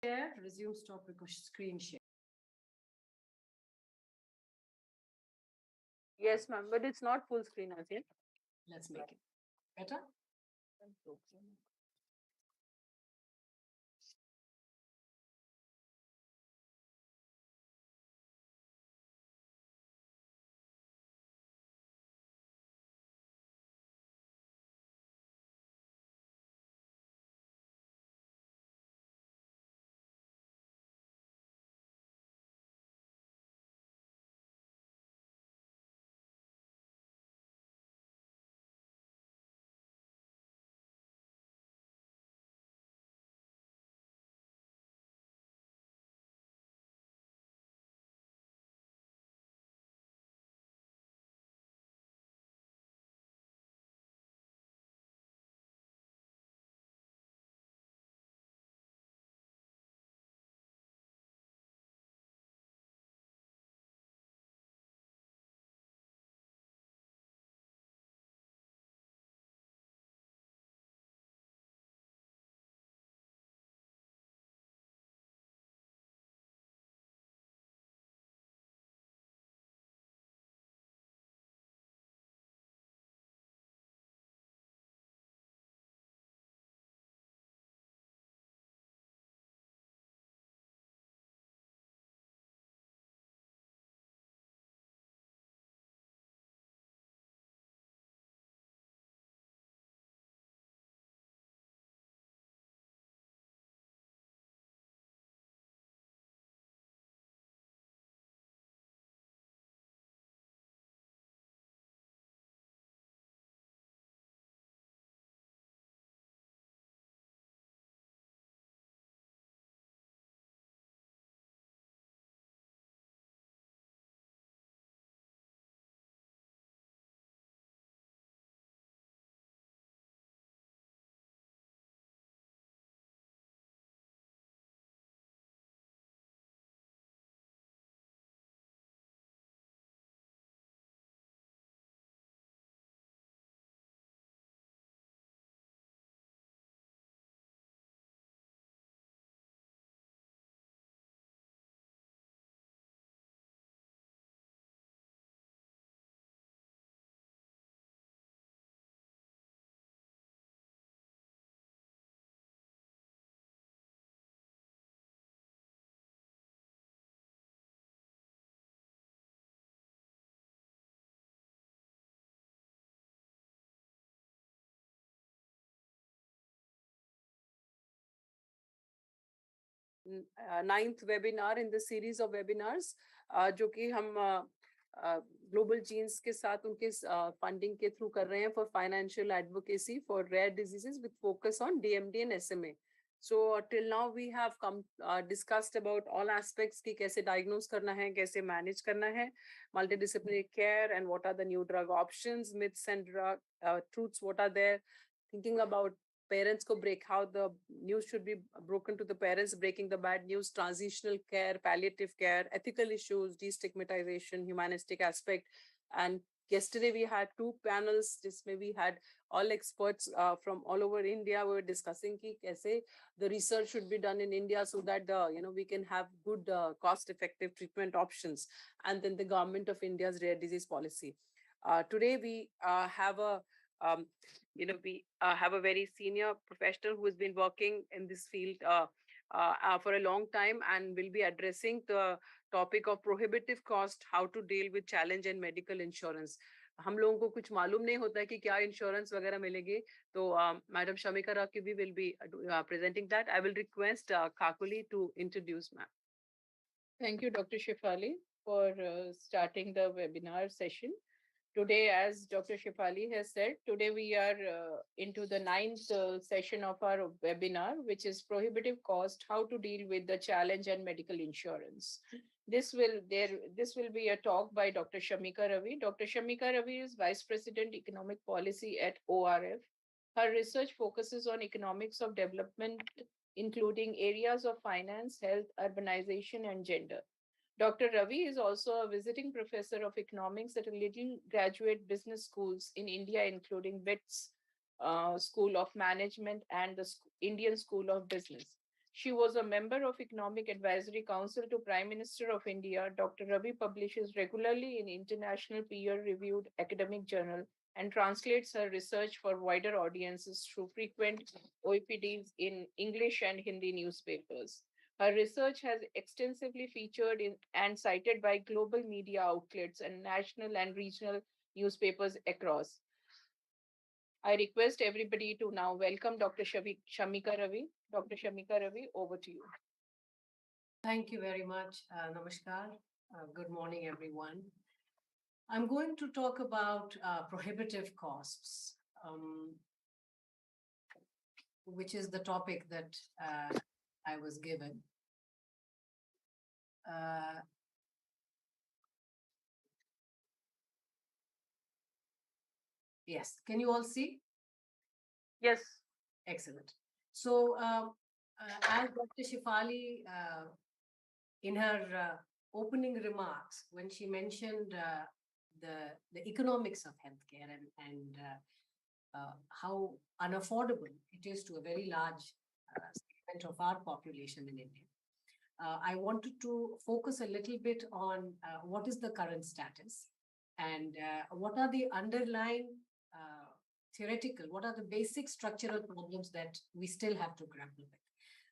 share, resume stop screen share. Yes, ma'am, but it's not full screen as yet. Let's make it better. Ninth webinar in the series of webinars जो कि हम global genes के साथ उनके funding के through कर रहे हैं for financial advocacy for rare diseases with focus on DMD and SMA. So till now we have come discussed about all aspects कि कैसे diagnose करना है, कैसे manage करना है, multidisciplinary care and what are the new drug options, myths and drug truths, what are there, thinking about parents ko break, how the news should be broken to the parents, breaking the bad news, transitional care, palliative care, ethical issues, destigmatization, humanistic aspect. And yesterday we had two panels, जिसमें we had all experts from all over India. We were discussing कि कैसे the research should be done in India so that we can have good cost-effective treatment options, and then the government of India's rare disease policy. Today we have a we have a very senior professional who has been working in this field for a long time and will be addressing the topic of prohibitive cost, how to deal with challenge and medical insurance. हम लोगों को कुछ मालूम नहीं होता है कि क्या इंश्योरेंस वगैरह मिलेगी, तो madam Shamika Rakibi will be presenting that. I will request Kakuli to introduce ma'am. Thank you, Dr. Shefali, for starting the webinar session. Today, as Dr. Shefali has said, today we are into the ninth session of our webinar, which is prohibitive cost, how to deal with the challenge and medical insurance. This will be a talk by Dr. Shamika Ravi. Dr. Shamika Ravi is Vice President Economic Policy at ORF. Her research focuses on economics of development, including areas of finance, health, urbanization, and gender. Dr. Ravi is also a visiting professor of economics at a leading graduate business schools in India, including WITS School of Management and the Indian School of Business. She was a member of Economic Advisory Council to Prime Minister of India. Dr. Ravi publishes regularly in international peer-reviewed academic journal and translates her research for wider audiences through frequent OEPDs in English and Hindi newspapers. Her research has extensively featured in and cited by global media outlets and national and regional newspapers across. I request everybody to now welcome Dr. Shamika Ravi. Dr. Shamika Ravi, over to you. Thank you very much. Namaskar. Good morning, everyone. I'm going to talk about prohibitive costs, which is the topic that I was given. Yes, can you all see? Yes. Excellent. So, as Dr. Shifali, in her opening remarks, when she mentioned the economics of healthcare and how unaffordable it is to a very large segment of our population in India, I wanted to focus a little bit on what is the current status and what are the underlying theoretical, what are the basic structural problems that we still have to grapple with.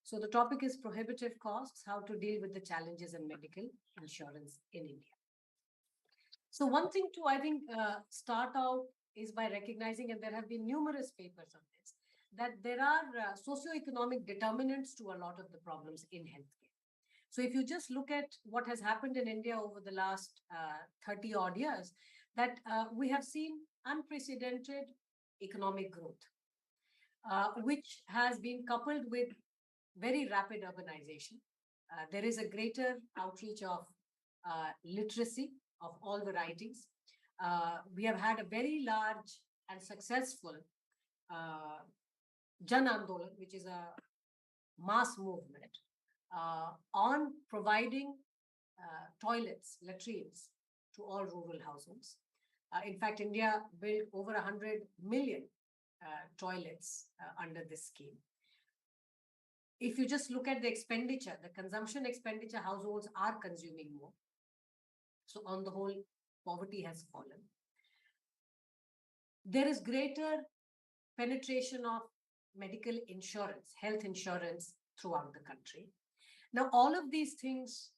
So the topic is prohibitive costs, how to deal with the challenges in medical insurance in India. So one thing to, I think, start out is by recognizing, and there have been numerous papers on this, that there are socioeconomic determinants to a lot of the problems in healthcare. So if you just look at what has happened in India over the last 30 odd years, that we have seen unprecedented economic growth, which has been coupled with very rapid urbanization. There is a greater outreach of literacy of all varieties. We have had a very large and successful Jan Andolan, which is a mass movement on providing toilets, latrines to all rural households. In fact, India built over 100 million toilets under this scheme. If you just look at the expenditure, the consumption expenditure, households are consuming more. So on the whole, poverty has fallen. There is greater penetration of medical insurance, health insurance throughout the country. Now, all of these things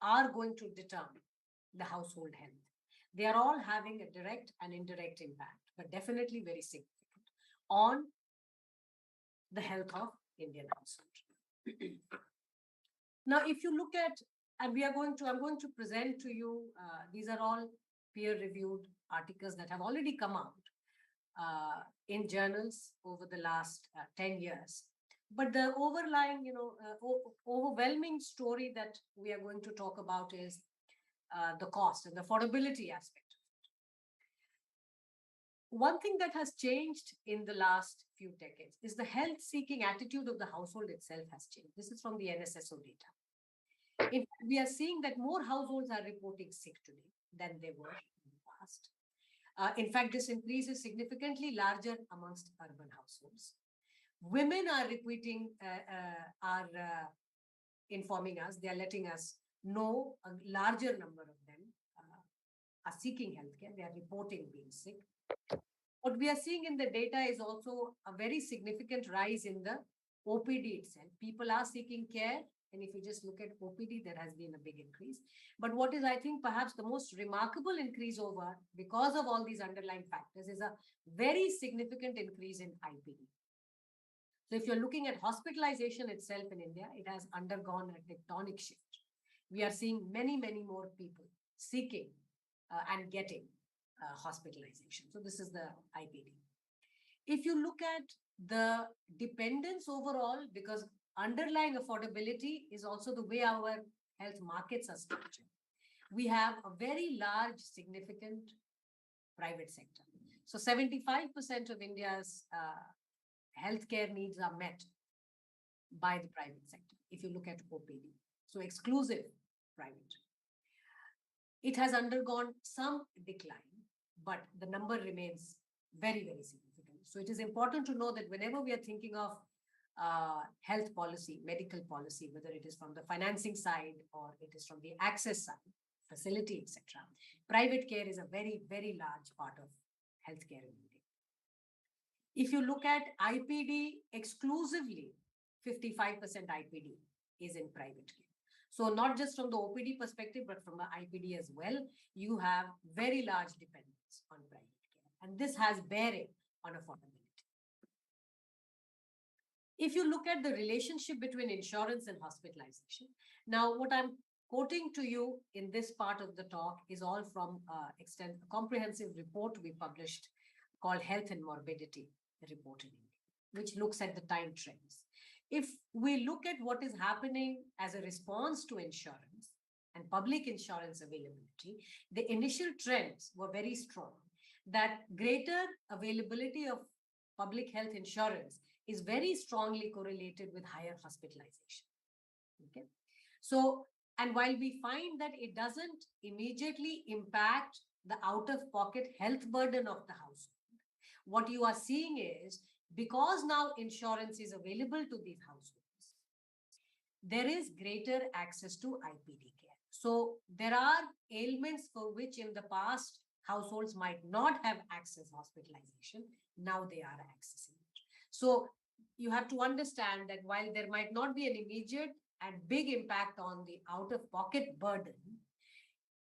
are going to determine the household health. They are all having a direct and indirect impact, but definitely very significant on the health of Indian household. Now, if you look at, and I'm going to present to you, these are all peer-reviewed articles that have already come out in journals over the last 10 years. But the overlying, overwhelming story that we are going to talk about is the cost and the affordability aspect. One thing that has changed in the last few decades is the health-seeking attitude of the household itself has changed. This is from the NSSO data. In fact, we are seeing that more households are reporting sick today than they were in the past. In fact, this increase is significantly larger amongst urban households. Women are informing us, they are letting us know a larger number of them are seeking healthcare, they are reporting being sick. What we are seeing in the data is also a very significant rise in the OPD itself. People are seeking care, and if you just look at OPD, there has been a big increase. But what is, I think, perhaps the most remarkable increase over, because of all these underlying factors, is a very significant increase in IPD. So if you're looking at hospitalization itself in India, it has undergone a tectonic shift. We are seeing many, many more people seeking and getting hospitalization. So this is the IPD. If you look at the dependence overall, because underlying affordability is also the way our health markets are structured. We have a very large, significant private sector. So 75% of India's healthcare needs are met by the private sector, if you look at OPD. So exclusive private. It has undergone some decline, but the number remains very, very significant. So it is important to know that whenever we are thinking of health policy, medical policy, whether it is from the financing side or it is from the access side, facility, etc. Private care is a very, very large part of healthcare in India. If you look at IPD exclusively, 55% IPD is in private care. So not just from the OPD perspective, but from the IPD as well, you have very large dependence on private care. And this has bearing on affordability. If you look at the relationship between insurance and hospitalization, now what I'm quoting to you in this part of the talk is all from a comprehensive report we published called Health and Morbidity Report in India, which looks at the time trends. If we look at what is happening as a response to insurance and public insurance availability, the initial trends were very strong, that greater availability of public health insurance is very strongly correlated with higher hospitalization. Okay. So, and while we find that it doesn't immediately impact the out-of-pocket health burden of the household, what you are seeing is, because now insurance is available to these households, there is greater access to IPD care. So there are ailments for which in the past households might not have access hospitalization. Now they are accessing it. So you have to understand that while there might not be an immediate and big impact on the out-of-pocket burden,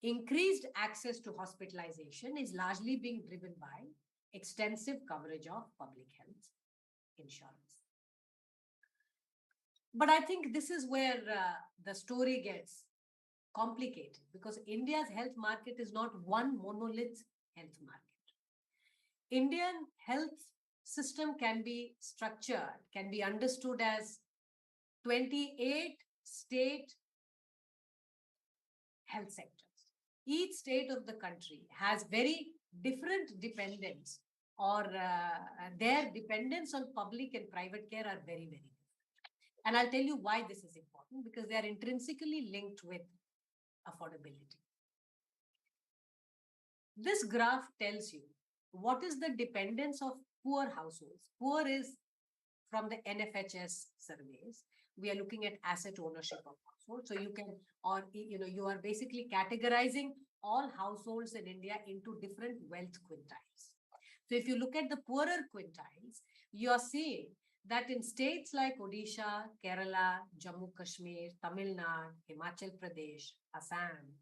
increased access to hospitalization is largely being driven by extensive coverage of public health insurance. But I think this is where the story gets complicated, because India's health market is not one monolith health market. Indian health system can be structured, can be understood as 28 state health sectors. Each state of the country has very different dependence, or their dependence on public and private care are very, very different. And I'll tell you why this is important, because they are intrinsically linked with affordability. This graph tells you what is the dependence of poor households. Poor is from the NFHS surveys. We are looking at asset ownership of households. So you can, or you are basically categorizing all households in India into different wealth quintiles. So if you look at the poorer quintiles, you are seeing that in states like Odisha, Kerala, Jammu Kashmir, Tamil Nadu, Himachal Pradesh, Assam,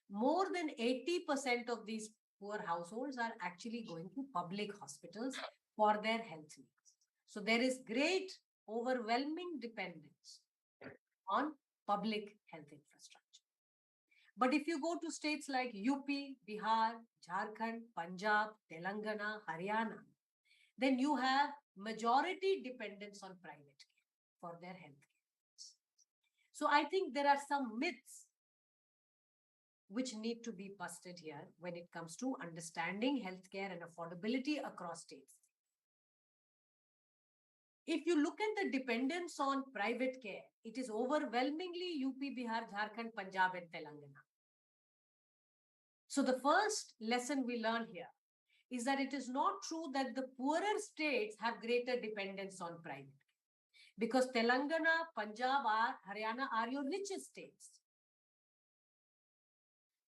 more than 80% of these poor households are actually going to public hospitals for their health needs. So there is great overwhelming dependence on public health infrastructure. But if you go to states like UP, Bihar, Jharkhand, Punjab, Telangana, Haryana, then you have majority dependence on private care for their health care. So I think there are some myths which need to be busted here when it comes to understanding healthcare and affordability across states. If you look at the dependence on private care, it is overwhelmingly UP, Bihar, Jharkhand, Punjab, and Telangana. So the first lesson we learn here is that it is not true that the poorer states have greater dependence on private care, because Telangana, Punjab, Haryana are your richest states.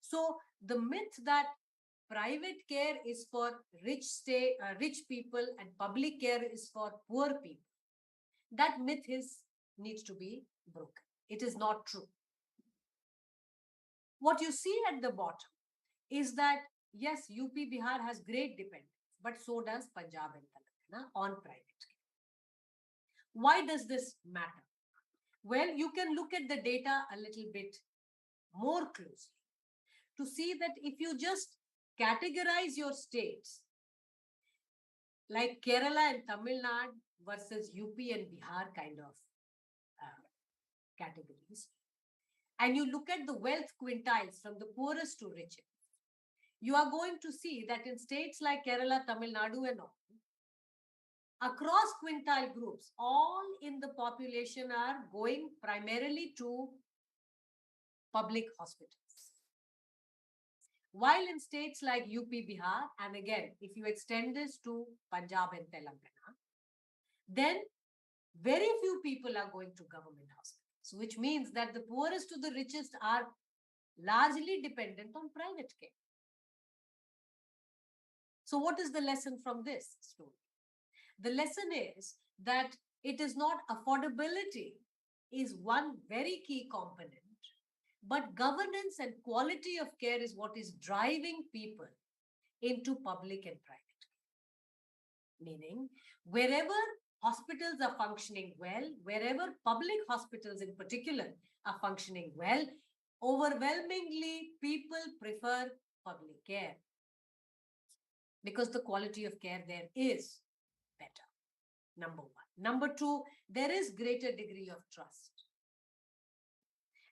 So the myth that private care is for rich people and public care is for poor people, that myth needs to be broken. It is not true. What you see at the bottom is that, yes, UP, Bihar has great dependence, but so does Punjab and Telangana on private care. Why does this matter? Well, you can look at the data a little bit more closely to see that if you just categorize your states like Kerala and Tamil Nadu versus UP and Bihar kind of categories, and you look at the wealth quintiles from the poorest to richest, you are going to see that in states like Kerala, Tamil Nadu and all, across quintile groups, all in the population are going primarily to public hospitals. While in states like UP, Bihar, and again, if you extend this to Punjab and Telangana, then Very few people are going to government hospitals, which means that the poorest to the richest are largely dependent on private care. So what is the lesson from this story? The lesson is that it is not affordability is one very key component, but governance and quality of care is what is driving people into public and private care. Meaning, wherever hospitals are functioning well, wherever public hospitals in particular are functioning well, overwhelmingly people prefer public care because the quality of care there is better. Number one. Number two, there is greater degree of trust.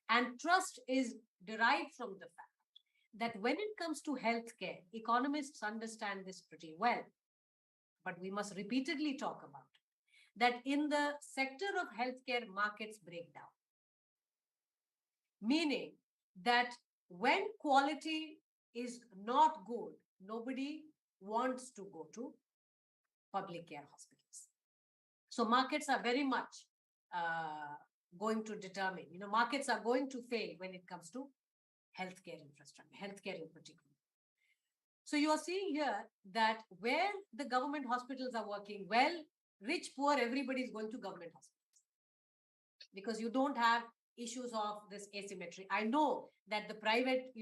And trust is derived from the fact that when it comes to healthcare, economists understand this pretty well, but we must repeatedly talk about it, that in the sector of healthcare, markets break down. Meaning that when quality is not good, nobody wants to go to public care hospitals. So markets are very much going to determine, markets are going to fail when it comes to healthcare infrastructure, healthcare in particular. So you are seeing here that where the government hospitals are working well, rich, poor, everybody is going to government hospitals because you don't have issues of this asymmetry. I know that the private,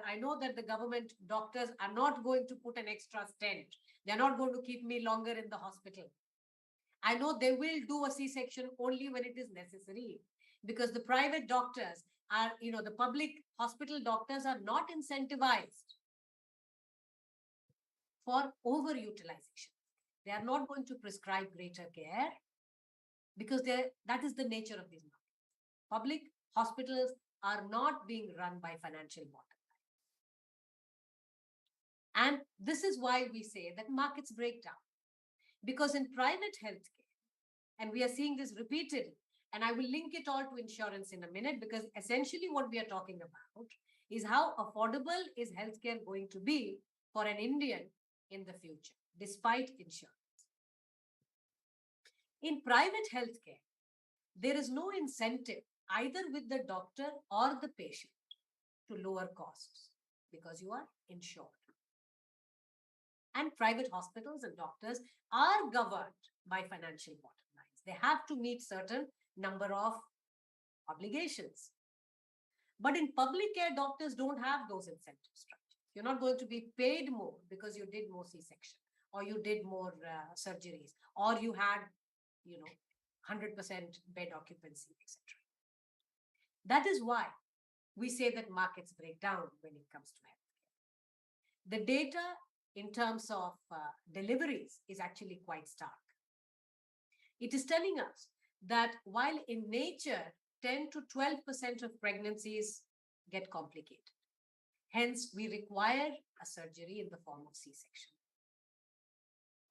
I know that the government doctors are not going to put an extra stent. They're not going to keep me longer in the hospital. I know they will do a C-section only when it is necessary because the private doctors are, the public hospital doctors are not incentivized for overutilization. They are not going to prescribe greater care because that is the nature of these markets. Public hospitals are not being run by financial bottom line. And this is why we say that markets break down. Because in private healthcare, and we are seeing this repeatedly, and I will link it all to insurance in a minute, because essentially what we are talking about is how affordable is healthcare going to be for an Indian in the future, despite insurance. In private healthcare, there is no incentive either with the doctor or the patient to lower costs because you are insured. And private hospitals and doctors are governed by financial bottom lines. They have to meet certain number of obligations. But in public care, doctors don't have those incentive structures. You're not going to be paid more because you did more C-section or you did more surgeries or you had, 100% bed occupancy, etc. That is why we say that markets break down when it comes to healthcare. The data in terms of deliveries is actually quite stark. It is telling us that while in nature, 10 to 12% of pregnancies get complicated. Hence, we require a surgery in the form of C-section.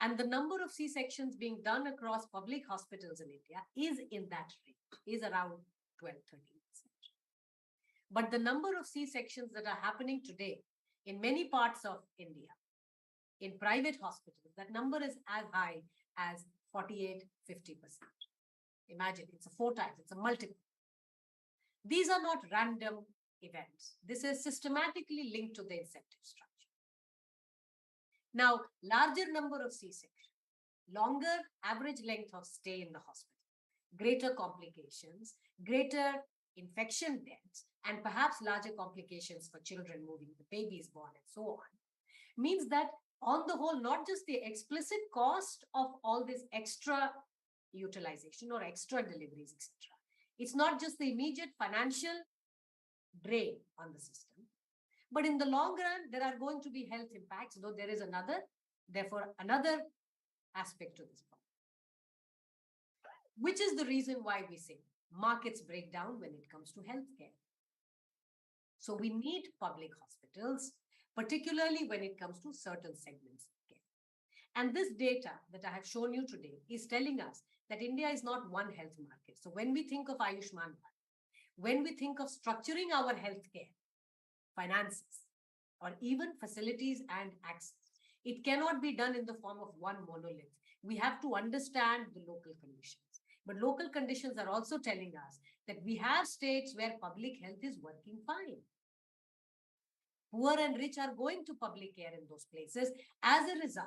And the number of C-sections being done across public hospitals in India is in that range, is around 12-13%. But the number of C-sections that are happening today in many parts of India, in private hospitals, that number is as high as 48-50%. Imagine, it's a 4 times, it's a multiple. These are not random events. This is systematically linked to the incentive structure. Now, larger number of C-section, longer average length of stay in the hospital, greater complications, greater infection deaths, and perhaps larger complications for children moving, the baby is born and so on, means that on the whole, not just the explicit cost of all this extra utilization or extra deliveries, etc. It's not just the immediate financial drain on the system, but in the long run, there are going to be health impacts, though there is another aspect to this problem, which is the reason why we say markets break down when it comes to healthcare. So we need public hospitals, particularly when it comes to certain segments of care. And this data that I have shown you today is telling us that India is not one health market. So when we think of Ayushman Bharat, when we think of structuring our healthcare, finances, or even facilities and access, it cannot be done in the form of one monolith. We have to understand the local conditions. But local conditions are also telling us that we have states where public health is working fine. Poor and rich are going to public care in those places. As a result,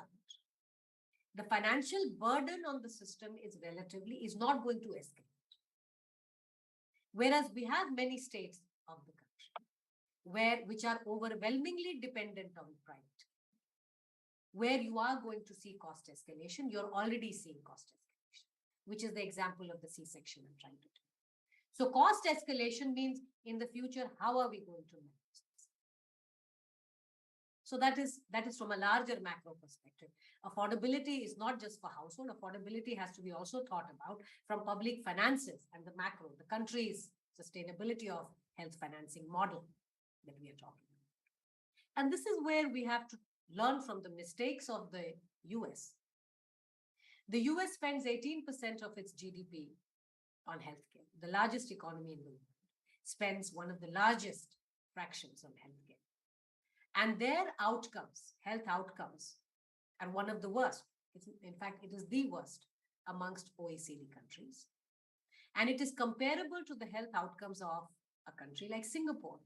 the financial burden on the system is not going to escalate. Whereas we have many states of the country which are overwhelmingly dependent on private, where you are going to see cost escalation. You're already seeing cost escalation, which is the example of the C-section I'm trying to do. So cost escalation means in the future, how are we going to manage this? So that is from a larger macro perspective. Affordability is not just for household. Affordability has to be also thought about from public finances and the macro, the country's sustainability of health financing model that we are talking about. And this is where we have to learn from the mistakes of the US. The US spends 18% of its GDP on healthcare. The largest economy in the world spends one of the largest fractions on healthcare. And their outcomes, health outcomes, are one of the worst. In fact, it is the worst amongst OECD countries. And it is comparable to the health outcomes of a country like Singapore,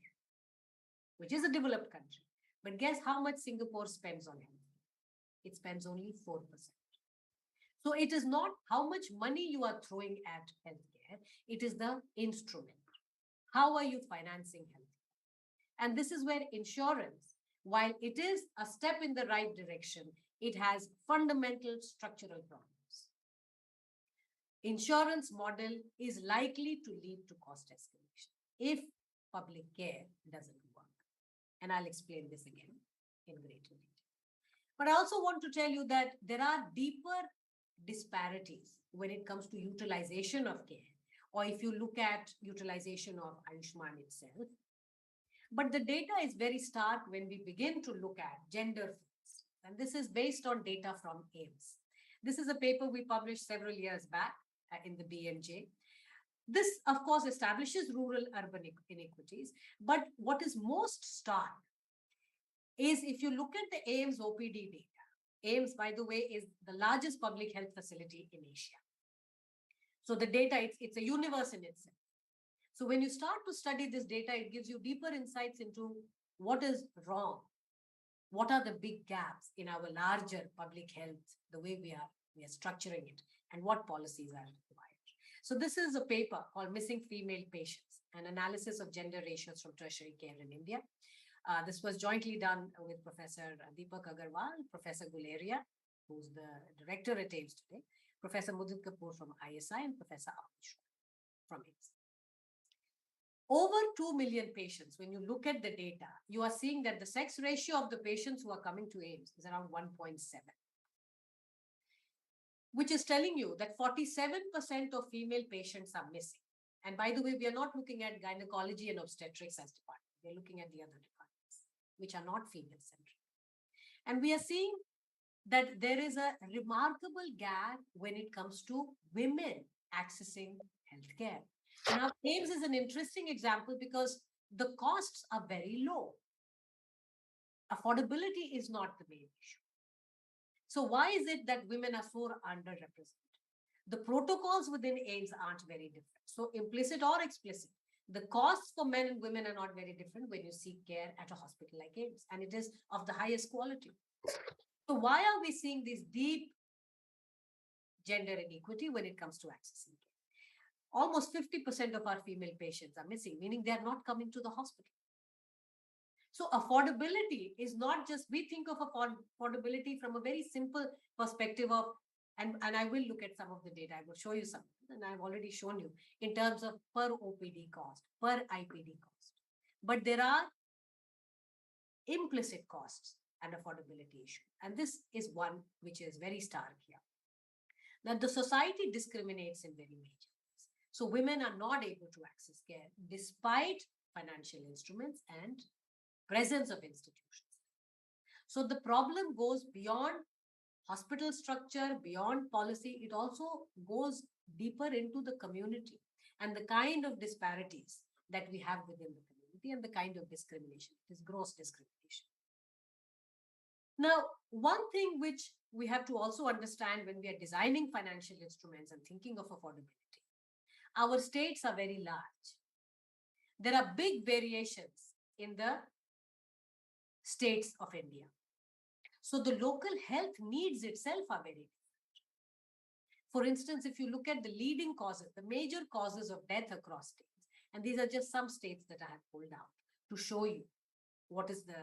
which is a developed country. But guess how much Singapore spends on health? It spends only 4%. So it is not how much money you are throwing at healthcare, it is the instrument. How are you financing healthcare? And this is where insurance, while it is a step in the right direction, it has fundamental structural problems. Insurance model is likely to lead to cost escalation if public care doesn't work. And I'll explain this again in greater detail. But I also want to tell you that there are deeper disparities when it comes to utilization of care, or if you look at utilization of AIIMS itself. But the data is very stark when we begin to look at gender fields. And this is based on data from AIIMS. This is a paper we published several years back in the BMJ. This, of course, establishes rural-urban inequities. But what is most stark is if you look at the AIIMS OPD data. AIIMS, by the way, is the largest public health facility in Asia. So the data, it's a universe in itself. So when you start to study this data, it gives you deeper insights into what is wrong. What are the big gaps in our larger public health, the way we are structuring it, and what policies are required. So this is a paper called Missing Female Patients, an analysis of gender ratios from tertiary care in India. This was jointly done with Professor Deepak Agarwal, Professor Guleria, who's the director at AIIMS today, Professor Mudit Kapoor from ISI, and Professor Amish from AIIMS. Over 2 million patients, when you look at the data, you are seeing that the sex ratio of the patients who are coming to AIIMS is around 1.7, which is telling you that 47% of female patients are missing. And by the way, we are not looking at gynecology and obstetrics as departments. We are looking at the other departments, which are not female-centric. And we are seeing that there is a remarkable gap when it comes to women accessing healthcare. Now, AIIMS is an interesting example because the costs are very low. Affordability is not the main issue. So why is it that women are so underrepresented? The protocols within AIIMS aren't very different. So implicit or explicit, the costs for men and women are not very different when you seek care at a hospital like AIIMS, and it is of the highest quality. So why are we seeing this deep gender inequity when it comes to accessing care? Almost 50% of our female patients are missing, meaning they are not coming to the hospital. So affordability is not just, we think of affordability from a very simple perspective of, and I will look at some of the data, I will show you some, and I've already shown you in terms of per OPD cost, per IPD cost. But there are implicit costs and affordability issue. And this is one which is very stark here. Now, the society discriminates in very major ways. So women are not able to access care despite financial instruments and presence of institutions. So the problem goes beyond hospital structure, beyond policy. It also goes deeper into the community and the kind of disparities that we have within the community and the kind of discrimination. It is gross discrimination. Now, one thing which we have to also understand when we are designing financial instruments and thinking of affordability our states are very large. There are big variations in the states of India. So the local health needs itself are very different. For instance, if you look at the leading causes, the major causes of death across states, and these are just some states that I have pulled out to show you what is the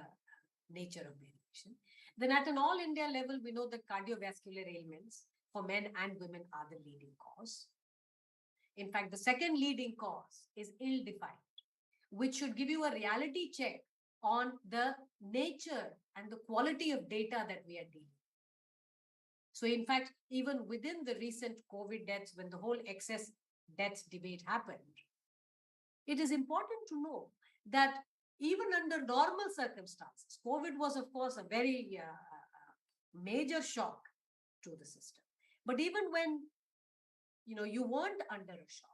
nature of variation. Then at an all India level, we know that cardiovascular ailments for men and women are the leading cause. In fact, the second leading cause is ill-defined, which should give you a reality check on the nature and the quality of data that we are dealing. So in fact, even within the recent COVID deaths, when the whole excess deaths debate happened, it is important to know that even under normal circumstances, COVID was, of course, a very major shock to the system. But even when you weren't under a shock,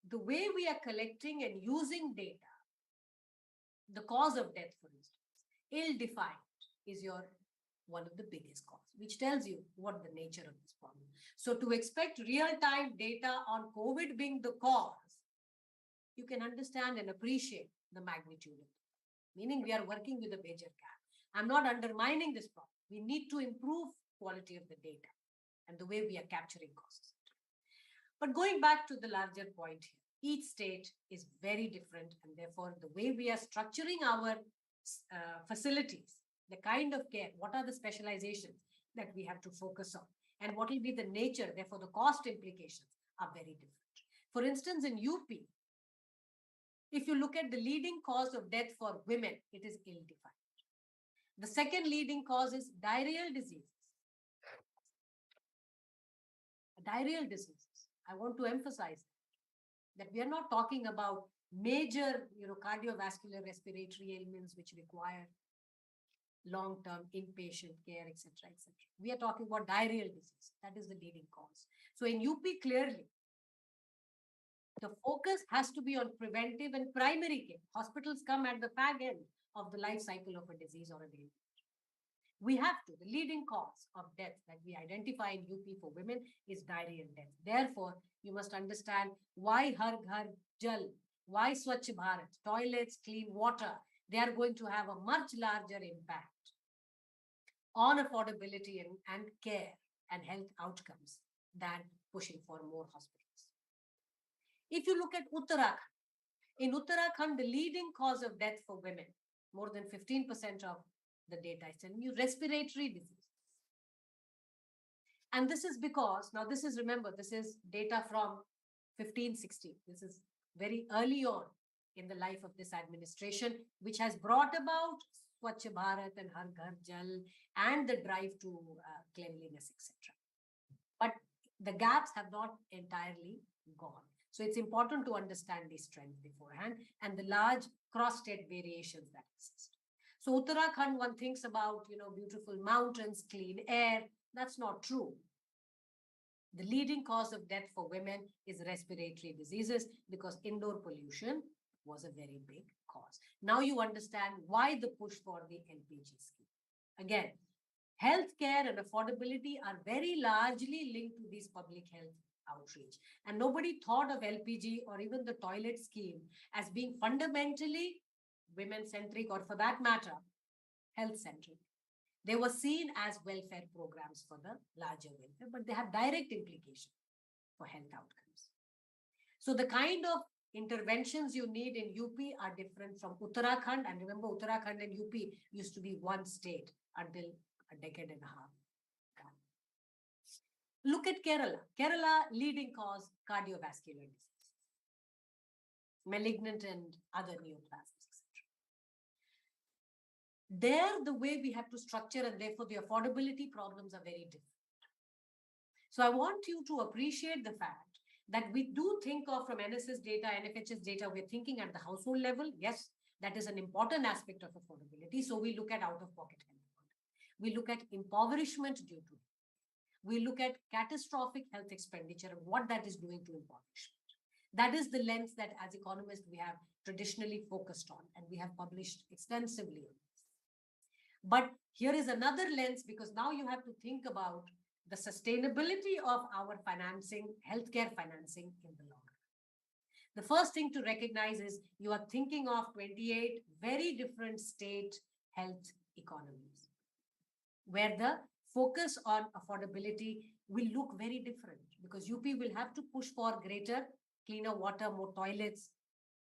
the way we are collecting and using data, the cause of death, for instance, ill-defined is one of the biggest causes, which tells you what the nature of this problem. So to expect real-time data on COVID being the cause, you can understand and appreciate the magnitude of it. Meaning we are working with a major gap. I'm not undermining this problem. We need to improve quality of the data and the way we are capturing causes. But going back to the larger point here, each state is very different, and therefore the way we are structuring our facilities, the kind of care, what are the specializations that we have to focus on, and what will be the nature, therefore the cost implications are very different. For instance, in UP, if you look at the leading cause of death for women, it is ill-defined. The second leading cause is diarrheal diseases. Diarrheal diseases. I want to emphasize that we are not talking about major, cardiovascular respiratory ailments which require long-term inpatient care, etc., etc. We are talking about diarrheal disease. That is the leading cause. So in UP, clearly, the focus has to be on preventive and primary care. Hospitals come at the fag end of the life cycle of a disease or an ailment. We have to. The leading cause of death that we identify in UP for women is diarrheal death. Therefore, you must understand why Har Ghar Jal, why Swachh Bharat, toilets, clean water, they are going to have a much larger impact on affordability and care and health outcomes than pushing for more hospitals. If you look at Uttarakhand, in Uttarakhand, the leading cause of death for women, more than 15% of the data is telling you respiratory disease. And this is because, now this is, remember, this is data from 1560. This is very early on in the life of this administration, which has brought about Swachh Bharat and Har Ghar Jal and the drive to cleanliness, etc. But the gaps have not entirely gone. So it's important to understand these trends beforehand and the large cross-state variations that exist. So Uttarakhand, one thinks about, beautiful mountains, clean air. That's not true. The leading cause of death for women is respiratory diseases because indoor pollution was a very big cause. Now you understand why the push for the LPG scheme. Again, healthcare and affordability are very largely linked to these public health outreach. And nobody thought of LPG or even the toilet scheme as being fundamentally women-centric or, for that matter, health-centric. They were seen as welfare programs for the larger welfare, but they have direct implications for health outcomes. So the kind of interventions you need in UP are different from Uttarakhand. And remember, Uttarakhand and UP used to be one state until a decade and a half. Look at Kerala. Kerala, leading cause, cardiovascular disease, malignant and other neoplasms, etc. There, the way we have to structure and therefore the affordability problems are very different. So I want you to appreciate the fact that we do think of from NSS data, NFHS data, we're thinking at the household level. Yes, that is an important aspect of affordability. So we look at out-of-pocket health. We look at impoverishment due to it. We look at catastrophic health expenditure and what that is doing to impoverishment. That is the lens that as economists we have traditionally focused on and we have published extensively on this. But here is another lens because now you have to think about the sustainability of our financing, healthcare financing in the long run. The first thing to recognize is you are thinking of 28 very different state health economies, where the focus on affordability will look very different, because UP will have to push for greater cleaner water, more toilets.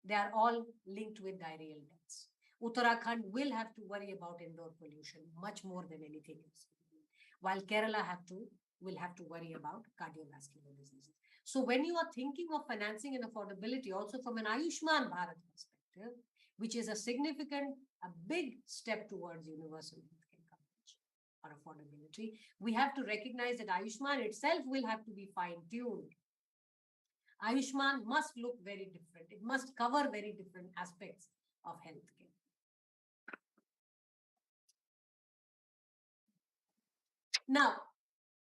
They are all linked with diarrheal deaths. Uttarakhand will have to worry about indoor pollution much more than anything else, while Kerala will have to worry about cardiovascular diseases. So when you are thinking of financing and affordability, also from an Ayushman Bharat perspective, which is a big step towards universal healthcare coverage or affordability, we have to recognize that Ayushman itself will have to be fine-tuned. Ayushman must look very different. It must cover very different aspects of healthcare. Now,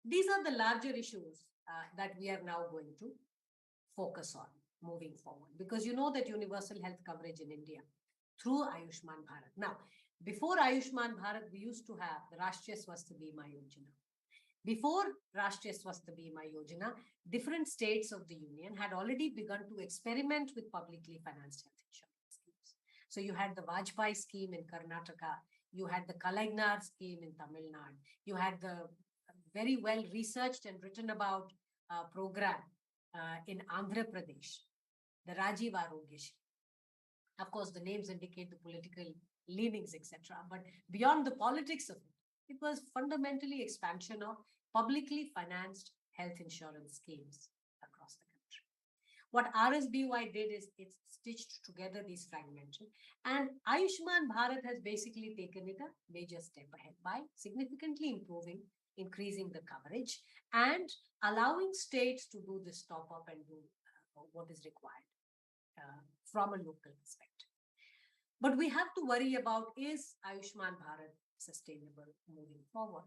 these are the larger issues that we are now going to focus on moving forward, because you know that universal health coverage in India through Ayushman Bharat. Now, before Ayushman Bharat, we used to have the Rashtriya Swasthya Bima Yojana. Before Rashtriya Swasthya Bima Yojana, different states of the union had already begun to experiment with publicly financed health insurance schemes. So you had the Vajpayee scheme in Karnataka, you had the Kalainar scheme in Tamil Nadu, you had the very well researched and written about program in Andhra Pradesh, the Rajiv Arogya Scheme. Of course, the names indicate the political leanings, etc. But beyond the politics of it, it was fundamentally expansion of publicly financed health insurance schemes across the country. What RSBY did is it stitched together these fragmented, and Ayushman Bharat has basically taken it a major step ahead by significantly increasing the coverage and allowing states to do this top up and do what is required from a local perspective. But we have to worry about, is Ayushman Bharat sustainable moving forward?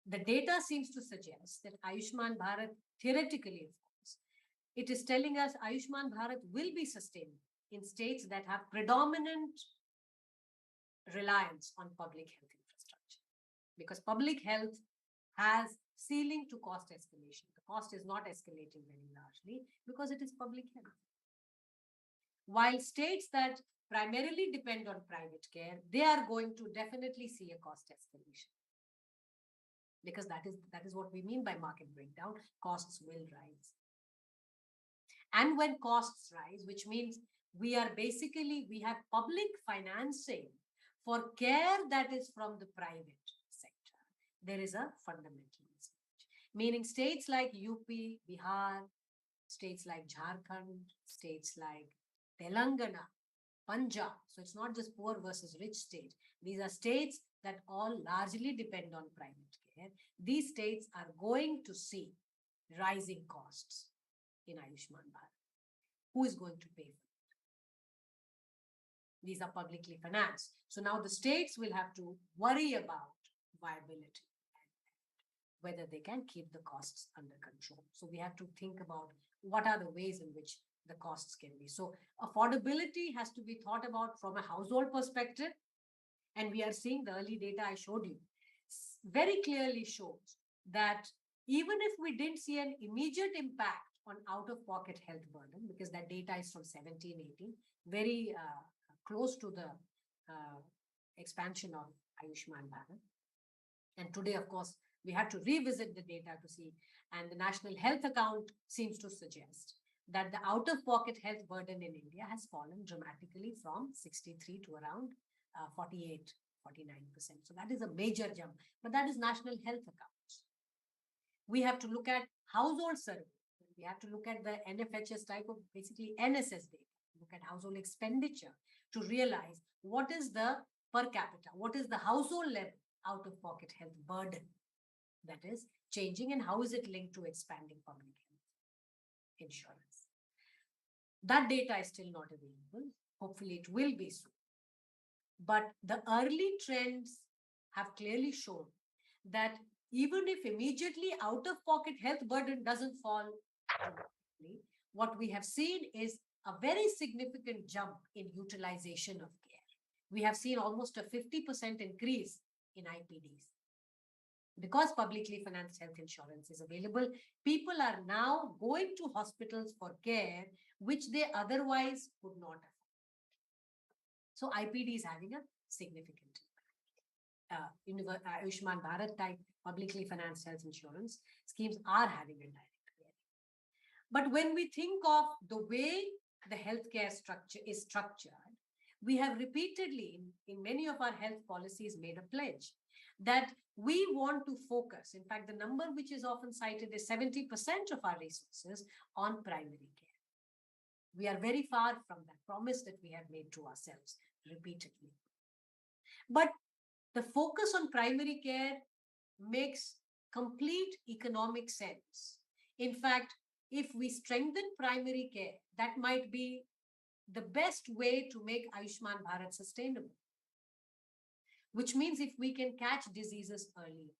The data seems to suggest that Ayushman Bharat, theoretically, of course, it is telling us Ayushman Bharat will be sustainable in states that have predominant reliance on public health infrastructure, because public health has ceiling to cost escalation. The cost is not escalating very largely because it is public health. While states that primarily depend on private care, they are going to definitely see a cost escalation, because that is what we mean by market breakdown. Costs will rise. And when costs rise, which means we have public financing for care that is from the private sector, there is a fundamental mismatch. Meaning states like UP, Bihar, states like Jharkhand, states like Telangana, Punjab. So it's not just poor versus rich states. These are states that all largely depend on private care. These states are going to see rising costs in Ayushman Bharat. Who is going to pay for it? These are publicly financed. So now the states will have to worry about viability and whether they can keep the costs under control. So we have to think about what are the ways in which the costs can be. So affordability has to be thought about from a household perspective. And we are seeing the early data I showed you very clearly shows that even if we didn't see an immediate impact on out-of-pocket health burden, because that data is from 17, 18, very close to the expansion of Ayushman Bharat. And today, of course, we have to revisit the data to see, and the National Health Account seems to suggest that the out-of-pocket health burden in India has fallen dramatically from 63 to around 48, 49%. So that is a major jump, but that is National Health Accounts. We have to look at household survey. We have to look at the NFHS type of basically NSS data, look at household expenditure to realize what is the per capita, what is the household level out-of-pocket health burden that is changing, and how is it linked to expanding public health insurance. That data is still not available. Hopefully it will be soon. But the early trends have clearly shown that even if immediately out-of-pocket health burden doesn't fall dramatically, what we have seen is a very significant jump in utilization of care. We have seen almost a 50% increase in IPDs. Because publicly financed health insurance is available, people are now going to hospitals for care which they otherwise would not afford. So IPD is having a significant impact. Ayushman Bharat type publicly financed health insurance schemes are having a direct bearing. But when we think of the way the healthcare structure is structured, we have repeatedly in many of our health policies made a pledge that we want to focus. In fact, the number which is often cited is 70% of our resources on primary care. We are very far from that promise that we have made to ourselves repeatedly. But the focus on primary care makes complete economic sense. In fact, if we strengthen primary care, that might be the best way to make Ayushman Bharat sustainable. Which means if we can catch diseases early.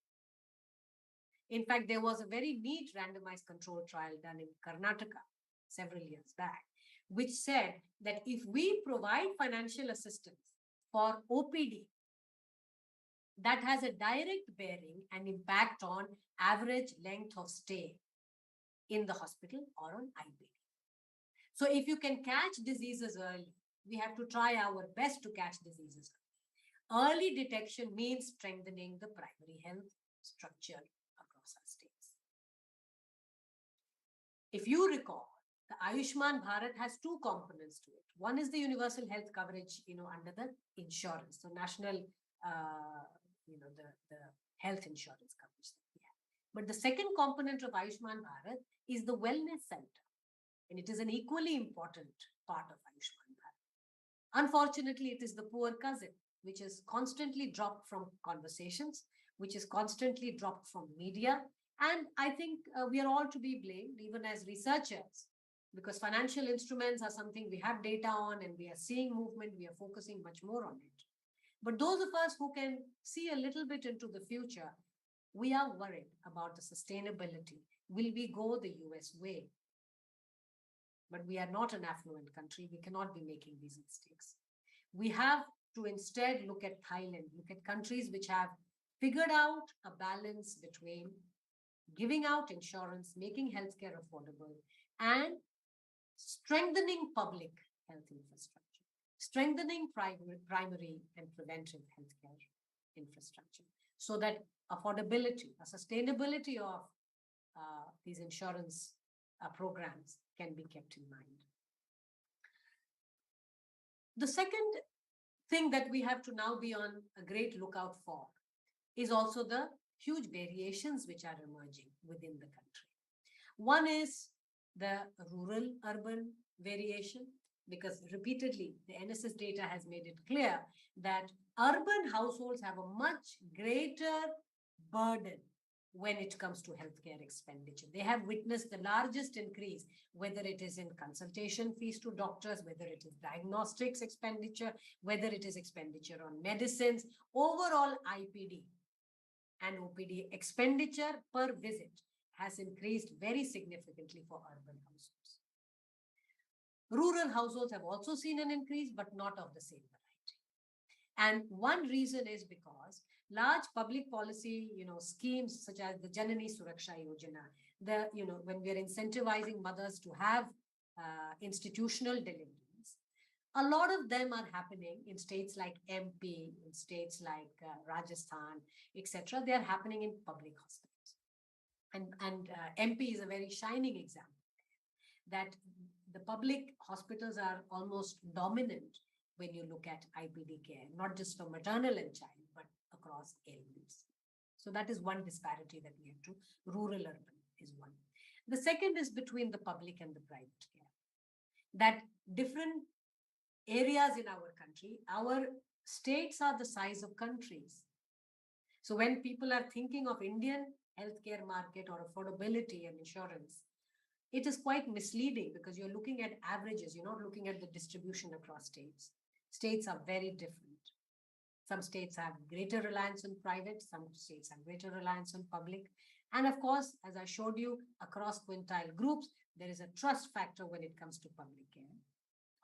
In fact, there was a very neat randomized control trial done in Karnataka several years back, which said that if we provide financial assistance for OPD, that has a direct bearing and impact on average length of stay in the hospital or on IPD. So if you can catch diseases early, we have to try our best to catch diseases early. Early detection means strengthening the primary health structure across our states. If you recall, the Ayushman Bharat has two components to it. One is the universal health coverage, under the insurance, so national, the health insurance coverage that we have. But the second component of Ayushman Bharat is the wellness center, and it is an equally important part of Ayushman Bharat. Unfortunately, it is the poor cousin, which is constantly dropped from conversations, which is constantly dropped from media. And I think we are all to be blamed, even as researchers, because financial instruments are something we have data on and we are seeing movement, we are focusing much more on it. But those of us who can see a little bit into the future, we are worried about the sustainability. Will we go the US way? But we are not an affluent country. We cannot be making these mistakes. We have to instead look at Thailand, look at countries which have figured out a balance between giving out insurance, making healthcare affordable, and strengthening public health infrastructure, strengthening primary and preventive healthcare infrastructure, so that affordability, a sustainability of these insurance programs can be kept in mind. The second thing that we have to now be on a great lookout for is also the huge variations which are emerging within the country. One is the rural-urban variation, because repeatedly the NSS data has made it clear that urban households have a much greater burden when it comes to healthcare expenditure. They have witnessed the largest increase, whether it is in consultation fees to doctors, whether it is diagnostics expenditure, whether it is expenditure on medicines, overall IPD and OPD expenditure per visit has increased very significantly for urban households. Rural households have also seen an increase, but not of the same variety. And one reason is because large public policy, schemes such as the Janani Suraksha Yojana, when we are incentivizing mothers to have institutional deliveries, a lot of them are happening in states like MP, in states like Rajasthan, etc. They are happening in public hospitals. And MP is a very shining example that the public hospitals are almost dominant when you look at IPD care, not just for maternal and child, but across ailments. So that is one disparity that we have to. Rural-urban is one. The second is between the public and the private care. That different areas in our country, our states are the size of countries. So when people are thinking of Indian healthcare market or affordability and insurance, it is quite misleading because you're looking at averages. You're not looking at the distribution across states. States are very different. Some states have greater reliance on private, some states have greater reliance on public. And of course, as I showed you, across quintile groups, there is a trust factor when it comes to public care,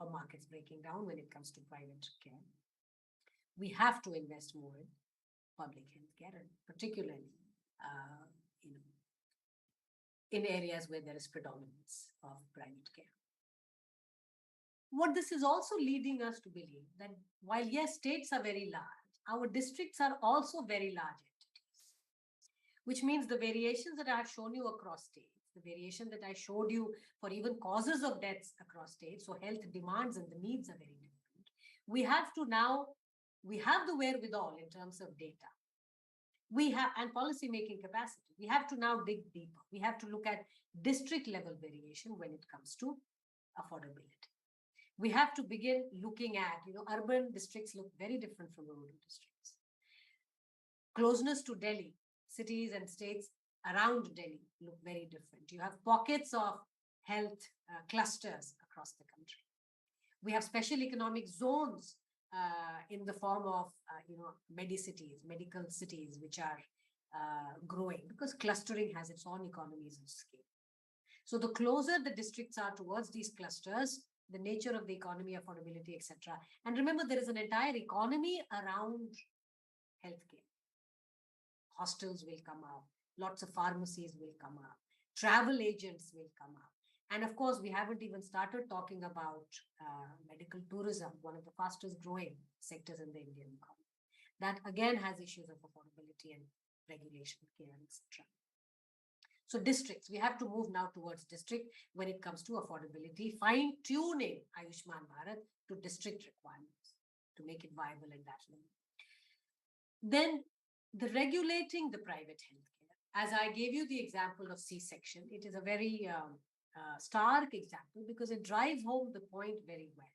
or markets breaking down when it comes to private care. We have to invest more in public health care, and particularly you know, in areas where there is predominance of private care. What this is also leading us to believe that while yes, states are very large, our districts are also very large entities, which means the variations that I have shown you across states, the variation that I showed you for even causes of deaths across states, so health demands and the needs are very different. We have the wherewithal in terms of data. We have, and policy making capacity. We have to now dig deeper. We have to look at district level variation when it comes to affordability. We have to begin looking at, urban districts look very different from rural districts. Closeness to Delhi, cities and states around Delhi look very different. You have pockets of health clusters across the country. We have special economic zones in the form of, medical cities, which are growing because clustering has its own economies of scale. So the closer the districts are towards these clusters, the nature of the economy, affordability, etc. And remember, there is an entire economy around healthcare. Hostels will come up, lots of pharmacies will come up, travel agents will come up. And of course, we haven't even started talking about medical tourism, one of the fastest growing sectors in the Indian economy. That again has issues of affordability and regulation, care, etc. So districts, we have to move now towards district when it comes to affordability, fine-tuning Ayushman Bharat to district requirements to make it viable at that level. Then the regulating the private healthcare. As I gave you the example of C-section, it is a very stark example because it drives home the point very well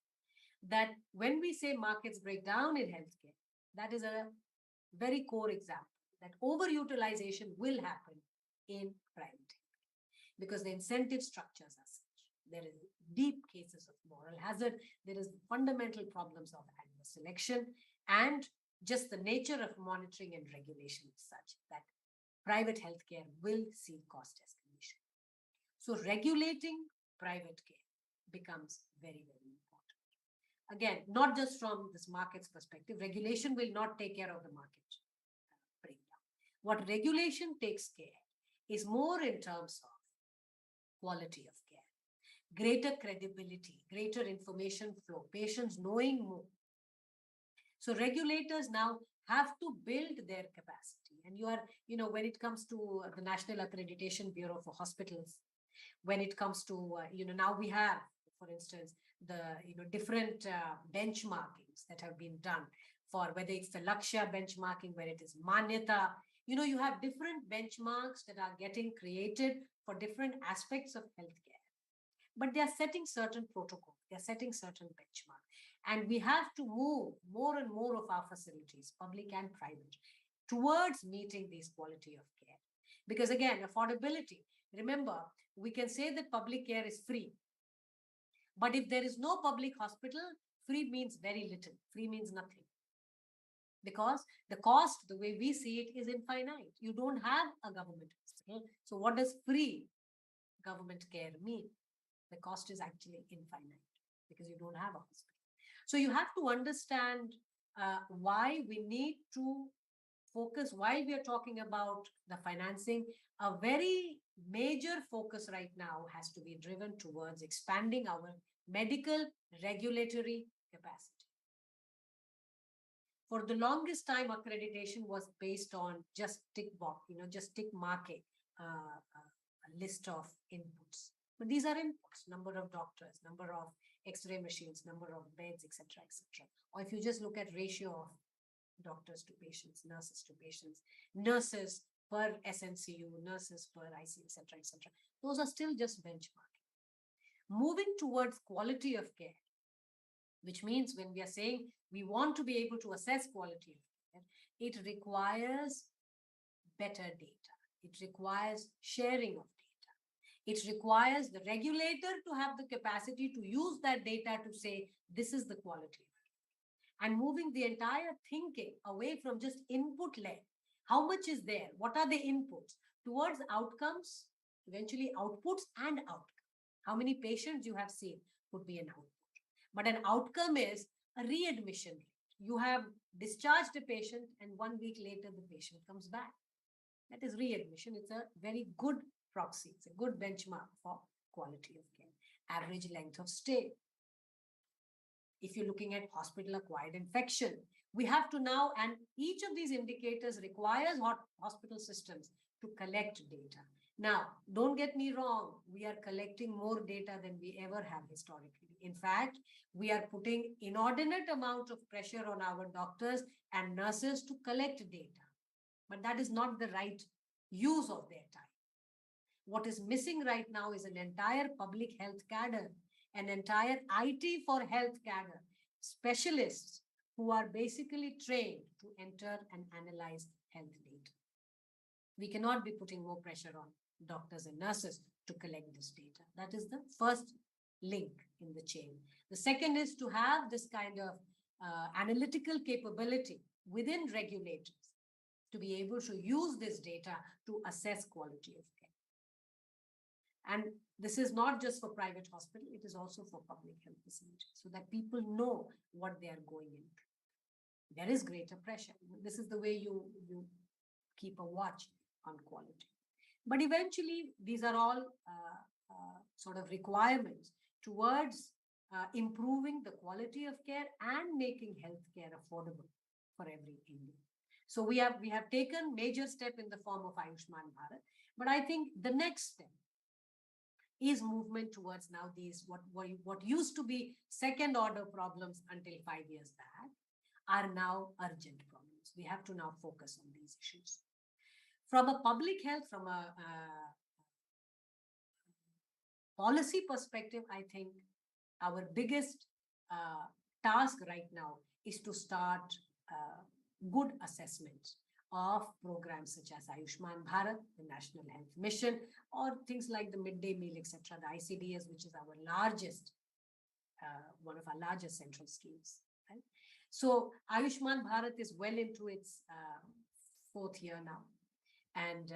that when we say markets break down in healthcare, that is a very core example that overutilization will happen in private healthcare because the incentive structures are such. There is deep cases of moral hazard. There is fundamental problems of adverse selection, and just the nature of monitoring and regulation is such that private healthcare will see cost escalation. So regulating private care becomes very, very important. Again, not just from this market's perspective, regulation will not take care of the market breakdown. What regulation takes care is more in terms of quality of care, greater credibility, greater information flow, patients knowing more. So regulators now have to build their capacity. And you are, when it comes to the National Accreditation Bureau for Hospitals, when it comes to, now we have, for instance, the, different benchmarkings that have been done for whether it's the Lakshya benchmarking, where it is Manyata, you have different benchmarks that are getting created for different aspects of healthcare. But they are setting certain protocols, they are setting certain benchmarks. And we have to move more and more of our facilities, public and private, towards meeting these quality of care. Because again, affordability, remember, we can say that public care is free. But if there is no public hospital, free means very little. Free means nothing. Because the cost, the way we see it, is infinite. You don't have a government hospital. So what does free government care mean? The cost is actually infinite because you don't have a hospital. So you have to understand why we need to focus, while we are talking about the financing, a very major focus right now has to be driven towards expanding our medical regulatory capacity. For the longest time, accreditation was based on just tick box, just tick marking a list of inputs. But these are inputs: number of doctors, number of X-ray machines, number of beds, etc., etc. Or if you just look at ratio of doctors to patients, nurses to patients, nurses per SNCU, nurses per IC, etc., etc. Those are still just benchmarking. Moving towards quality of care, which means when we are saying we want to be able to assess quality of care, it requires better data. It requires sharing of data. It requires the regulator to have the capacity to use that data to say, this is the quality of care. And moving the entire thinking away from just input-led. How much is there? What are the inputs? Towards outcomes, eventually outputs and outcomes. How many patients you have seen could be an output. But an outcome is a readmission rate. You have discharged a patient and 1 week later the patient comes back. That is readmission. It's a very good proxy. It's a good benchmark for quality of care. Average length of stay. If you're looking at hospital-acquired infection, we have to now, and each of these indicators requires hospital systems to collect data. Now, don't get me wrong, we are collecting more data than we ever have historically. In fact, we are putting inordinate amount of pressure on our doctors and nurses to collect data. But that is not the right use of their time. What is missing right now is an entire public health cadre, an entire IT for health cadre, specialists who are basically trained to enter and analyze health data. We cannot be putting more pressure on doctors and nurses to collect this data. That is the first link in the chain. The second is to have this kind of analytical capability within regulators to be able to use this data to assess quality of care. And this is not just for private hospital, it is also for public health facilities, so that people know what they are going into. There is greater pressure. This is the way you keep a watch on quality. But eventually, these are all sort of requirements towards improving the quality of care and making healthcare affordable for every Indian. So we have taken major step in the form of Ayushman Bharat, but I think the next step is movement towards now these what used to be second order problems until 5 years back are now urgent problems. We have to now focus on these issues. From a public health, from a policy perspective, I think our biggest task right now is to start good assessments of programs such as Ayushman Bharat, the National Health Mission, or things like the midday meal, etc., the ICDS, which is our largest, one of our largest central schemes. Right? So Ayushman Bharat is well into its 4th year now. And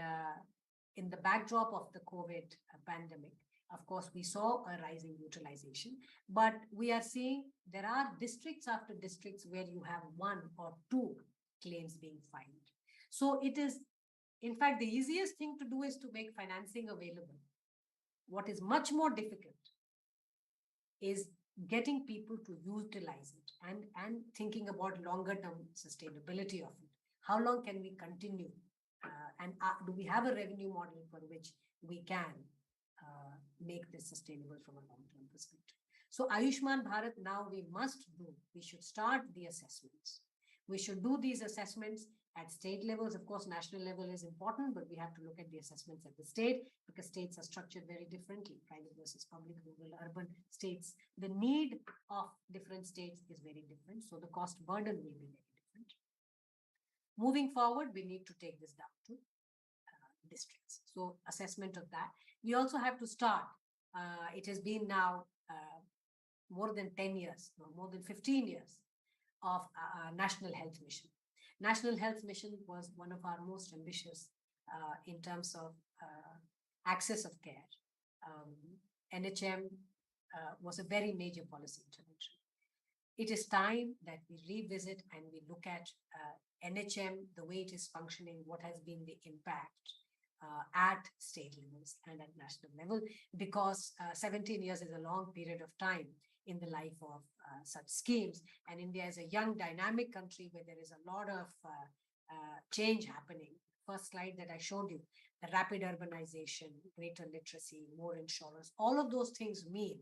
in the backdrop of the COVID pandemic, of course, we saw a rising utilization, but we are seeing there are districts after districts where you have 1 or 2 claims being filed. So it is, in fact, the easiest thing to do is to make financing available. What is much more difficult is getting people to utilize it and thinking about longer term sustainability of it. How long can we continue? And do we have a revenue model for which we can make this sustainable from a long-term perspective? So Ayushman Bharat, now we should start the assessments. We should do these assessments at state levels. Of course, national level is important, but we have to look at the assessments at the state because states are structured very differently, private versus public, rural, urban states. The need of different states is very different. So the cost burden will be very different. Moving forward, we need to take this down to districts. So assessment of that. We also have to start. It has been now more than 10 years, no, more than 15 years of National Health Mission. National Health Mission was one of our most ambitious in terms of access of care. NHM was a very major policy intervention. It is time that we revisit and we look at NHM, the way it is functioning, what has been the impact at state levels and at national level, because 17 years is a long period of time in the life of such schemes. And India is a young, dynamic country where there is a lot of change happening. First slide that I showed you, the rapid urbanization, greater literacy, more insurance, all of those things mean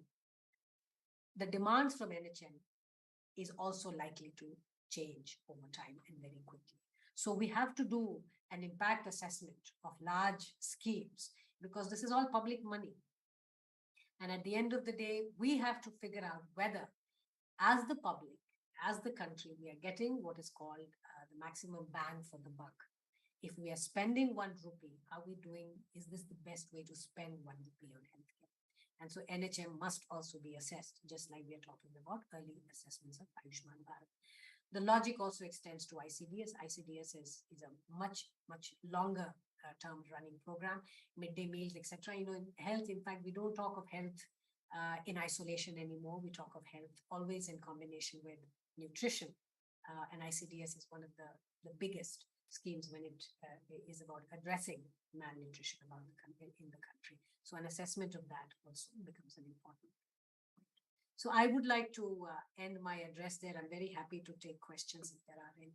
the demands from NHM is also likely to change over time and very quickly. So we have to do an impact assessment of large schemes because this is all public money. And at the end of the day, we have to figure out whether, as the public, as the country, we are getting what is called the maximum bang for the buck. If we are spending 1 rupee, are we doing, is this the best way to spend 1 rupee on healthcare? And so NHM must also be assessed, just like we are talking about early assessments of Ayushman Bharat. The logic also extends to ICDS. ICDS is a much longer term running program, midday meals, etc. You know, in health, in fact, we don't talk of health in isolation anymore. We talk of health always in combination with nutrition. And ICDS is one of the biggest schemes when it is about addressing malnutrition in the country. So an assessment of that also becomes an important point. So I would like to end my address there. I'm very happy to take questions if there are any.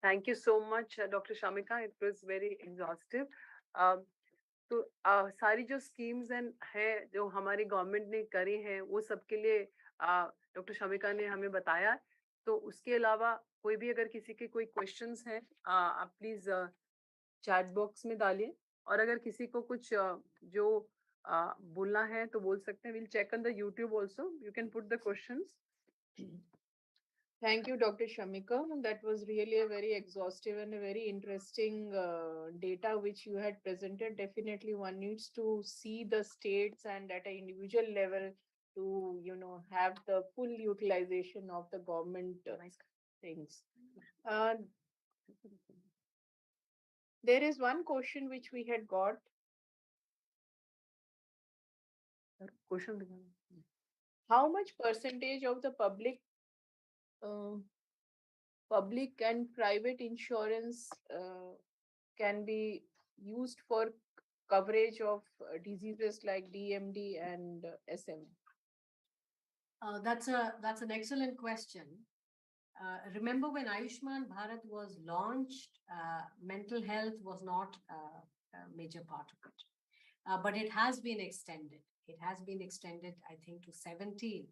Thank you so much, Dr. Shamika. It was very exhaustive. तो सारी जो schemes है जो हमारी government ने करी हैं वो सबके लिए डॉक्टर शमिका ने हमें बताया. तो उसके अलावा कोई भी अगर किसी के कोई क्वेश्चंस हैं आप प्लीज चैट बॉक्स में डालिए, और अगर किसी को कुछ जो बोलना है तो बोल सकते हैं. Will check on the YouTube also, you can put the questions. Thank you, Dr. Shamika. That was really a very exhaustive and a very interesting data which you had presented. Definitely one needs to see the states and at an individual level to, have the full utilization of the government things. There is one question which we had got. Question. How much percentage of the public and private insurance can be used for coverage of diseases like DMD and SMA? That's an excellent question. Remember when Ayushman Bharat was launched, mental health was not a major part of it, but it has been extended. It has been extended, I think, to 17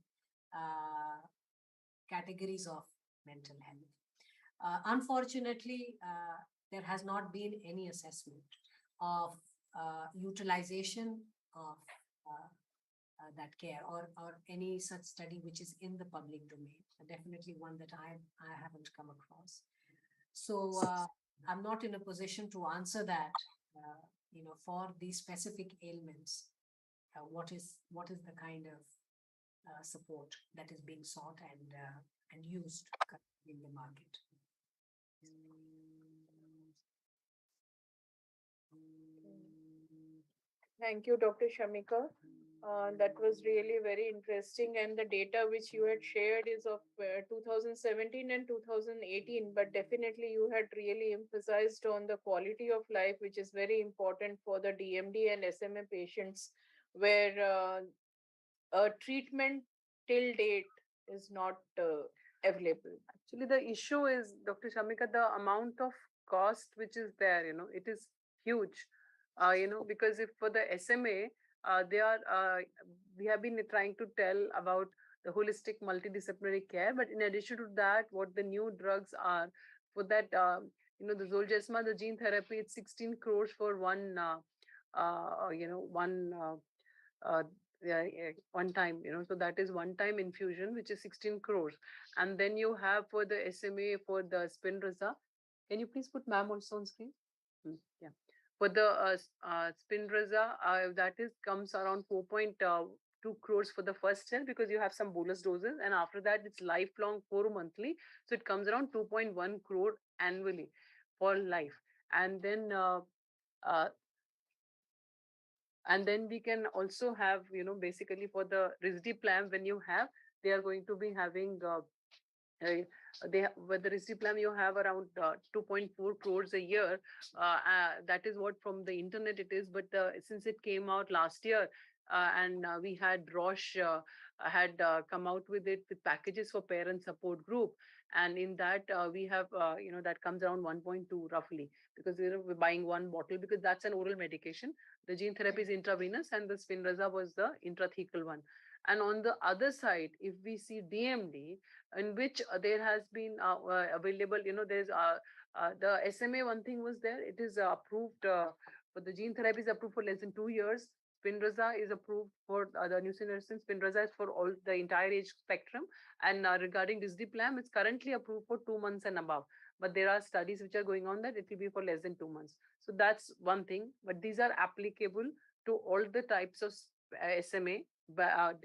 categories of mental health. Unfortunately, there has not been any assessment of utilization of that care or any such study which is in the public domain. Definitely one that I haven't come across. So I'm not in a position to answer that. For these specific ailments, what is the kind of support that is being sought and used in the market. Thank you, Dr. Shamika. That was really very interesting, and the data which you had shared is of 2017 and 2018, but definitely you had really emphasized on the quality of life, which is very important for the DMD and SMA patients, where a treatment till date is not available. Actually, the issue is, Dr. Shamika, the amount of cost which is there, it is huge. Because if for the SMA, we have been trying to tell about the holistic multidisciplinary care, but in addition to that, what the new drugs are for that, the Zolgensma, the gene therapy, it's 16 crores for one, one time, so that is one time infusion, which is 16 crores. And then you have for the SMA, for the Spinraza. Can you please put ma'am also on screen? Yeah. For the Spinraza, that comes around 4.2 crores for the first year, because you have some bolus doses, and after that it's lifelong 4 monthly, so it comes around 2.1 crore annually for life. And then we can also have, basically for the risdiplam, when you have, they are going to be having with the risdiplam you have around 2.4 crores a year. That is what from the internet it is, but since it came out last year, and we had Roche had come out with it with packages for parent support group, and in that we have that comes around 1.2 roughly, because we're buying one bottle, because that's an oral medication. The gene therapy is intravenous, and the Spinraza was the intrathecal one. And on the other side, if we see DMD, in which there has been available, there's the SMA one thing was there. It is approved for the gene therapy is approved for less than 2 years. Spinraza is approved for the nusinersen. Spinraza is for all the entire age spectrum. And regarding risdiplam, it's currently approved for 2 months and above. But there are studies which are going on that it will be for less than 2 months. So that's one thing. But these are applicable to all the types of SMA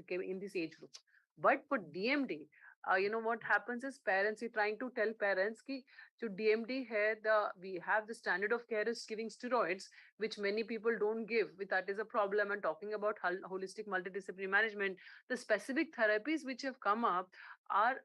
in this age group. But for DMD, what happens is parents, we're trying to tell parents ki to DMD hai, we have the standard of care is giving steroids, which many people don't give. That is a problem. And talking about holistic multidisciplinary management, the specific therapies which have come up are,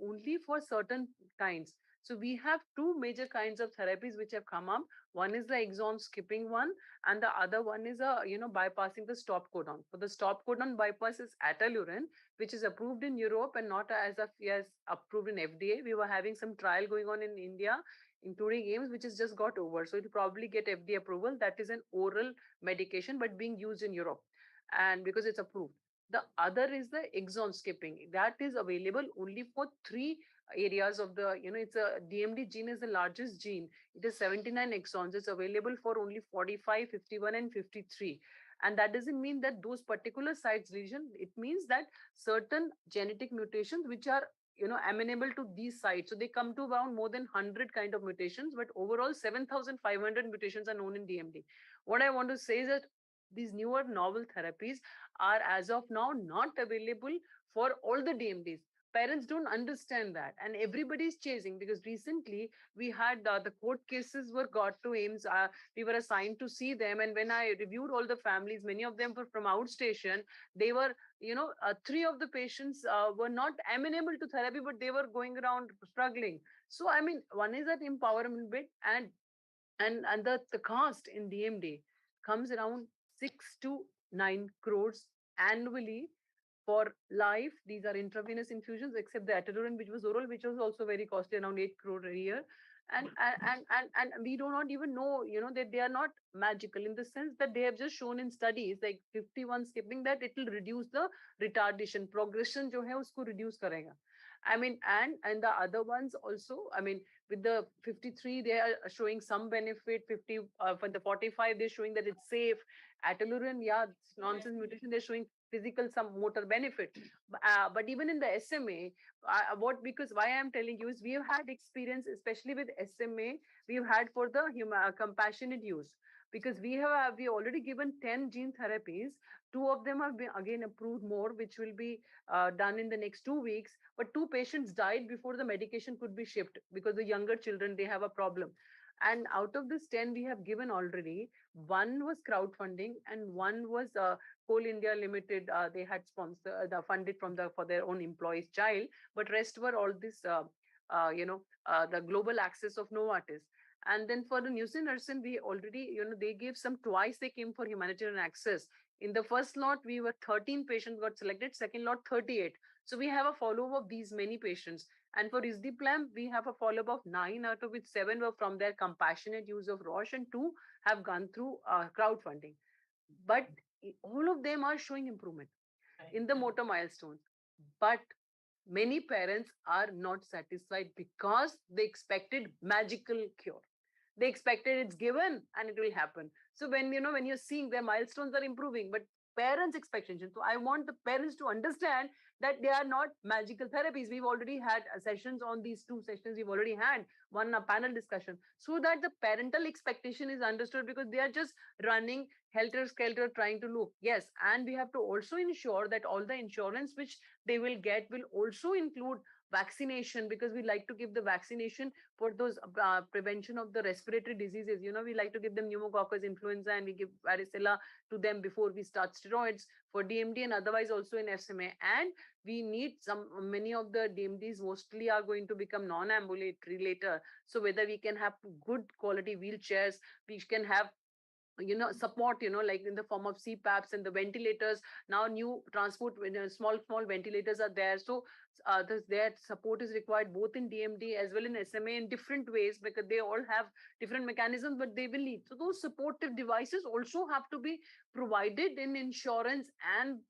only for certain kinds. So we have two major kinds of therapies which have come up. One is the exon skipping one, and the other one is bypassing the stop codon. For the stop codon bypass is atalurin, which is approved in Europe and not as of yes approved in FDA. We were having some trial going on in India, including AIIMS, which has just got over. So it will probably get FDA approval. That is an oral medication, but being used in Europe, and because it's approved. The other is the exon skipping. That is available only for three areas of the, it's a DMD gene is the largest gene. It is 79 exons. It's available for only 45, 51, and 53. And that doesn't mean that those particular sites lesion. It means that certain genetic mutations which are amenable to these sites. So they come to around more than 100 kind of mutations, but overall 7,500 mutations are known in DMD. What I want to say is that these newer novel therapies are as of now not available for all the DMDs. Parents don't understand that, and everybody is chasing, because recently we had the court cases were got to AIIMS. We were assigned to see them, and when I reviewed all the families, many of them were from outstation. They were, three of the patients were not amenable to therapy, but they were going around struggling. So I mean, one is that empowerment bit, and the cost in DMD comes around 6 to 9 crores annually for life. These are intravenous infusions, except the atalurin, which was oral, which was also very costly, around 8 crore a year. And we do not even know, that they are not magical, in the sense that they have just shown in studies like 51 skipping that it will reduce the retardation progression jo hai usko reduce karega. I mean, and the other ones also, I mean, with the 53 they are showing some benefit. 50 for the 45 they're showing that it's safe. Atalurin, yeah, it's nonsense mutation, they're showing physical some motor benefit. But even in the SMA, because why I'm telling you is we have had experience, especially with SMA, we've had for the compassionate use, because we already given 10 gene therapies. Two of them have been again approved more, which will be done in the next 2 weeks. But two patients died before the medication could be shipped, because the younger children, they have a problem. And out of this 10 we have given already, one was crowdfunding and one was Coal India Limited. They had sponsored, funded from for their own employee's child, but rest were all this, the global access of Novartis. And then for the nusinersen, we already, they gave some twice. They came for humanitarian access. In the first lot, we were 13 patients got selected. Second lot, 38. So we have a follow-up of these many patients. And for Isdiplam, we have a follow-up of 9, out of which 7 were from their compassionate use of Roche, and 2 have gone through crowdfunding. But all of them are showing improvement in the motor milestones. But many parents are not satisfied because they expected magical cure. They expected it's given and it will happen. So when you're seeing their milestones are improving, but parents' expectations. So I want the parents to understand that they are not magical therapies. We've already had sessions on these 2 sessions. We've already had one panel discussion, so that the parental expectation is understood, because they are just running helter-skelter trying to look. Yes, and we have to also ensure that all the insurance which they will get will also include vaccination, because we like to give the vaccination for those prevention of the respiratory diseases. We like to give them pneumococcus, influenza, and we give varicella to them before we start steroids for DMD, and otherwise also in SMA. And we need many of the DMDs mostly are going to become non-ambulatory later. So whether we can have good quality wheelchairs, we can have support, like in the form of CPAPs and the ventilators. Now new transport, small ventilators are there. So their support is required both in DMD as well in SMA in different ways, because they all have different mechanisms, but they will need. So those supportive devices also have to be provided in insurance, and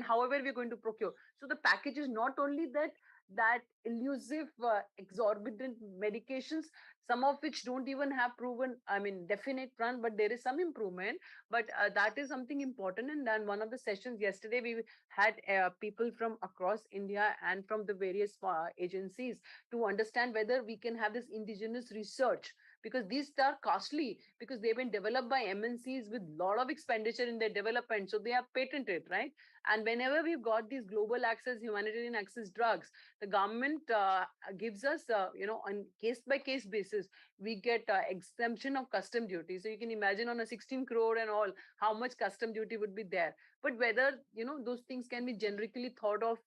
however we're going to procure. So the package is not only that elusive, exorbitant medications, some of which don't even have proven, definite run, but there is some improvement. But that is something important. And then one of the sessions yesterday, we had people from across India and from the various agencies to understand whether we can have this indigenous research, because these are costly, because they've been developed by MNCs with a lot of expenditure in their development. So they are patented, right? And whenever we've got these global access, humanitarian access drugs, the government gives us, on case by case basis, we get exemption of custom duty. So you can imagine on a 16 crore and all, how much custom duty would be there. But whether, those things can be generically thought of,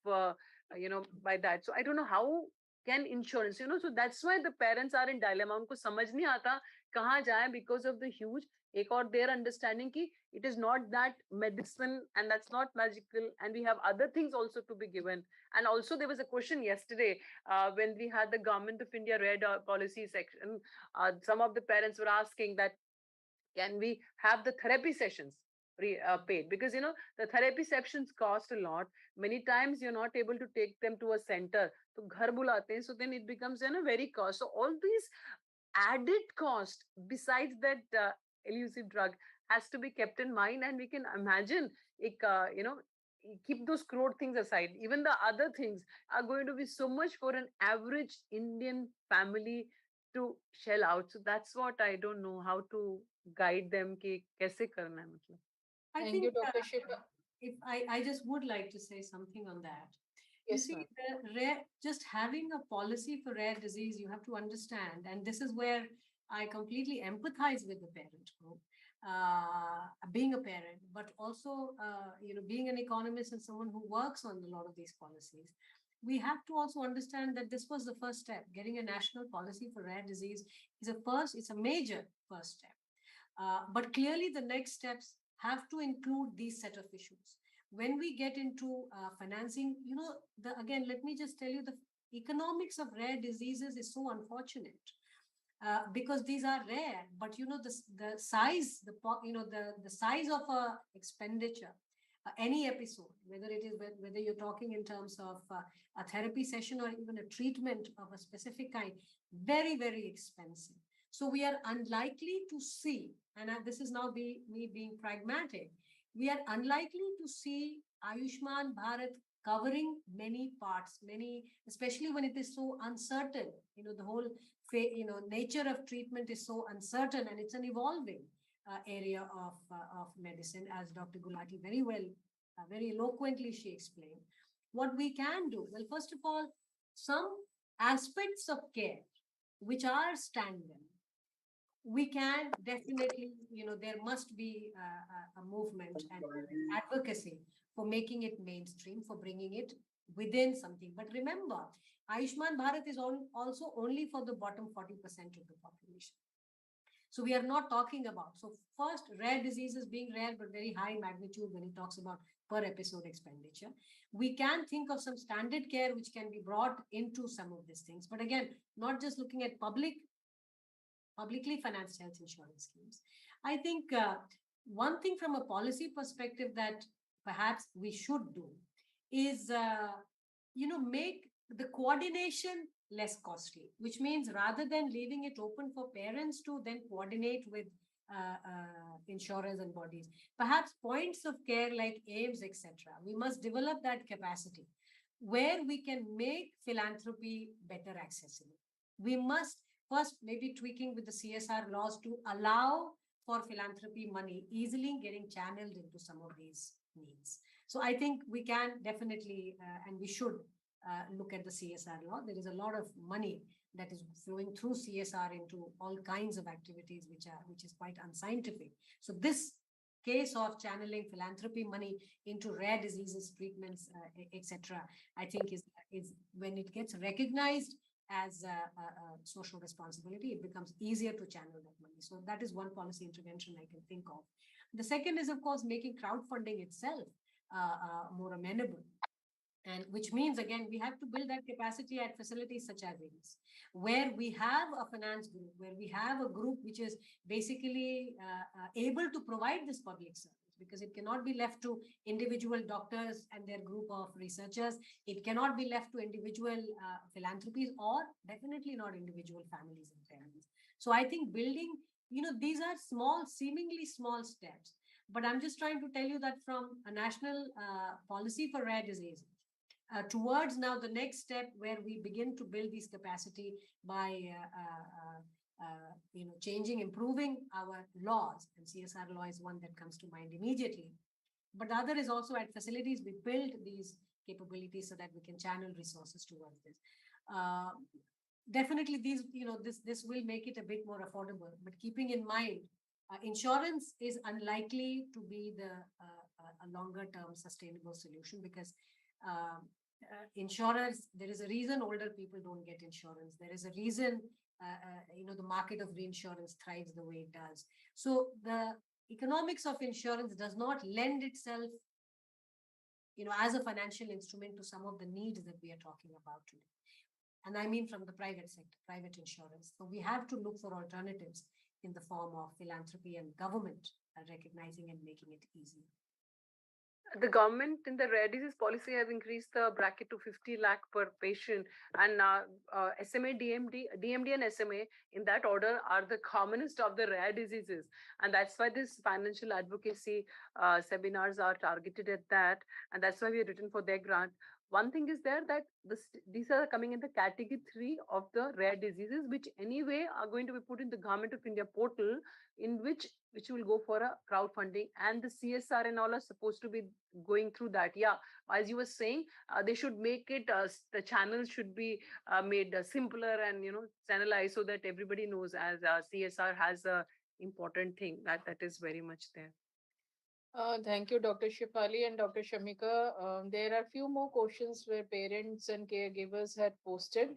by that. So I don't know how can insurance, so that's why the parents are in dilemma. उनको समझ नहीं आता कहाँ जाए because of the huge, एक और their understanding कि it is not that medicine and that's not magical, and we have other things also to be given. And also there was a question yesterday when we had the Government of India Red policy section. Some of the parents were asking that, can we have the therapy sessions paid? Because the therapy sessions cost a lot. Many times you're not able to take them to a center, so ghar bulate hain, so then it becomes very cost. So all these added cost besides that elusive drug has to be kept in mind. And we can imagine, keep those crore things aside, even the other things are going to be so much for an average Indian family to shell out. So that's what I don't know how to guide them कि कैसे करना है मतलब. I Thank think you, Dr. Shiva. if I just would like to say something on that. You Yes, see, ma'am. just having a policy for rare disease, you have to understand, and this is where I completely empathize with the parent group, being a parent, but also, being an economist and someone who works on a lot of these policies. We have to also understand that this was the first step. Getting a national policy for rare disease it's a major first step. But clearly the next steps have to include these set of issues. When we get into financing, again, let me just tell you, the economics of rare diseases is so unfortunate. Because these are rare, but the size, the size of a expenditure, any episode, whether you're talking in terms of a therapy session or even a treatment of a specific kind, very, very expensive. So we are unlikely to see, and this is now me being pragmatic, we are unlikely to see Ayushman Bharat covering many parts, especially when it is so uncertain. The whole nature of treatment is so uncertain, and it's an evolving area of medicine, as Dr. Gulati very well, very eloquently she explained. What we can do, well, first of all, some aspects of care which are standard, we can definitely, there must be a movement and advocacy for making it mainstream, for bringing it within something. But remember, Ayushman Bharat is also only for the bottom 40% of the population. So we are not talking about, so first, rare diseases being rare, but very high magnitude when it talks about per episode expenditure. We can think of some standard care which can be brought into some of these things. But again, not just looking at publicly financed health insurance schemes. I think one thing from a policy perspective that perhaps we should do is, make the coordination less costly, which means rather than leaving it open for parents to then coordinate with insurers and bodies, perhaps points of care like AIIMS, etc. We must develop that capacity where we can make philanthropy better accessible. We must first maybe tweaking with the CSR laws to allow for philanthropy money easily getting channeled into some of these needs. So I think we can definitely, and we should look at the CSR law. There is a lot of money that is flowing through CSR into all kinds of activities, which is quite unscientific. So this case of channeling philanthropy money into rare diseases, treatments, etc., I think is when it gets recognized as a social responsibility, it becomes easier to channel that money. So that is one policy intervention I can think of. The second is, of course, making crowdfunding itself more amenable. And which means, again, we have to build that capacity at facilities such as AIIMS, where we have a finance group, where we have a group which is basically able to provide this public service, because it cannot be left to individual doctors and their group of researchers. It cannot be left to individual philanthropies, or definitely not individual families and parents. So I think building, these are small, seemingly small steps, but I'm just trying to tell you that from a national policy for rare diseases, towards now the next step where we begin to build this capacity by changing, improving our laws, and CSR law is one that comes to mind immediately. But the other is also at facilities, we build these capabilities so that we can channel resources towards this. Definitely these, this will make it a bit more affordable, but keeping in mind, insurance is unlikely to be a longer term sustainable solution because insurance, there is a reason older people don't get insurance. There is a reason, the market of reinsurance thrives the way it does. So the economics of insurance does not lend itself, as a financial instrument to some of the needs that we are talking about today. And I mean from the private sector, private insurance. So we have to look for alternatives in the form of philanthropy and government recognizing and making it easier. The government in the rare disease policy has increased the bracket to 50 lakh per patient, and SMA, DMD and SMA in that order are the commonest of the rare diseases. And that's why this financial advocacy seminars are targeted at that. And that's why we have written for their grant. One thing is there that these are coming in the category 3 of the rare diseases, which anyway are going to be put in the Government of India portal, in which will go for a crowdfunding, and the CSR and all are supposed to be going through that. Yeah, as you were saying, they should make it, the channels should be made simpler and, channelized so that everybody knows, as CSR has a important thing that is very much there. Thank you, Dr. Shefali and Dr. Shamika. There are few more questions where parents and caregivers had posted.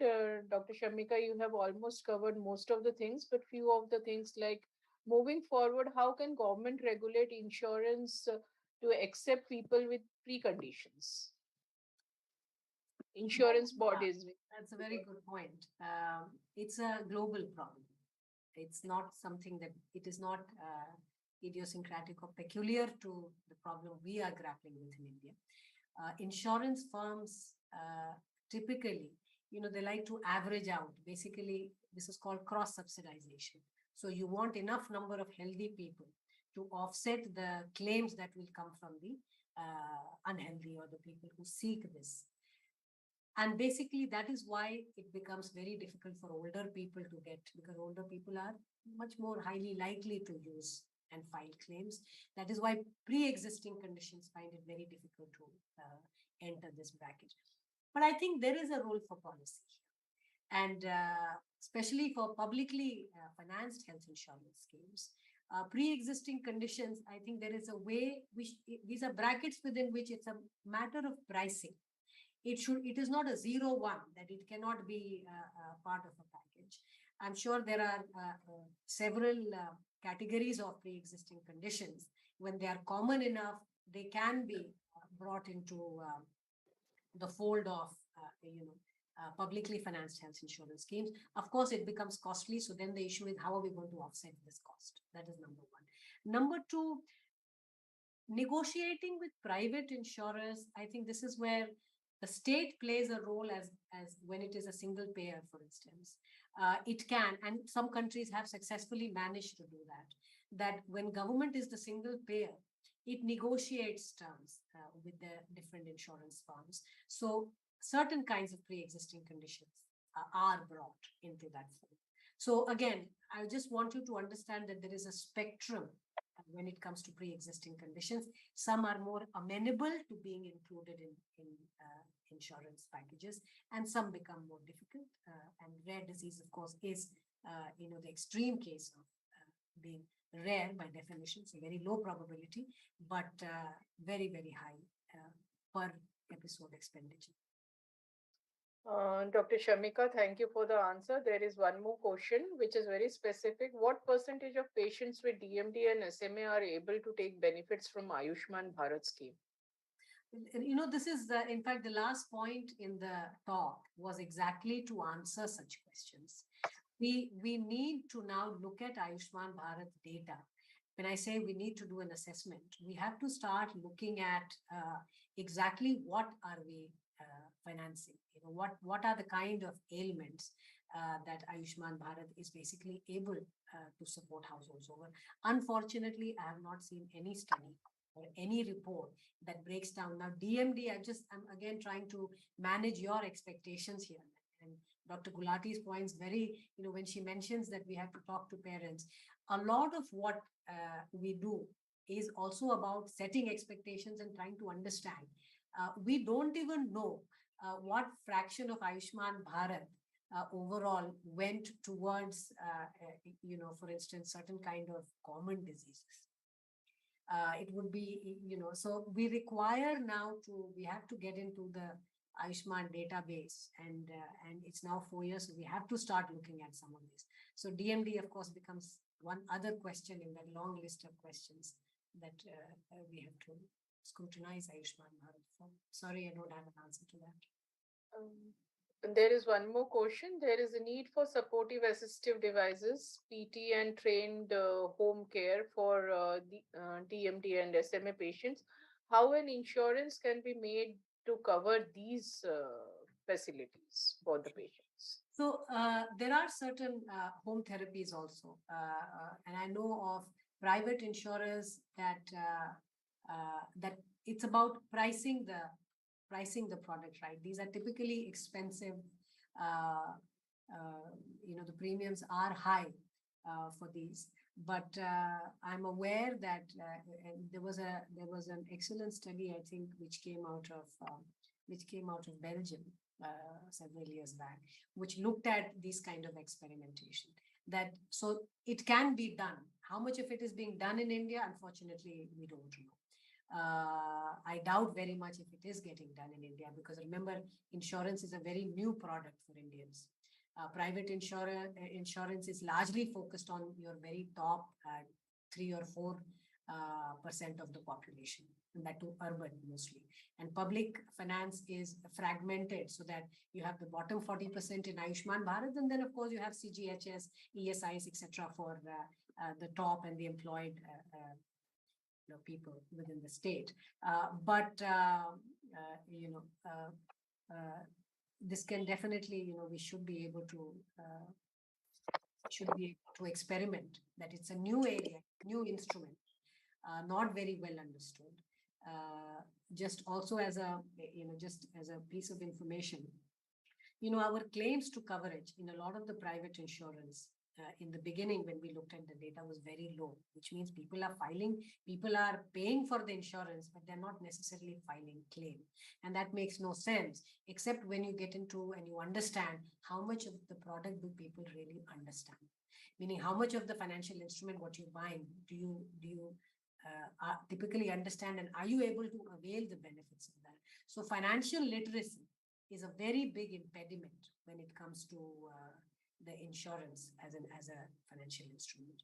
Dr. Shamika, you have almost covered most of the things, but few of the things like moving forward, how can government regulate insurance to accept people with preconditions? Insurance bodies. That's a very good point. It's a global problem. It's not something that, it is not idiosyncratic or peculiar to the problem we are grappling with in India. Insurance firms typically, they like to average out. Basically, this is called cross-subsidization. So you want enough number of healthy people to offset the claims that will come from the unhealthy or the people who seek this. And basically, that is why it becomes very difficult for older people to get, because older people are much more highly likely to use and file claims. That is why pre-existing conditions find it very difficult to enter this bracket. But I think there is a role for policy here. And especially for publicly financed health insurance schemes, pre-existing conditions, I think there is a way, these are brackets within which it's a matter of pricing. It is not a 0-1 that it cannot be part of a package. I'm sure there are several categories of pre-existing conditions. When they are common enough, they can be brought into the fold of publicly financed health insurance schemes. Of course, it becomes costly. So then the issue is, how are we going to offset this cost? That is number one. Number two, negotiating with private insurers. I think this is where the state plays a role as when it is a single payer, for instance. It can, and some countries have successfully managed to do that when government is the single payer, it negotiates terms with the different insurance firms. So certain kinds of pre-existing conditions are brought into that fold. So again, I just want you to understand that there is a spectrum when it comes to pre-existing conditions. Some are more amenable to being included in insurance packages, and some become more difficult. And rare disease, of course, is the extreme case of being rare by definition, so very low probability, but very, very high per episode expenditure. Dr. Shamika, thank you for the answer. There is one more question, which is very specific. What percentage of patients with DMD and SMA are able to take benefits from AIIMS Bharat scheme? This is, in fact, the last point in the talk was exactly to answer such questions. We need to now look at AIIMS Bharat data. When I say we need to do an assessment, we have to start looking at exactly what are we financing. What are the kind of ailments that AIIMS Bharat is basically able to support households over. Unfortunately, I have not seen any study or any report that breaks down. Now, DMD, I'm again trying to manage your expectations here. And Dr. Gulati's points very, when she mentions that we have to talk to parents, a lot of what we do is also about setting expectations and trying to understand. We don't even know what fraction of Ayushman Bharat overall went towards, for instance, certain kind of common diseases. It would be, so we require now we have to get into the Ayushman database, and it's now 4 years, so we have to start looking at some of this. So DMD, of course, becomes one other question in that long list of questions that we have to scrutinize Ayushman Bharat for. Sorry, I don't have an answer to that. There is one more question. There is a need for supportive assistive devices, PT, and trained home care for the DMD and SMA patients. How an insurance can be made to cover these facilities for the patients? So there are certain home therapies also, and I know of private insurers that that it's about pricing the product right. These are typically expensive. The premiums are high for these, but I'm aware that there was an excellent study, I think, which came out of Belgium several years back, which looked at these kind of experimentation. So it can be done. How much of it is being done in India? Unfortunately, we don't know. I doubt very much if it is getting done in India, because remember, insurance is a very new product for Indians. Private insurance is largely focused on your very top 3 or 4% of the population, and that to urban mostly. And public finance is fragmented, so that you have the bottom 40% in Ayushman Bharat, and then of course you have CGHS, ESIs, etc. for the top and the employed people within the state. This can definitely, we should be able to experiment. That it's a new area, new instrument, not very well understood. Just also as a piece of information, our claims to coverage in a lot of the private insurance in the beginning, when we looked at the data, was very low, which means people are paying for the insurance, but they're not necessarily filing claim. And that makes no sense, except when you get into and you understand how much of the product do people really understand. Meaning, how much of the financial instrument, what you're buying, do you typically understand, and are you able to avail the benefits of that? So financial literacy is a very big impediment when it comes to the insurance as a financial instrument,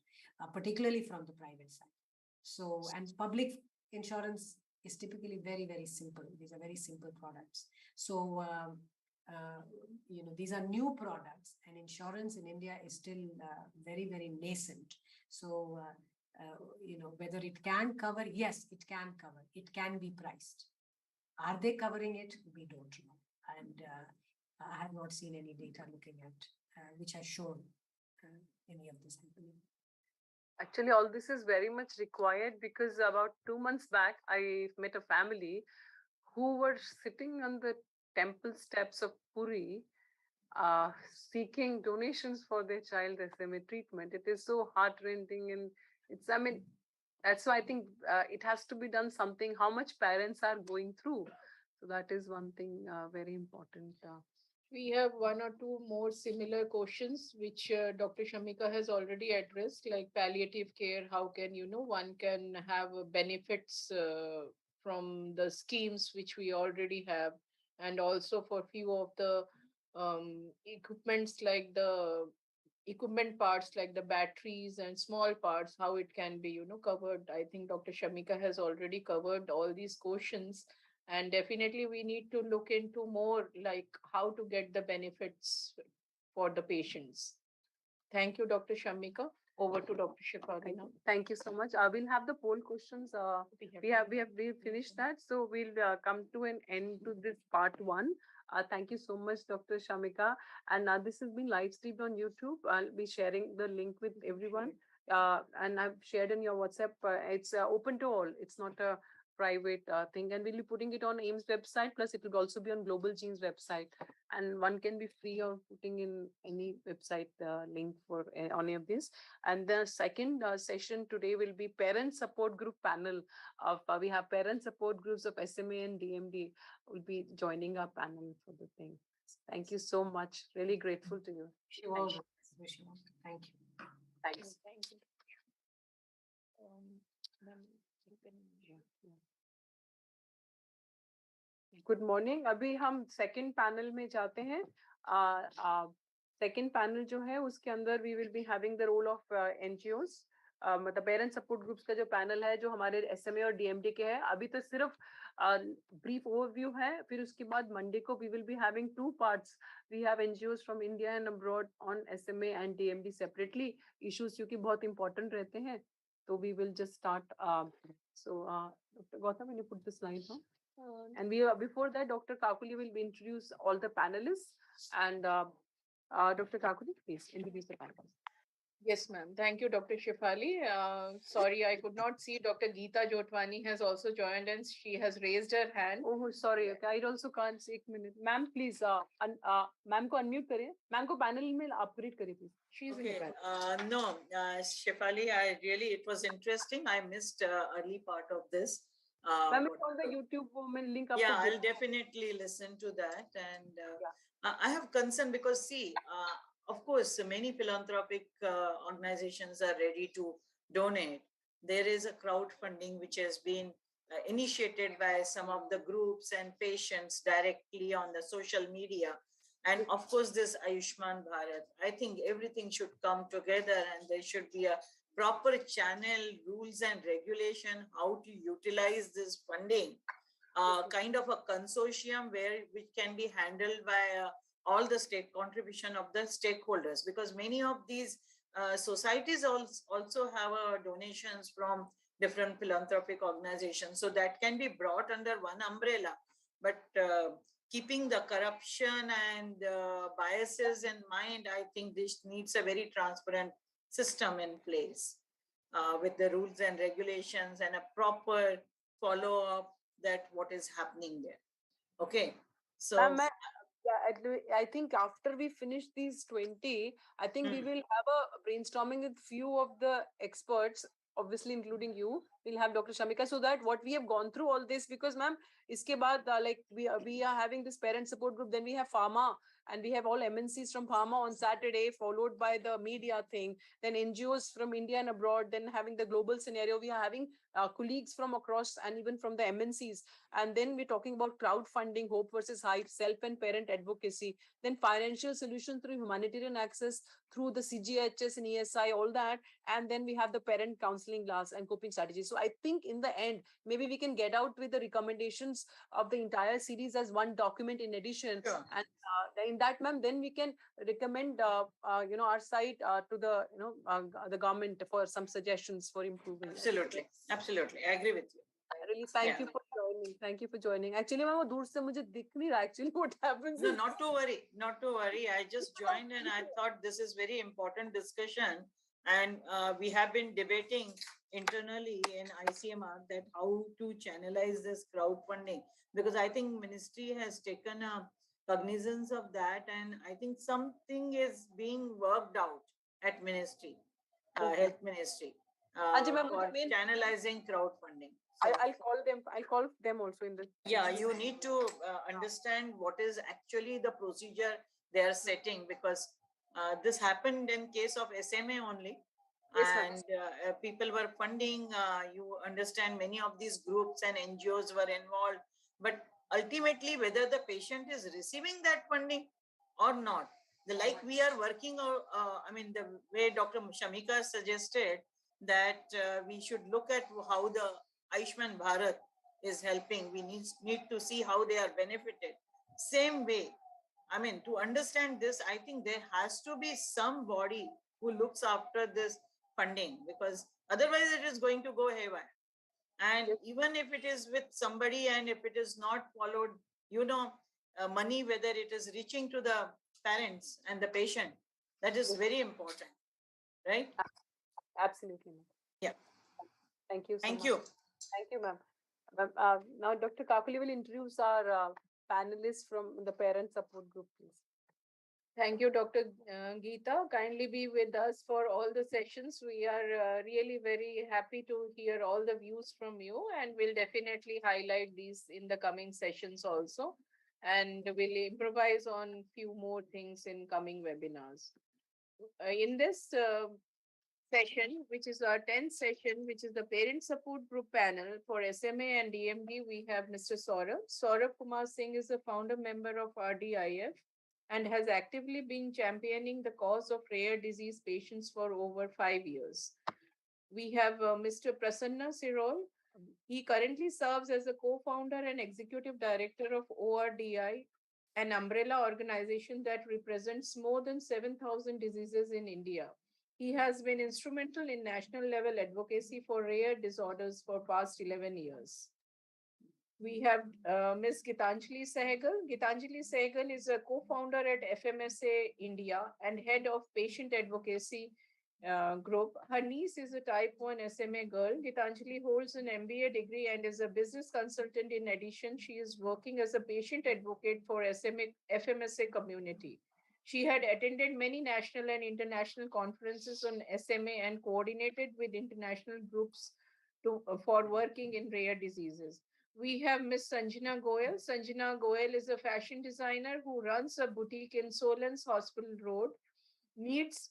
particularly from the private side. So, and public insurance is typically very, very simple. These are very simple products. So, these are new products, and insurance in India is still very, very nascent. So, whether it can cover, yes, it can cover. It can be priced. Are they covering it? We don't know. And I have not seen any data looking at which has shown any of this happening. Actually, all this is very much required, because about 2 months back, I met a family who were sitting on the temple steps of Puri, seeking donations for their child SMA treatment. It is so heart-rending, and that's why I think it has to be done something, how much parents are going through. So that is one thing very important. We have one or two more similar questions, which Dr. Shamika has already addressed, like palliative care. How can, one can have benefits from the schemes which we already have, and also for few of the equipments, like the equipment parts, like the batteries and small parts, how it can be, covered. I think Dr. Shamika has already covered all these questions. And definitely we need to look into more, like how to get the benefits for the patients. Thank you, Dr. Shamika. Over to Dr. Shefali now. Thank you so much. We'll have the poll questions. We finished that. So we'll come to an end to this part 1. Thank you so much, Dr. Shamika. And this has been live streamed on YouTube. I'll be sharing the link with everyone. And I've shared in your WhatsApp. It's open to all. It's not a private thing, and we'll be putting it on AIIMS website, plus it will also be on Global Genes website, and one can be free of putting in any website link for any of this. And the second session today will be parent support group panel of we have parent support groups of SMA and DMD will be joining our panel for the thing. Thank you so much. Really grateful to you. Wish you all the best. Wish you all the best. Thank you. Thanks. Thank you. Ma'am, you can. Good morning. अभी हम second panel में जाते हैं. Second panel जो है उसके अंदर we will be having the role of NGOs, मतलब पेरेंट सपोर्ट ग्रुप्स का जो पैनल है जो हमारे एसएमए और डीएमडी के है. अभी तो सिर्फ ब्रीफ ओवरव्यू है. फिर उसके बाद मंडे को we will be having 2 parts. We have NGOs from India and abroad on SMA and DMD separately. Issues क्योंकि बहुत इंपॉर्टेंट रहते हैं, तो we will just start. So doctor Gautam, will you put the slide on? And we before that, Dr. Kakuli will introduce all the panelists. And Dr. Kakuli, please introduce the panelists. Yes, ma'am. Thank you, Dr. Shefali. Sorry, I could not see Dr. Geeta Jotwani has also joined and she has raised her hand. Oh, sorry. Okay, I also can't see. 1 minute. Ma'am, please, ma'am को unmute करिए. Ma'am को panel में upgrade करिए, please. She's Okay. in the panel. No, Shefali, it was interesting. I missed early part of this. Ma'am, it's on the YouTube link. Yeah, I'll definitely listen to that. And I have concern because see, of course, many philanthropic organizations are ready to donate. There is a crowdfunding which has been initiated by some of the groups and patients directly on the social media. And of course, this Ayushman Bharat, I think everything should come together and there should be a proper channel, rules and regulation, how to utilize this funding, kind of a consortium which can be handled by all the state contribution of the stakeholders, because many of these societies also have donations from different philanthropic organizations. So that can be brought under one umbrella, but keeping the corruption and biases in mind, I think this needs a very transparent system in place with the rules and regulations and a proper follow-up that what is happening there. Okay, so I think after we finish these 20, I think we will have a brainstorming with few of the experts, obviously including you. We'll have Dr. Shamika, so that what we have gone through all this, because ma'am, iske baad like we are having this parent support group, then we have pharma, and we have all MNCs from pharma on Saturday, followed by the media thing, then NGOs from India and abroad, then having the global scenario. We are having colleagues from across and even from the MNCs, and then we're talking about crowdfunding, hope versus hype, self and parent advocacy, then financial solutions through humanitarian access through the CGHS and ESI, all that, and then we have the parent counseling class and coping strategies. So I think in the end, maybe we can get out with the recommendations of the entire series as one document in addition. Sure. And in that, ma'am, then we can recommend our site to the the government for some suggestions for improving. absolutely, absolutely, I agree with you. Really, thank you for joining. Thank you for joining. Actually, ma'am, दूर से मुझे दिख नहीं रहा. Actually, what happens? No, not to worry, not to worry. I just joined and I thought this is very important discussion, and we have been debating internally in ICMR that how to channelize this crowdfunding, because I think ministry has taken a cognizance of that, and I think something is being worked out at ministry, health ministry, for channelizing crowdfunding. So, I'll call them also in the. yeah, you need to understand what is actually the procedure they are setting, because this happened in case of SMA only. Yes, and people were funding, you understand, many of these groups and NGOs were involved, but ultimately whether the patient is receiving that funding or not, like we are working, I mean, the way Dr. Shamika suggested that we should look at how the Ayushman Bharat is helping. We need to see how they are benefited. Same way, I mean, to understand this, I think there has to be some body who looks after this funding, because otherwise it is going to go haywire. And even if it is with somebody and if it is not followed, money, whether it is reaching to the parents and the patient, that is very important, right? Absolutely. Yeah. Thank you. Thank you. Thank you, ma'am. Now, Dr. Kakuli will introduce our panelists from the parent support group, please. Thank you, Dr. Geeta. Kindly be with us for all the sessions. We are really very happy to hear all the views from you, and we'll definitely highlight these in the coming sessions also. And we'll improvise on few more things in coming webinars. In this session, which is our 10th session, which is the parent support group panel for SMA and DMD, we have Mr. Saurabh. Saurabh Kumar Singh is a founder member of RDIF and has actively been championing the cause of rare disease patients for over 5 years. We have Mr. Prasanna Sirol. He currently serves as a co-founder and executive director of ORDI, an umbrella organization that represents more than 7,000 diseases in India. He has been instrumental in national level advocacy for rare disorders for past 11 years. We have Ms. Gitanjali Sehgal. Gitanjali Sehgal is a co-founder at FMSA India and head of patient advocacy group. Her niece is a type 1 SMA girl. Gitanjali holds an MBA degree and is a business consultant. In addition, she is working as a patient advocate for FMSA community. She had attended many national and international conferences on SMA and coordinated with international groups for working in rare diseases. We have Ms. Sanjana Goyal. Sanjana Goyal is a fashion designer who runs a boutique in Solon's Hospital Road, needs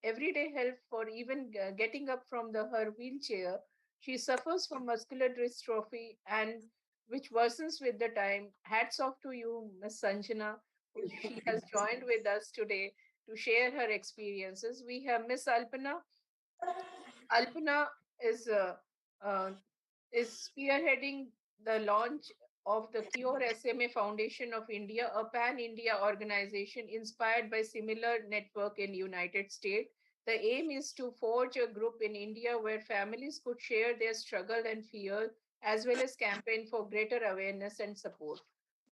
everyday help for even getting up from her wheelchair. She suffers from muscular dystrophy and which worsens with the time. Hats off to you, Ms. Sanjana. She has joined with us today to share her experiences. We have Ms. Alpana. Alpana is spearheading the launch of the Cure SMA Foundation of India, a pan-India organization inspired by similar network in United States. The aim is to forge a group in India where families could share their struggle and fear, as well as campaign for greater awareness and support.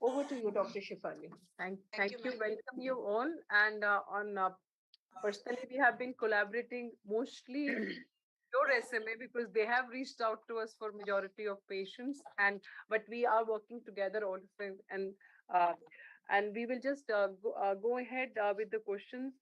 Over to you, Dr. Shefali. Thank you. Welcome you all. And personally, we have been collaborating mostly your SMA because they have reached out to us for majority of patients, but we are working together all the time, and we will just go ahead with the questions.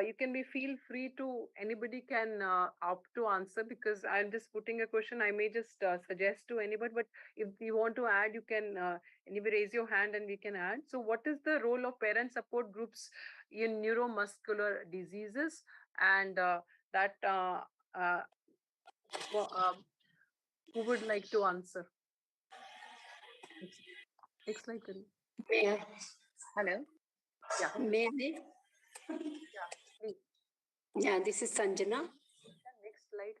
You can feel free to, anybody can opt to answer, because I'm just putting a question. I may just suggest to anybody, but if you want to add, you can anyway raise your hand and we can add. So what is the role of parent support groups in neuromuscular diseases? And who would like to answer? Next slide, please. May I? Hello. Yeah. May I? Yeah, please. Yeah, this is Sanjana. Next slide.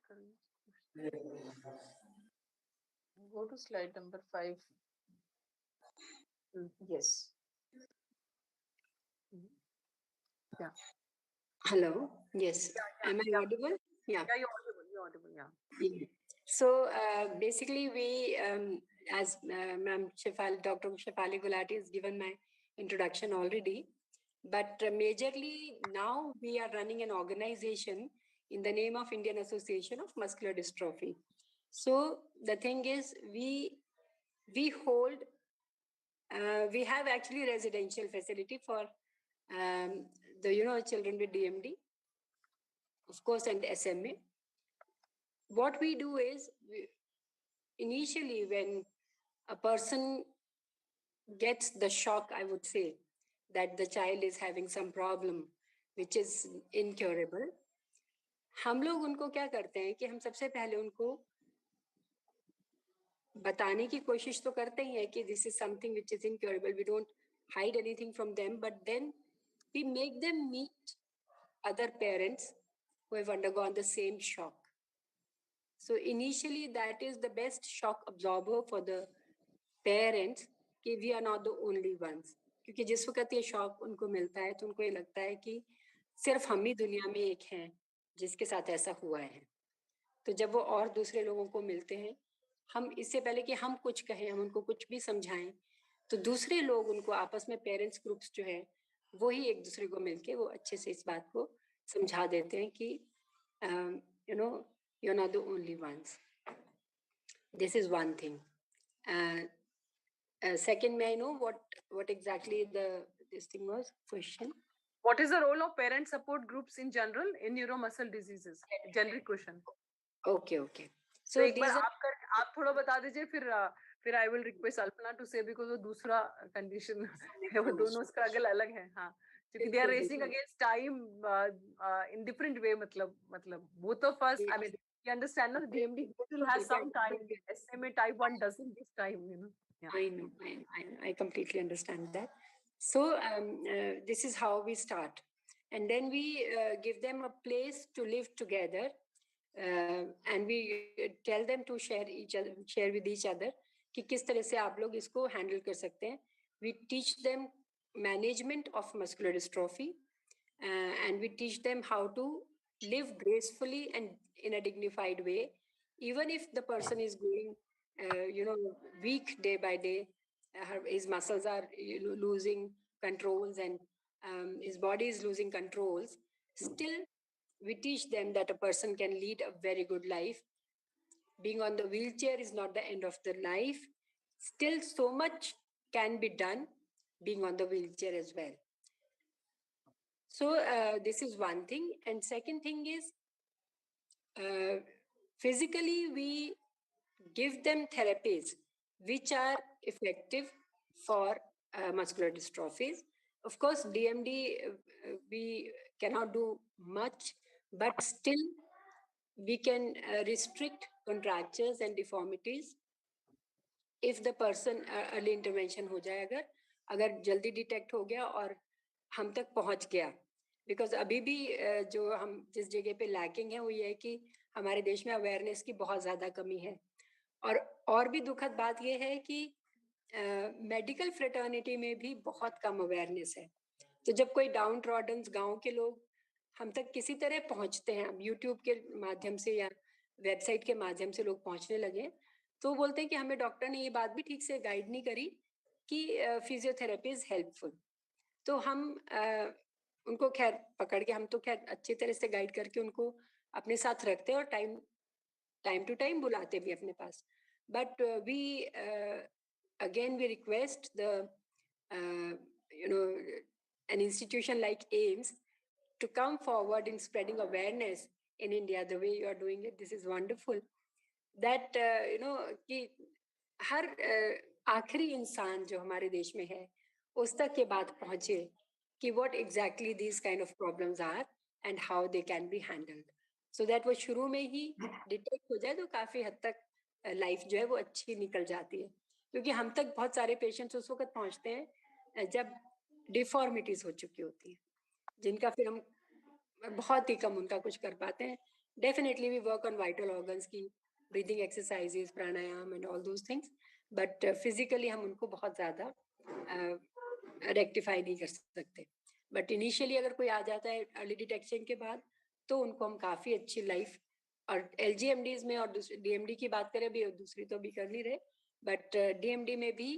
Go to slide number 5. Yes. Yeah. Hello. Yes. Am I audible? Yeah. Yeah, you're audible. Yeah. So basically, we, as Ma'am Shefali, Dr. Shefali Gulati has given my introduction already, but majorly now we are running an organization in the name of Indian Association of Muscular Dystrophy. So the thing is, we hold, we have actually residential facility for the children with DMD, of course, and SMA. What we do is, initially when a person gets the shock, I would say, that the child is having some problem which is incurable, हम लोग उनको क्या करते हैं कि हम सबसे पहले उनको बताने की कोशिश तो करते ही हैं कि this is something which is incurable. We don't hide anything from them, but then we make them meet other parents who have undergone the same shock. So initially, that is the best shock absorber for the parents, कि we are not the only ones. क्योंकि जिस वक्त ये shock उनको मिलता है तो उनको ये लगता है कि सिर्फ हम ही दुनिया में एक हैं जिसके साथ ऐसा हुआ है. तो जब वो और दूसरे लोगों को मिलते हैं, हम इससे पहले कि हम कुछ कहें, हम उनको कुछ भी समझाएं, तो दूसरे लोग उनको आपस में पेरेंट्स ग्रुप्स जो है वो ही एक दूसरे को मिलके वो अच्छे से इस बात को समझा देते हैं कि you're not the only ones. This is one thing. Second, may I know what exactly this thing was? Question. What is the role of parent support groups in general in neuromuscular diseases? Generic question. Okay, okay. So So एक बार these are आप थोड़ा बता दीजिए फिर I will request Alpana to say because वो दूसरा condition है वो दोनों struggle अलग है हाँ क्योंकि they are racing against time in different way मतलब both of us I mean you understand that DMD still has some time SMA type 1 doesn't give time you know. Yeah. I know, I completely understand that. So this is how we start, and then we give them a place to live together, and we tell them to share with each other कि किस तरह से आप लोग इसको handle कर सकते हैं. We teach them management of muscular dystrophy, and we teach them how to live gracefully and in a dignified way, even if the person is going weak day by day. His muscles are losing controls, and his body is losing controls. Still, we teach them that a person can lead a very good life. Being on the wheelchair is not the end of the life. Still, so much can be done being on the wheelchair as well. So this is one thing. And second thing is, physically, we give them therapies which are effective for muscular dystrophies. Of course, DMD, we cannot do much, but still we can restrict contractures and deformities if the person early intervention हो जाए अगर जल्दी detect हो गया और हम तक पहुंच गया. Because अभी भी जो हम जिस जगह पे lacking है वो ये है कि हमारे देश में awareness की बहुत ज़्यादा कमी है. और भी दुखद बात ये है कि मेडिकल फ्रेटर्निटी में भी बहुत कम अवेयरनेस है. तो जब कोई डाउन ट्रॉडन्स गांव के लोग हम तक किसी तरह पहुंचते हैं, अब यूट्यूब के माध्यम से या वेबसाइट के माध्यम से लोग पहुंचने लगे, तो बोलते हैं कि हमें डॉक्टर ने ये बात भी ठीक से गाइड नहीं करी कि फिजियोथेरेपी इज हेल्पफुल. तो हम उनको खैर पकड़ के हम तो खैर अच्छी तरह से गाइड करके उनको अपने साथ रखते हैं और टाइम टू टाइम बुलाते भी अपने पास. But we again we request the an institution like AIIMS to come forward in spreading awareness in India the way you are doing it. This is wonderful. That कि हर आखिरी इंसान जो हमारे देश में है उस तक ये बात पहुंचे कि what exactly these kind of problems are and how they can be handled. So that वो शुरू में ही डिटेक्ट हो जाए तो काफी हद तक लाइफ जो है वो अच्छी निकल जाती है. क्योंकि हम तक बहुत सारे पेशेंट्स उस वक्त पहुंचते हैं जब डिफॉर्मिटीज हो चुकी होती है, जिनका फिर हम बहुत ही कम उनका कुछ कर पाते हैं. Definitely we work on vital organs की breathing exercises, pranayama and all those things, but physically हम उनको बहुत ज़्यादा रेक्टिफाई नहीं कर सकते. बट इनिशियली अगर कोई आ जाता है अर्ली डिटेक्शन के बाद तो उनको हम काफ़ी अच्छी लाइफ, और LGMDs में और DMD की बात करें भी, दूसरी तो भी कर नहीं रहे, बट DMD में भी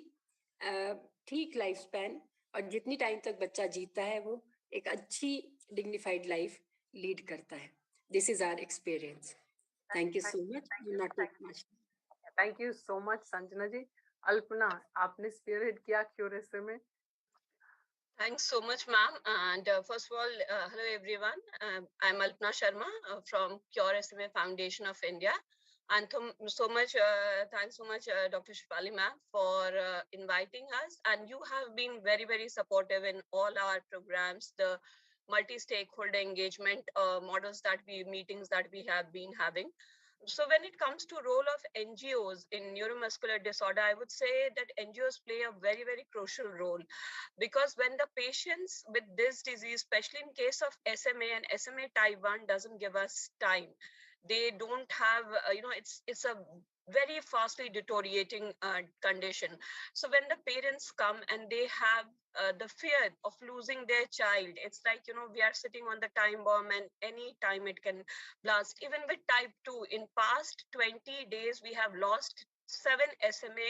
ठीक लाइफ स्पैन और जितनी टाइम तक बच्चा जीता है वो एक अच्छी डिग्निफाइड लाइफ लीड करता है. This is our experience. Thank you so much. Thank you so much Sanjana ji. Alpana, आपने स्पीयरहेड किया क्यूरेसर में. Thanks so much, ma'am. And first of all, hello everyone. I'm Alpana Sharma from Cure SMA Foundation of India. And thanks so much, Dr. Shefali ma'am, for inviting us. And you have been very, very supportive in all our programs, the multi-stakeholder engagement meetings that we have been having. So when it comes to role of NGOs in neuromuscular disorder, I would say that NGOs play a very, very crucial role, because when the patients with this disease, especially in case of SMA and SMA type 1 doesn't give us time, they don't have, it's a very fastly deteriorating condition. So when the parents come and they have the fear of losing their child, it's like, we are sitting on the time bomb and any time it can blast. Even with type 2, in past 20 days, we have lost 7 SMA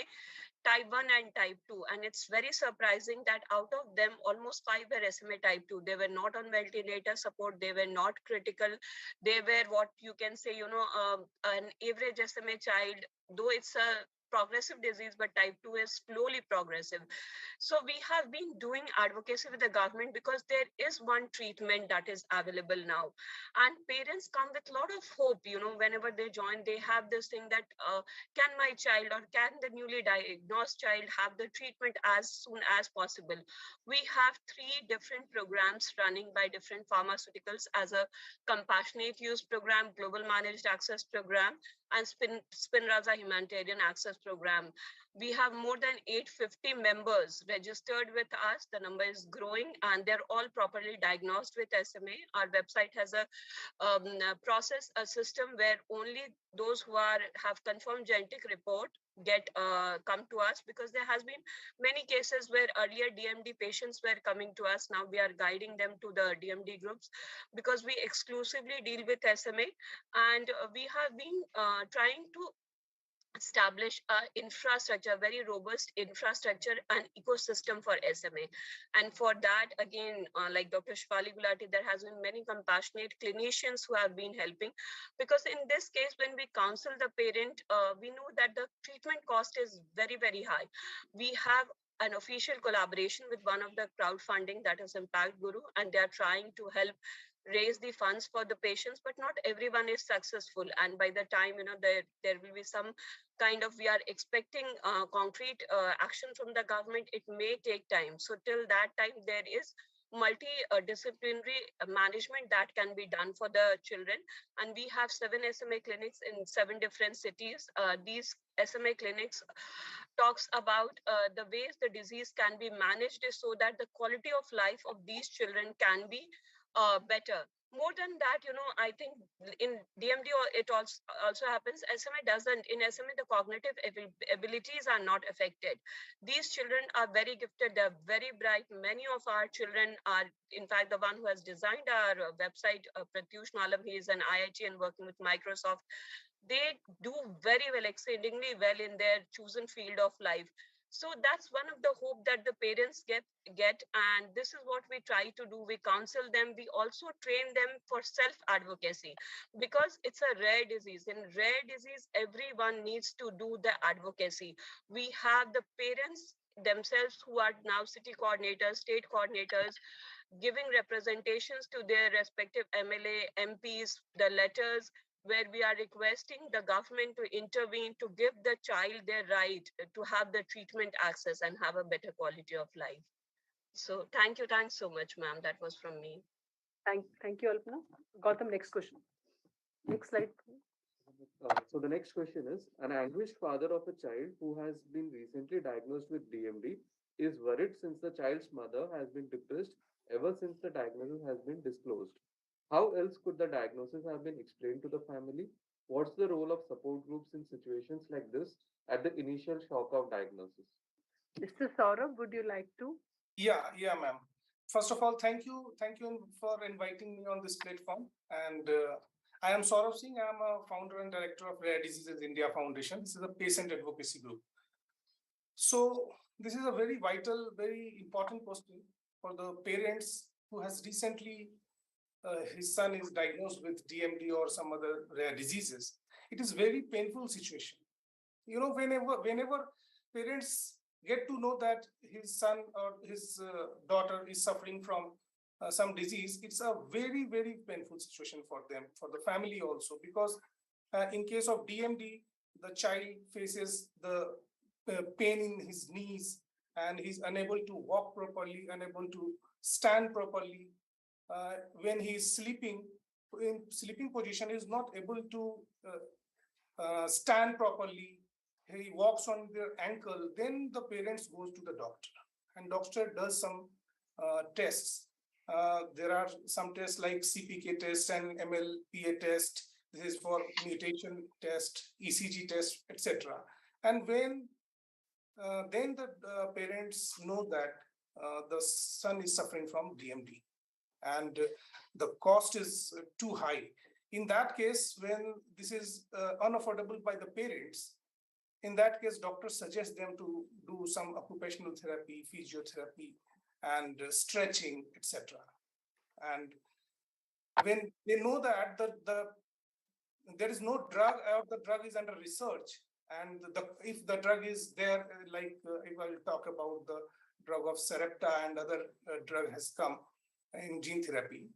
type 1 and type 2. And it's very surprising that out of them, almost 5 were SMA type 2. They were not on ventilator support. They were not critical. They were what you can say, an average SMA child, though it's a progressive disease, but type 2 is slowly progressive. So we have been doing advocacy with the government because there is one treatment that is available now. And parents come with a lot of hope, whenever they join, they have this thing that can my child or can the newly diagnosed child have the treatment as soon as possible? We have 3 different programs running by different pharmaceuticals as a compassionate use program, global managed access program, and Spinraza humanitarian access program. We have more than 850 members registered with us. The number is growing and they're all properly diagnosed with SMA. Our website has a process, a system where only those who have confirmed genetic report get come to us, because there has been many cases where earlier DMD patients were coming to us. Now we are guiding them to the DMD groups because we exclusively deal with SMA, and we have been trying to establish a infrastructure, very robust infrastructure and ecosystem for SMA. And for that, again, like Dr. Shefali Gulati, there has been many compassionate clinicians who have been helping, because in this case, when we counsel the parent, we know that the treatment cost is very, very high. We have an official collaboration with one of the crowdfunding, that is Impact Guru, and they are trying to help raise the funds for the patients, but not everyone is successful. And by the time, there will be some kind of, we are expecting concrete action from the government, it may take time. So till that time, there is multidisciplinary management that can be done for the children. And we have 7 SMA clinics in 7 different cities. These SMA clinics talks about the ways the disease can be managed so that the quality of life of these children can be better. More than that, I think in DMD it also happens. SMA doesn't. In SMA, the cognitive abilities are not affected. These children are very gifted. They're very bright. Many of our children are, in fact, the one who has designed our website, Pratyush Nalam, he is an IIT and working with Microsoft. They do very well, exceedingly well in their chosen field of life. So that's one of the hope that the parents get, and this is what we try to do. We counsel them. We also train them for self-advocacy, because it's a rare disease. In rare disease, everyone needs to do the advocacy. We have the parents themselves who are now city coordinators, state coordinators, giving representations to their respective MLA, MPs, the letters, where we are requesting the government to intervene to give the child their right to have the treatment access and have a better quality of life. So thanks so much, ma'am. That was from me. Thank you, Alpana. Gautam, next question. Next slide. So the next question is, an anguished father of a child who has been recently diagnosed with DMD is worried since the child's mother has been depressed ever since the diagnosis has been disclosed. How else could the diagnosis have been explained to the family? What's the role of support groups in situations like this at the initial shock of diagnosis? Mr. Saurabh, would you like to? Yeah, ma'am. First of all, thank you for inviting me on this platform. And I am Saurabh Singh. I am a founder and director of Rare Diseases India Foundation. This is a patient advocacy group. So this is a very vital, very important question for the parents who has recently his son is diagnosed with DMD or some other rare diseases. It is very painful situation. Whenever parents get to know that his son or his daughter is suffering from some disease, it's a very, very painful situation for them, for the family also, because in case of DMD, the child faces the pain in his knees and he's unable to walk properly, unable to stand properly. When he is sleeping, in sleeping position, he is not able to stand properly. He walks on their ankle. Then the parents goes to the doctor, and doctor does some tests. There are some tests like CPK test and MLPA test. This is for mutation test, ECG test, etc. And when then the parents know that the son is suffering from DMD, and the cost is too high. In that case, when this is unaffordable by the parents, in that case, doctors suggest them to do some occupational therapy, physiotherapy, and stretching, etc. And when they know that there is no drug or the drug is under research, And if the drug is there, if I will talk about the drug of Sarepta and other drug has come in gene therapy,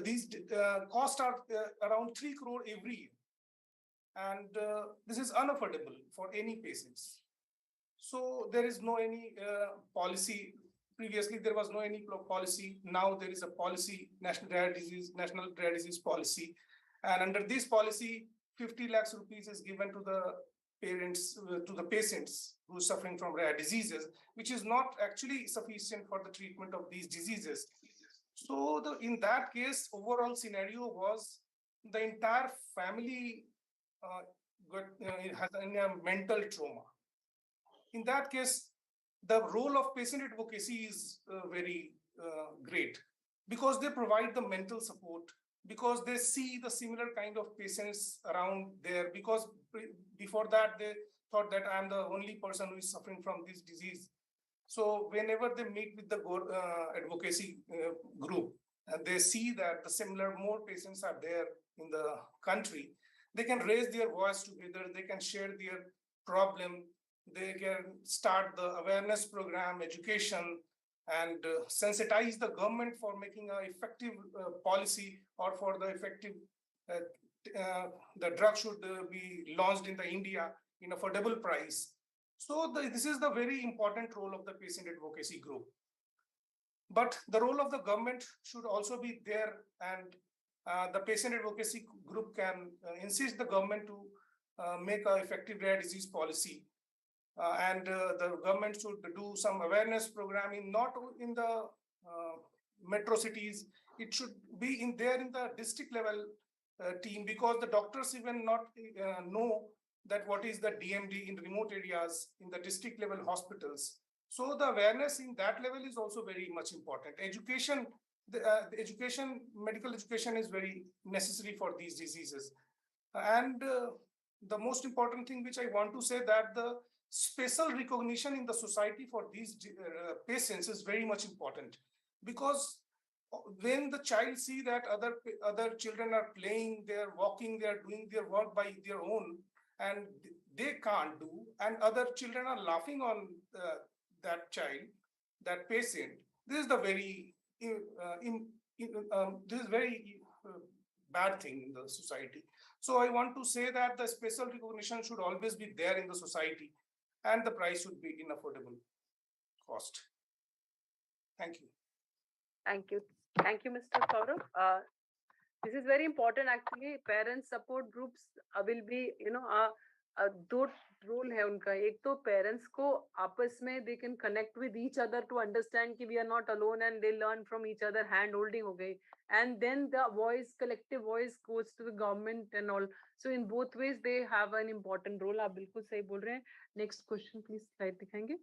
these costs are around 3 crore every year. And this is unaffordable for any patients. So there is no any policy. Previously, there was no any policy. Now there is a policy, national rare disease policy. And under this policy, 50 lakhs rupees is given to the parents, to the patients who are suffering from rare diseases, which is not actually sufficient for the treatment of these diseases. So in that case, overall scenario was the entire family has a mental trauma. In that case, the role of patient advocacy is very great, because they provide the mental support, because they see the similar kind of patients around there, because before that they thought that I'm the only person who is suffering from this disease. So whenever they meet with the advocacy group, and they see that the similar more patients are there in the country, they can raise their voice together, they can share their problem, they can start the awareness program, education, and sensitize the government for making an effective policy, or for the effective, the drug should be launched in the India in affordable price. So this is the very important role of the patient advocacy group. But the role of the government should also be there, and the patient advocacy group can insist the government to make an effective rare disease policy. And the government should do some awareness programming, not in the metro cities. It should be in the district level team, because the doctors even not know that what is the DMD in remote areas in the district level hospitals. So the awareness in that level is also very much important. Education, medical education is very necessary for these diseases. And the most important thing which I want to say, that the special recognition in the society for these patients is very much important, because when the child see that other children are playing, they're walking, they're doing their work by their own, and they can't do, and other children are laughing on that child, that patient, this is the very this is very bad thing in the society. So I want to say that the special recognition should always be there in the society, and the price should be in affordable cost. Thank you. Thank you. Thank you, Mr. Saurabh. This is very important. Actually, parent support groups will be, दो role है उनका. एक तो parents को आपस में they can connect with each other to understand कि we are not alone, and they learn from each other. Hand holding हो गई, and then the voice, collective voice goes to the government and all. So in both ways they have an important role. आप बिल्कुल सही बोल रहे हैं. Next question please, slide दिखाएंगे.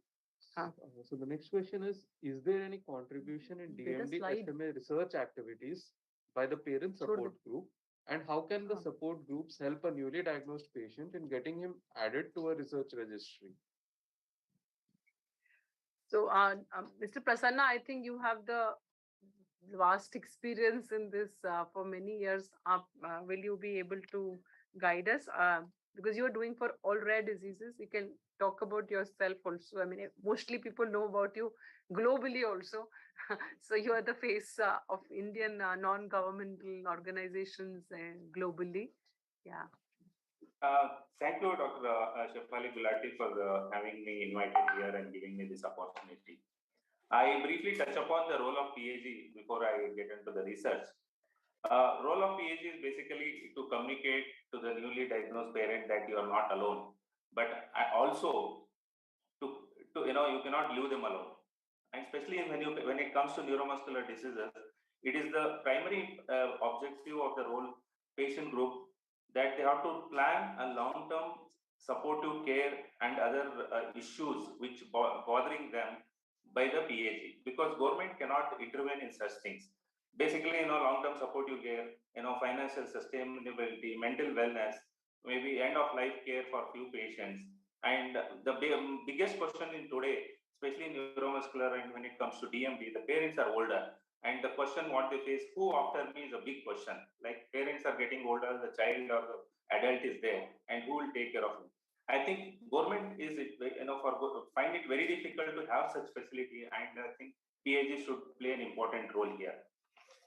So the next question is there any contribution in DMD SMA research activities by the parent support group? And how can the support groups help a newly diagnosed patient in getting him added to a research registry? So, Mr. Prasanna, I think you have the vast experience in this for many years. Will you be able to guide us? Because you are doing for all rare diseases, you can talk about yourself also. I mean, mostly people know about you globally also. So you are the face of Indian non-governmental organizations globally. Yeah. Thank you, Dr. Shefali Gulati, for having me invited here and giving me this opportunity. I briefly touch upon the role of PAG before I get into the research. Role of PAG is basically to communicate to the newly diagnosed parent that you are not alone, but also to you cannot leave them alone. And especially when it comes to neuromuscular diseases, it is the primary objective of the role patient group that they have to plan a long-term supportive care and other issues which bothering them by the PAG, because government cannot intervene in such things. Basically, long-term supportive care, financial sustainability, mental wellness, maybe end-of-life care for few patients. And the biggest question in today, especially in neuromuscular and when it comes to DMD, the parents are older. And the question what they face, who after me, is a big question. Like parents are getting older, the child or the adult is there and who will take care of him. I think government is, find it very difficult to have such facility, and I think PAG should play an important role here.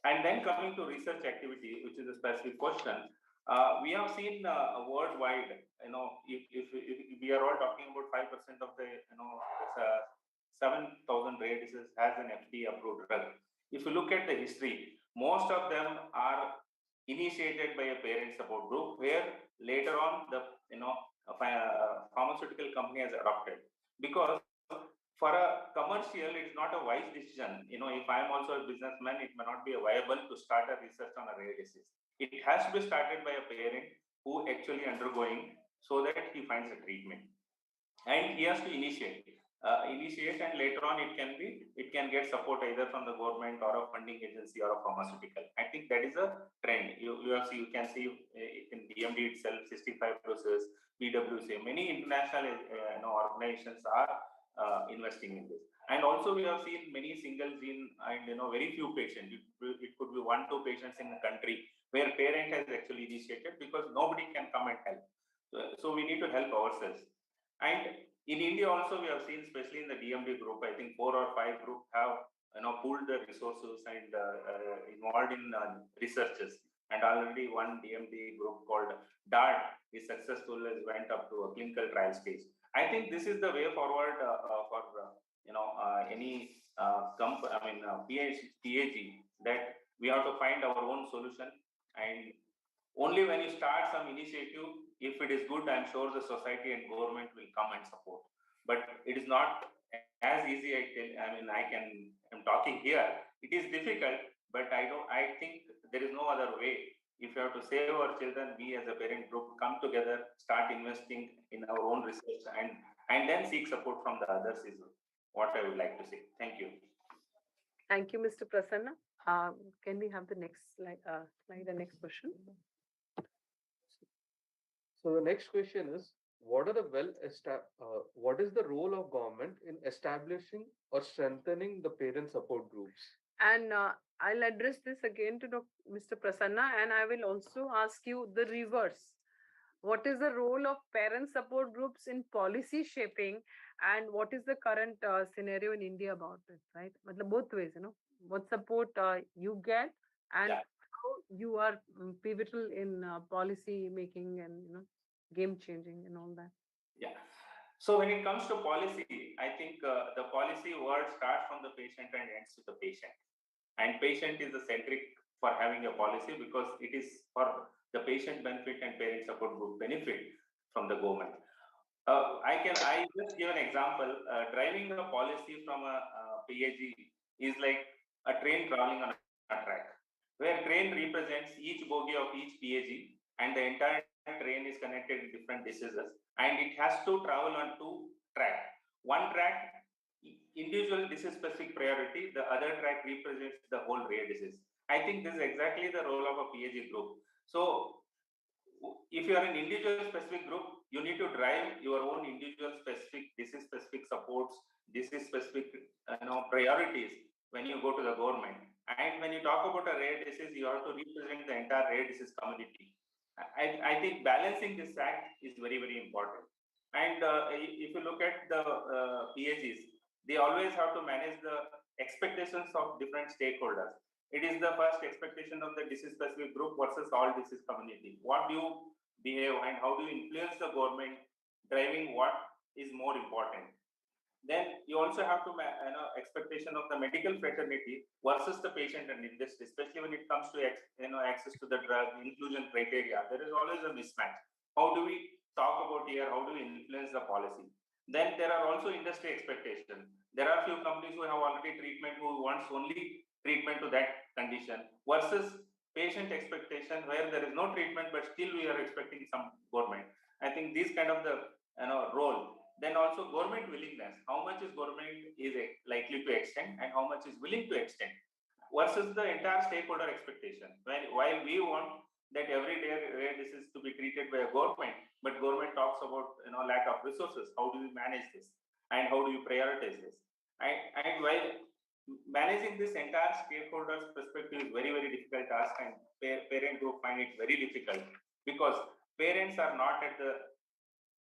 And then coming to research activity, which is a specific question, we have seen worldwide, if we are all talking about 5% of the, 7,000 rare diseases has an FDA approved drug. If you look at the history, most of them are initiated by a parent support group, where later on the pharmaceutical company has adopted. Because for a commercial, it's not a wise decision. If I'm also a businessman, it may not be viable to start a research on a rare disease. It has to be started by a parent who actually undergoing, so that he finds a treatment, and he has to initiate, and later on it can get support either from the government or a funding agency or a pharmaceutical. I think that is a trend. You can see in DMD itself, 65 process, PWC, many international organizations are investing in this. And also we have seen many single gene and very few patients. It could be 1-2 patients in the country where parent has actually initiated, because nobody can come and help. So we need to help ourselves. And in India also, we have seen, especially in the DMD group, I think 4 or 5 group have pooled the resources and involved in researches. And already one DMD group called DART is successful, has went up to a clinical trial stage. I think this is the way forward for any PAG, that we have to find our own solution. And only when you start some initiative, if it is good, I'm sure the society and government will come and support. But it is not as easy. I'm talking here. It is difficult, but I think there is no other way. If you have to save our children, we as a parent group come together, start investing in our own research, and then seek support from the others is what I would like to say. Thank you. Thank you, Mr. Prasanna. Can we have the next slide? The next question. So the next question is, what is the role of government in establishing or strengthening the parent support groups? And I'll address this again to Mr. Prasanna, and I will also ask you the reverse. What is the role of parent support groups in policy shaping, and what is the current scenario in India about it, right? Both ways, what support you get, and how you are pivotal in policy making and game changing and all that. Yeah. So when it comes to policy, I think the policy word starts from the patient and ends with the patient. And patient is the centric for having a policy, because it is for the patient benefit and parent support group benefit from the government. I just give an example. Driving a policy from a PAG is like a train traveling on a track, where train represents each bogie of each PAG, and the entire train is connected with different diseases, and it has to travel on 2 tracks. One track, individual disease specific priority, the other track represents the whole rare disease. I think this is exactly the role of a PAG group. So if you are an individual specific group, you need to drive your own individual specific disease specific supports, disease specific priorities when you go to the government. And when you talk about a rare disease, you have to represent the entire rare disease community. I think balancing this act is very, very important. And if you look at the PAGs, they always have to manage the expectations of different stakeholders. It is the first expectation of the disease specific group versus all disease community. What do you behave and how do you influence the government driving what is more important? Then you also have to expectation of the medical fraternity versus the patient and industry, especially when it comes to access to the drug, inclusion criteria. There is always a mismatch. How do we talk about here? How do we influence the policy? Then there are also industry expectations. There are few companies who have already treatment, who wants only treatment to that condition, versus patient expectation where there is no treatment but still we are expecting some government. I think this kind of the role. Then also government willingness. How much is government is likely to extend and how much is willing to extend, versus the entire stakeholder expectation. While we want that every day rare disease to be treated by a government, but government talks about lack of resources. How do we manage this and how do you prioritize this? And while managing this entire stakeholders perspective is very, very difficult task, and parent group find it very difficult, because parents are not at the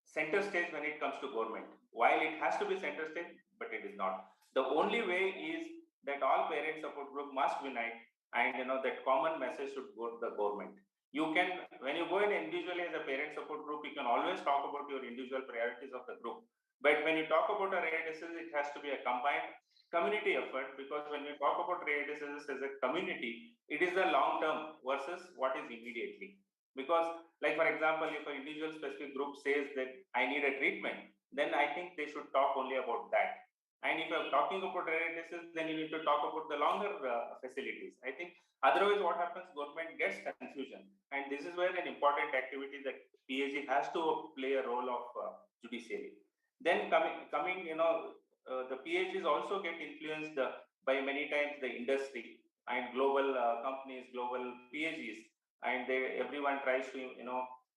center stage when it comes to government. While it has to be center stage, but it is not. The only way is that all parent support group must unite, and that common message should go to the government. You can, when you go in individually as a parent support group, you can always talk about your individual priorities of the group. But when you talk about a rare disease, it has to be a combined community effort, because when we talk about rare diseases as a community, it is the long term versus what is immediately. Because, like for example, if an individual specific group says that I need a treatment, then I think they should talk only about that. And if you're talking about rare disease, then you need to talk about the longer facilities. I think otherwise, what happens? Government gets confusion, and this is where an important activity that PAG has to play a role of judiciary. Then coming, the PAGs also get influenced by many times the industry and global companies, global PAGs, and everyone tries to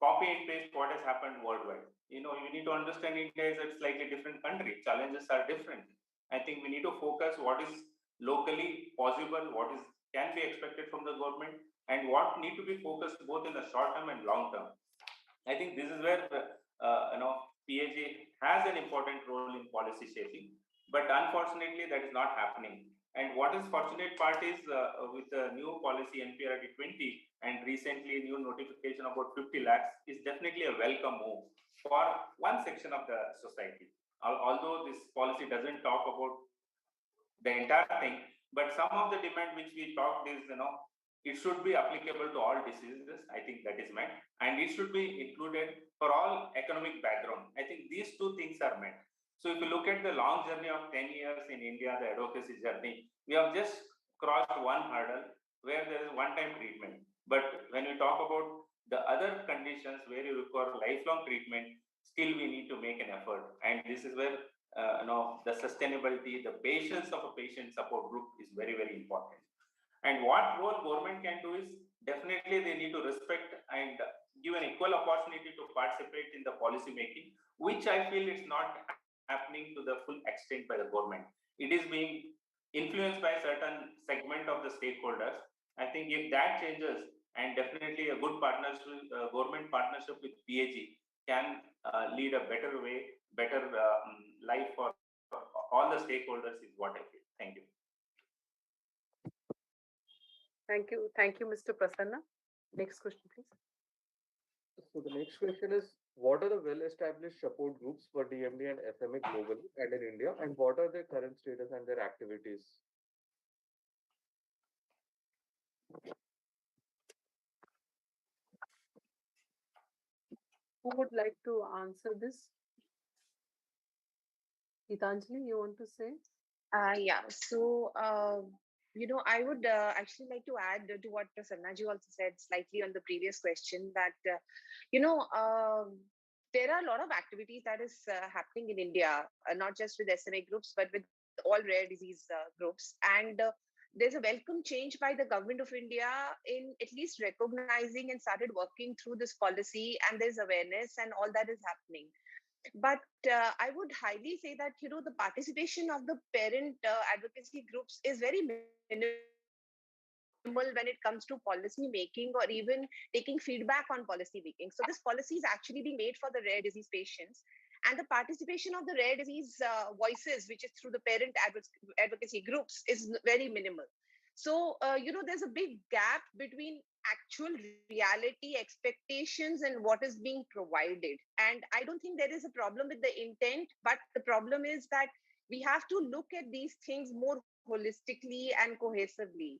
copy and paste what has happened worldwide. You need to understand India is a slightly different country. Challenges are different. I think we need to focus what is locally possible, what is can be expected from the government, and what need to be focused both in the short term and long term. I think this is where PAG has an important role in policy shaping, but unfortunately that is not happening. And what is fortunate part is with the new policy NPRD 20 and recently new notification about 50 lakhs is definitely a welcome move for one section of the society. Although this policy doesn't talk about the entire thing, but some of the demand which we talked is, it should be applicable to all diseases. I think that is meant, and it should be included for all economic background. I think these two things are meant. So if you look at the long journey of 10 years in India, the advocacy journey, we have just crossed one hurdle where there is one-time treatment. But when we talk about the other conditions where you require lifelong treatment, still we need to make an effort. And this is where the sustainability, the patience of a patient support group is very, very important. And what role government can do is definitely they need to respect and give an equal opportunity to participate in the policy making, which I feel is not happening to the full extent by the government. It is being influenced by certain segment of the stakeholders. I think if that changes, and definitely a good partnership, government partnership with PAG can lead a better way, better life for all the stakeholders is what I feel. Thank you. Thank you, Mr. Prasanna. Next question, please. So the next question is, what are the well-established support groups for DMD and SMA globally and in India, and what are their current status and their activities? Who would like to answer this? Gitanjali, you want to say? Yeah. So, I would actually like to add to what Prasannaji also said slightly on the previous question that, there are a lot of activities that is happening in India, not just with SMA groups, but with all rare disease groups. And there's a welcome change by the government of India in at least recognizing and started working through this policy, and there's awareness and all that is happening. But I would highly say that, the participation of the parent advocacy groups is very minimal when it comes to policy making or even taking feedback on policy making. So this policy is actually being made for the rare disease patients, and the participation of the rare disease voices, which is through the parent advocacy groups, is very minimal. So, there's a big gap between actual reality expectations and what is being provided. And I don't think there is a problem with the intent, but the problem is that we have to look at these things more holistically and cohesively.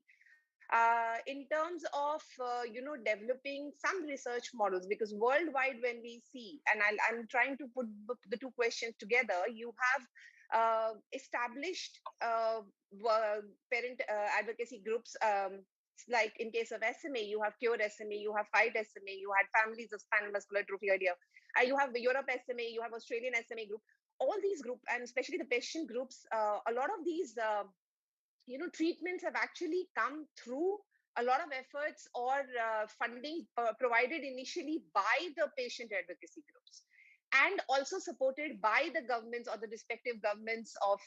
In terms of developing some research models, because worldwide when we see, and I'm trying to put the two questions together, you have established parent advocacy groups, like in case of SMA, you have Cure SMA, you have Fight SMA, you had Families of Spinal Muscular Atrophy Idea, you have the Europe SMA, you have Australian SMA group. All these groups, and especially the patient groups, a lot of these treatments have actually come through a lot of efforts or funding provided initially by the patient advocacy groups, and also supported by the governments or the respective governments of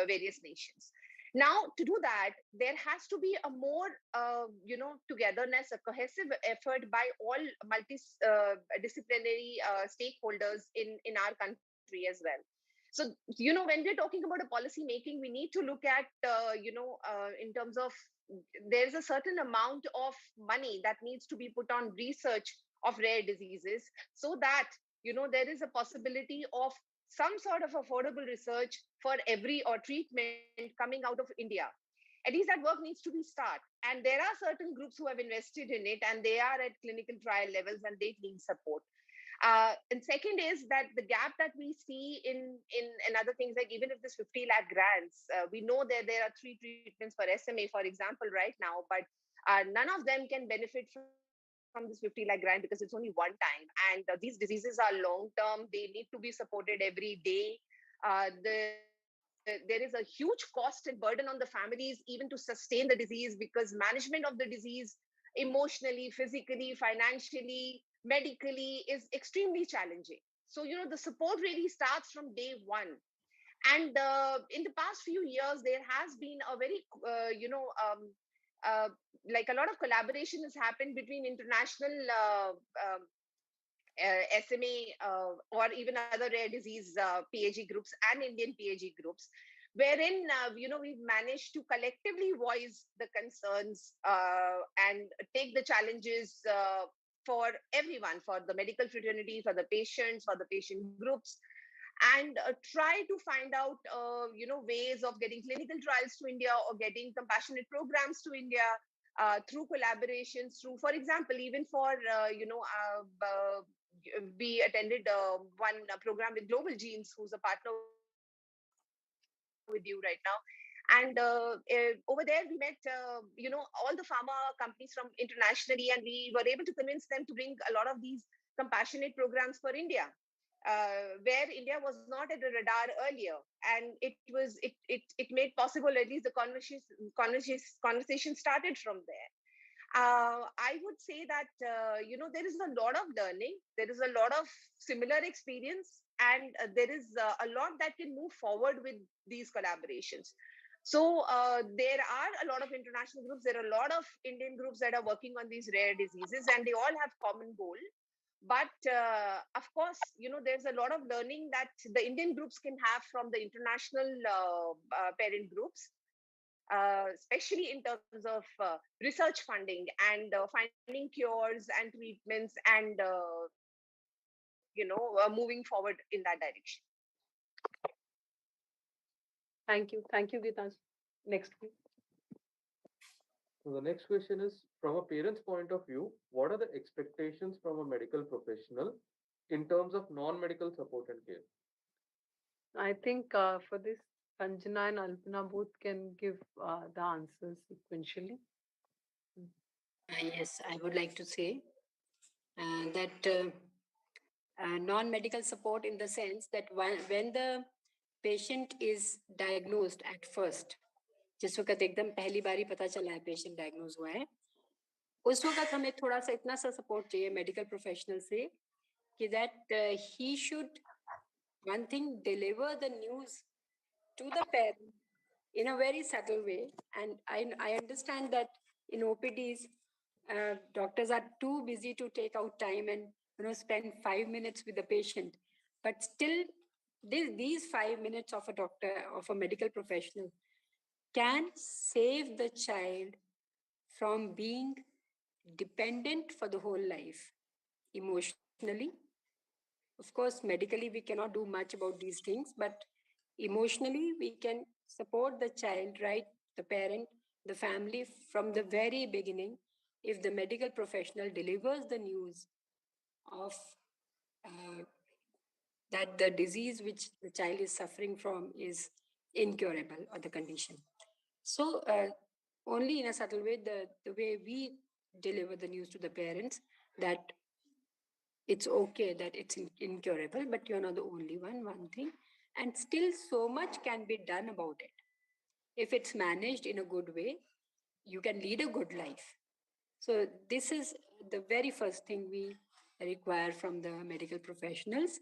various nations. Now, to do that, there has to be a more, togetherness, a cohesive effort by all multidisciplinary stakeholders in our country as well. So, when we're talking about a policy making, we need to look at, in terms of there's a certain amount of money that needs to be put on research of rare diseases, so that there is a possibility of some sort of affordable research for every or treatment coming out of India. At least that work needs to be start. And there are certain groups who have invested in it, and they are at clinical trial levels, and they need support. And second is that the gap that we see in other things, like even if this 50 lakh grants, we know that there are 3 treatments for SMA, for example, right now, but none of them can benefit from this 50 lakh grant because it's only one time. And these diseases are long term. They need to be supported every day. There is a huge cost and burden on the families even to sustain the disease, because management of the disease emotionally, physically, financially, medically is extremely challenging. So, the support really starts from day one. And in the past few years, there has been a very, like a lot of collaboration has happened between international SMA or even other rare disease PAG groups and Indian PAG groups, wherein we've managed to collectively voice the concerns and take the challenges for everyone, for the medical fraternity, for the patients, for the patient groups, and try to find out ways of getting clinical trials to India or getting compassionate programs to India through collaborations, through, for example, even for we attended one program with Global Genes, who's a partner with you right now. And over there, we met, all the pharma companies from internationally, and we were able to convince them to bring a lot of these compassionate programs for India, where India was not at the radar earlier. And it made possible, at least the conversation started from there. I would say that, there is a lot of learning, there is a lot of similar experience, and there is a lot that can move forward with these collaborations. So there are a lot of international groups, there are a lot of Indian groups that are working on these rare diseases, and they all have common goal. But of course, there's a lot of learning that the Indian groups can have from the international parent groups, especially in terms of research funding and finding cures and treatments, and moving forward in that direction. Thank you, Gitanjali. Next, please. So the next question is, from a parent's point of view, what are the expectations from a medical professional in terms of non-medical support and care? I think for this, Sanjana and Alpana both can give the answers sequentially. Yes, I would like to say that non-medical support, in the sense that when the patient is diagnosed at first, जिस वक्त एकदम पहली बारी पता चला है patient diagnose हुआ है, उस वक्त हमें थोड़ा सा इतना सा सपोर्ट चाहिए मेडिकल प्रोफेशनल से कि that he should, one thing, deliver the news to the parent in a very subtle way. And I understand that in OPDs, doctors are too busy to take out time and spend 5 minutes with the patient. But still, these 5 minutes of a doctor, of a medical professional, can save the child from being dependent for the whole life, emotionally. Of course, medically, we cannot do much about these things, but emotionally, we can support the child, right? The parent, the family, from the very beginning. If the medical professional delivers the news of that the disease which the child is suffering from is incurable, or the condition. So only in a subtle way, the way we deliver the news to the parents, that it's okay, that it's incurable, but you're not the only one thing. And still so much can be done about it. If it's managed in a good way, you can lead a good life. So this is the very first thing we require from the medical professionals.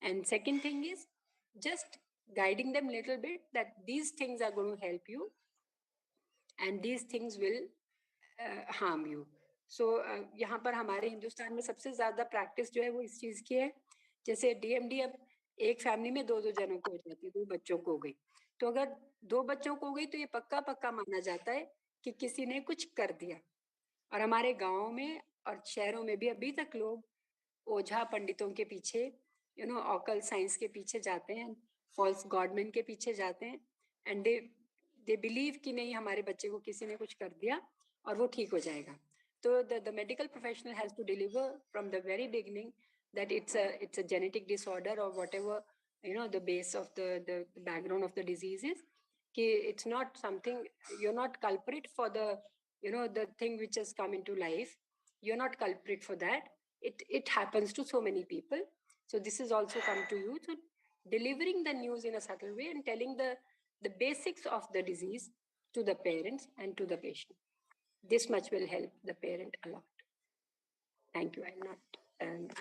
And second thing is just guiding them a little bit that these things are going to help you. and these things will harm you. So यहाँ पर हमारे हिंदुस्तान में सबसे ज़्यादा practice जो है वो इस चीज़ की है, जैसे DMD अब एक फैमिली में दो जनों को हो जाती है, 2 बच्चों को हो गई, तो अगर 2 बच्चों को हो गई तो ये पक्का पक्का माना जाता है कि किसी ने कुछ कर दिया। और हमारे गाँव में और शहरों में भी अभी तक लोग ओझा पंडितों के पीछे, ऑकल साइंस के पीछे जाते हैं, फॉल्स गॉडमैन के पीछे जाते हैं, एंड दे बिलीव कि नहीं, हमारे बच्चे को किसी ने कुछ कर दिया और वो ठीक हो जाएगा. तो the medical professional has to deliver from the very beginning that it's a genetic disorder or whatever, the base of the background of the disease is. It's not something, you're not culprit for the thing which has come into life. You're not culprit for that. It happens to so many people. So this has also come to you. So delivering the news in a subtle way and telling the basics of the disease to the parents and to the patient. This much will help the parent a lot. Thank you. I'm not,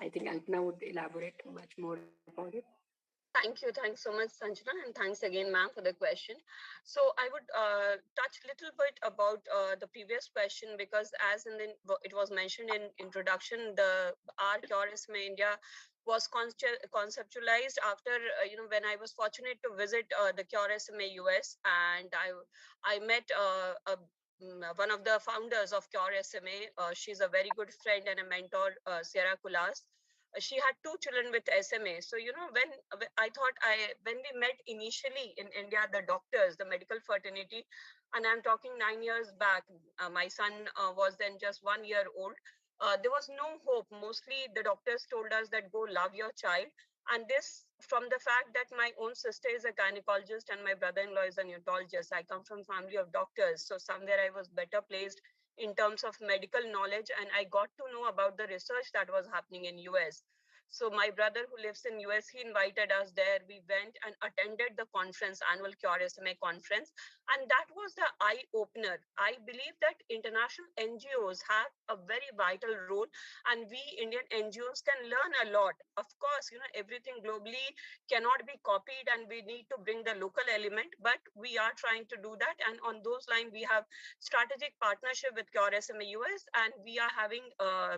I think Alpna would elaborate much more about it. Thank you. Thanks so much, Sanjana. And thanks again, ma'am, for the question. So I would touch a little bit about the previous question, because as it was mentioned in introduction, our Cure SMA India was conceptualized after, when I was fortunate to visit the Cure SMA US, and I met one of the founders of Cure SMA. She's a very good friend and a mentor, Sierra Kulas. She had 2 children with SMA. So, when we met initially in India, the doctors, the medical fraternity, and I'm talking 9 years back, my son was then just 1 year old. There was no hope. Mostly the doctors told us that go love your child. And this from the fact that my own sister is a gynecologist and my brother-in-law is a neonatologist. I come from family of doctors. So somewhere I was better placed in terms of medical knowledge, and I got to know about the research that was happening in US. So my brother who lives in US, he invited us there. We went and attended the conference, annual Cure SMA conference. And that was the eye opener. I believe that international NGOs have a very vital role, and we Indian NGOs can learn a lot. Of course, everything globally cannot be copied, and we need to bring the local element, but we are trying to do that. And on those lines, we have strategic partnership with Cure SMA US, and we are having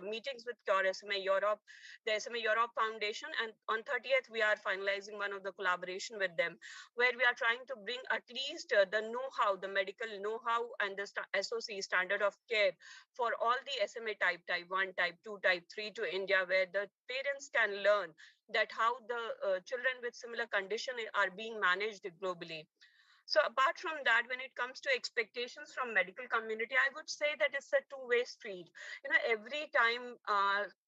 meetings with Cure SMA Europe, the SMA Europe Foundation, and on 30th, we are finalizing one of the collaboration with them, where we are trying to bring at least the know-how, the medical know-how, and the SOC, standard of care, for all the SMA type 1, type 2, type 3 to India, where the parents can learn that how the children with similar condition are being managed globally. So apart from that, when it comes to expectations from medical community, I would say that it's a two-way street. Every time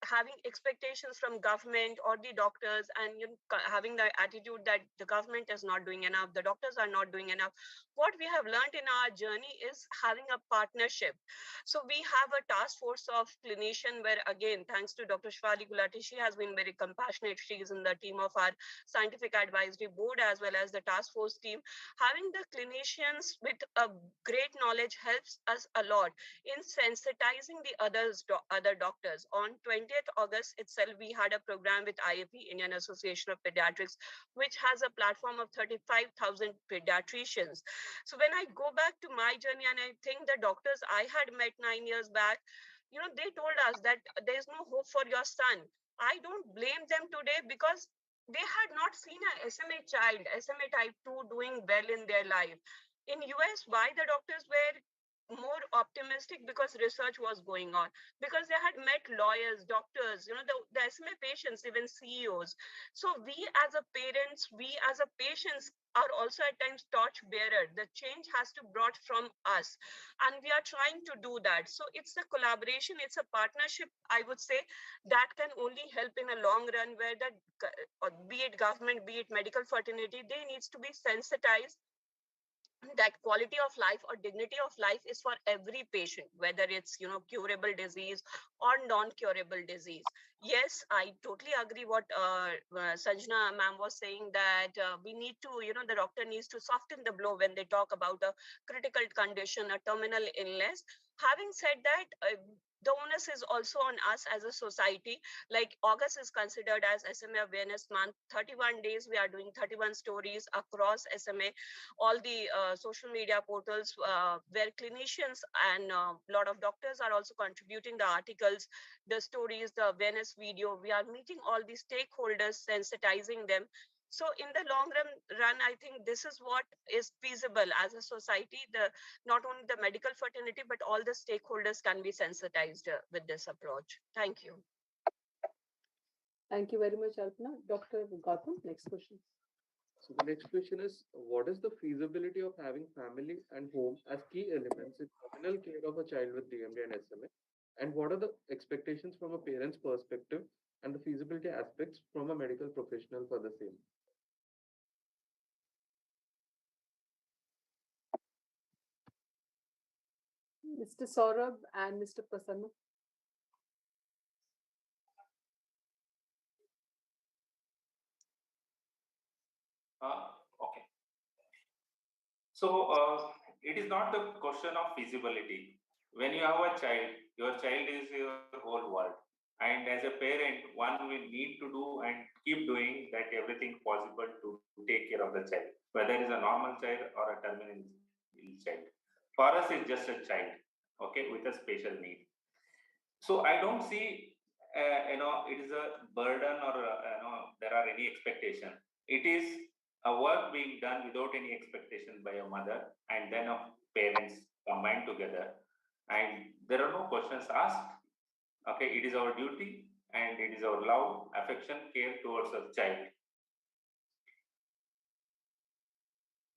having expectations from government or the doctors, and having the attitude that the government is not doing enough, the doctors are not doing enough. What we have learned in our journey is having a partnership. So we have a task force of clinician where, again, thanks to Dr. Shefali Gulati, she has been very compassionate. She is in the team of our scientific advisory board as well as the task force team. Having the clinicians with a great knowledge helps us a lot in sensitizing the other doctors. On 20th August itself, we had a program with IAP, Indian Association of Pediatrics, which has a platform of 35,000 pediatricians. So when I go back to my journey, and I think the doctors I had met 9 years back, they told us that there is no hope for your son. I don't blame them today, because they had not seen a SMA child, SMA type 2 doing well in their life. In US, why the doctors were more optimistic? Because research was going on, because they had met lawyers, doctors, the SMA patients, even CEOs. So we as a parents, we as a patients are also at times torch bearer. The change has to brought from us, and we are trying to do that. So it's a collaboration, it's a partnership, I would say, that can only help in a long run, where that, be it government, be it medical fraternity, they needs to be sensitized that quality of life or dignity of life is for every patient, whether it's curable disease or non-curable disease. Yes, I totally agree what Sanjana ma'am was saying, that we need to, the doctor needs to soften the blow when they talk about a critical condition, a terminal illness. Having said that, the onus is also on us as a society. Like August is considered as SMA Awareness Month. 31 days we are doing 31 stories across SMA, all the social media portals where clinicians and a lot of doctors are also contributing the articles, the stories, the awareness video. We are meeting all the stakeholders, sensitizing them. So in the long run, I think this is what is feasible as a society. The not only the medical fraternity, but all the stakeholders can be sensitized with this approach. Thank you. Thank you very much, Alpna. Dr. Gautam, next question. So the next question is, what is the feasibility of having family and home as key elements in communal care of a child with DMD and SMA? And what are the expectations from a parent's perspective and the feasibility aspects from a medical professional for the same? Mr. Saurabh and Mr. Prasanna. Okay. So it is not the question of feasibility. When you have a child, your child is your whole world. And as a parent, one will need to do and keep doing that everything possible to take care of the child, whether it's a normal child or a terminal child. For us, it's just a child, okay, with a special need. So I don't see, it is a burden or there are any expectation. It is a work being done without any expectation by a mother and then of parents combined together, and there are no questions asked. Okay, it is our duty and it is our love, affection, care towards a child.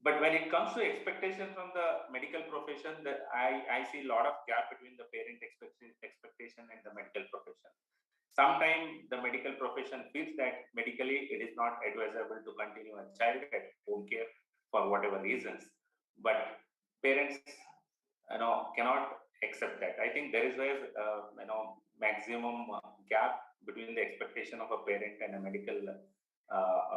But when it comes to expectation from the medical profession, that I see a lot of gap between the parent expectation and the medical profession. Sometimes the medical profession feels that medically it is not advisable to continue a child at home care for whatever reasons, but parents, cannot accept that. I think there is where maximum gap between the expectation of a parent and a medical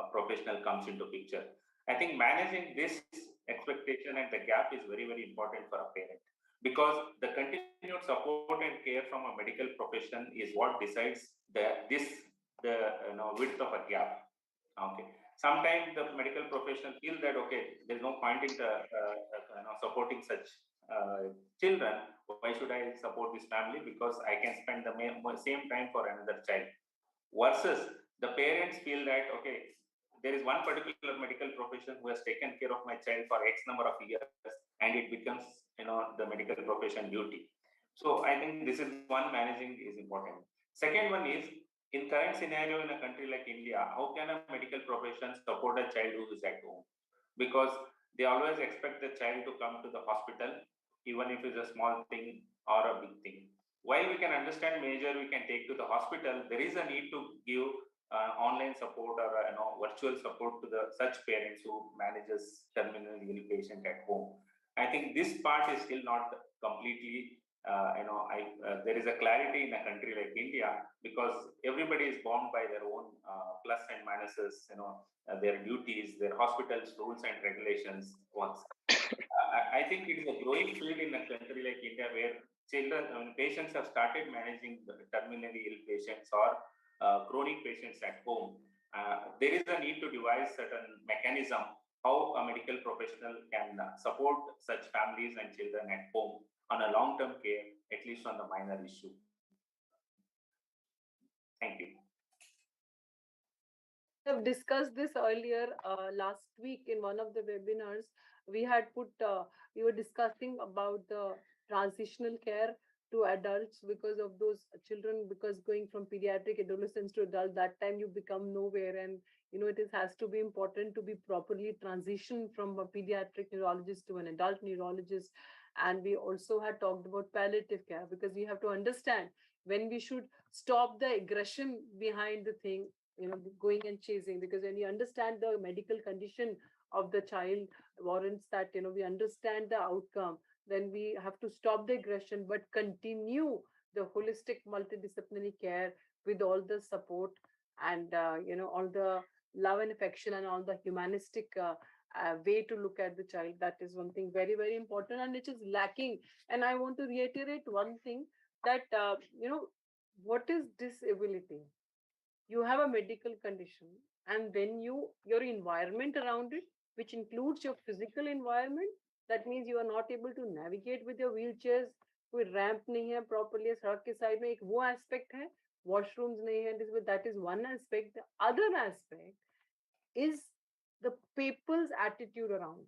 professional comes into picture. I think managing this expectation and the gap is very, very important for a parent, because the continued support and care from a medical profession is what decides the width of a gap. Okay. Sometimes the medical professional feel that okay, there's no point in supporting such children. Why should I support this family? Because I can spend the same time for another child. Versus the parents feel that okay, there is one particular medical profession who has taken care of my child for X number of years, and it becomes the medical profession duty. So I think this is one managing is important. Second one is, in current scenario in a country like India, how can a medical profession support a child who is at home? Because they always expect the child to come to the hospital, even if it's a small thing or a big thing. While we can understand major, we can take to the hospital, there is a need to give online support or virtual support to the such parents who manages terminally ill patient at home. I think this part is still not completely there is a clarity in a country like India, because everybody is bound by their own plus and minuses, their duties, their hospitals, rules and regulations. Once I think it is a growing field in a country like India where patients have started managing the terminally ill patients or chronic patients at home. There is a need to devise certain mechanism how a medical professional can support such families and children at home on a long-term care, at least on the minor issue. Thank you. We have discussed this earlier last week in one of the webinars. We were discussing about the transitional care to adults because of those children, because going from pediatric adolescents to adult, that time you become nowhere. And, has to be important to be properly transitioned from a pediatric neurologist to an adult neurologist. And we also had talked about palliative care, because we have to understand when we should stop the aggression behind the thing, going and chasing, because when you understand the medical condition of the child warrants that, we understand the outcome, then we have to stop the aggression, but continue the holistic multidisciplinary care with all the support and, all the love and affection and all the humanistic way to look at the child. That is one thing very, very important, and it is lacking. And I want to reiterate one thing. that, what is disability? You have a medical condition, and then your environment around it, which includes your physical environment, that means you are not able to navigate with your wheelchairs, कोई ramp नहीं है properly, सड़क के side में, एक वो aspect है, washrooms नहीं है, that is one aspect. The other aspect is the people's attitude around.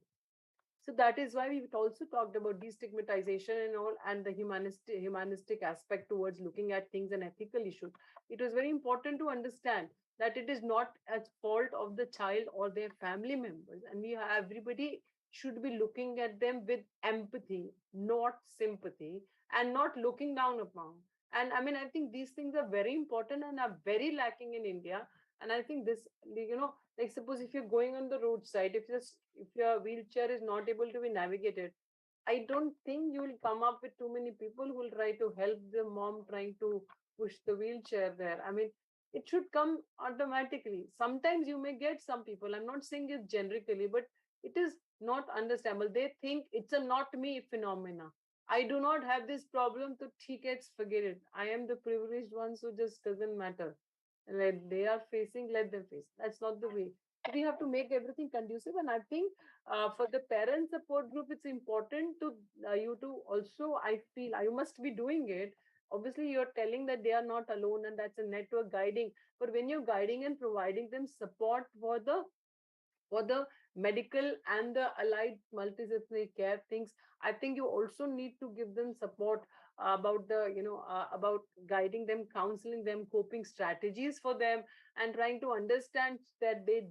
So that is why we've also talked about destigmatization and all, and the humanistic aspect towards looking at things and ethical issues. It was very important to understand that it is not a fault of the child or their family members, and everybody should be looking at them with empathy, not sympathy, and not looking down upon. And I mean, I think these things are very important and are very lacking in India. And I think this, like suppose if you're going on the roadside, if your wheelchair is not able to be navigated, I don't think you will come up with too many people who will try to help the mom trying to push the wheelchair there. I mean, it should come automatically. Sometimes you may get some people, I'm not saying it generically, but it is not understandable. They think it's a not me phenomena. I do not have this problem, so forget it. I am the privileged one, so just doesn't matter. Let they are facing, let them face. That's not the way. We have to make everything conducive, and I think for the parent support group, it's important to you to also. I feel you must be doing it. Obviously, you're telling that they are not alone, and that's a network guiding. But when you're guiding and providing them support for the medical and the allied multidisciplinary care things, I think you also need to give them support about about guiding them, counseling them, coping strategies for them, and trying to understand that they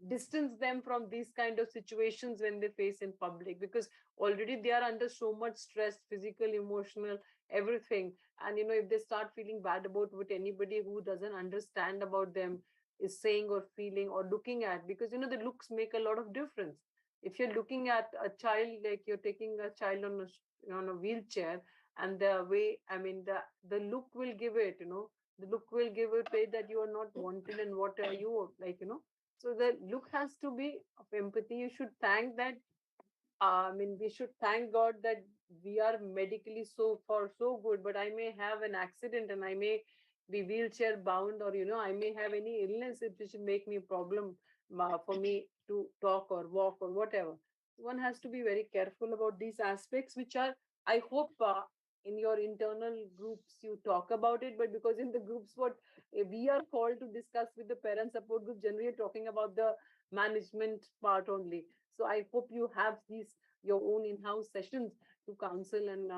distance them from these kind of situations when they face in public, because already they are under so much stress, physical, emotional, everything. And if they start feeling bad about what anybody who doesn't understand about them is saying or feeling or looking at, because the looks make a lot of difference. If you're looking at a child, like you're taking a child on a wheelchair, and the way, I mean, the look will give it, the look will give it way that you are not wanted, and what are you like, so the look has to be of empathy. You should thank that. I mean, we should thank God that we are medically so good, but I may have an accident and I may be wheelchair bound, or I may have any illness which should make me a problem for me to talk or walk or whatever. One has to be very careful about these aspects, which are, I hope, in your internal groups you talk about it, but because in the groups what we are called to discuss with the parent support group, generally talking about the management part only. So I hope you have these your own in-house sessions to counsel and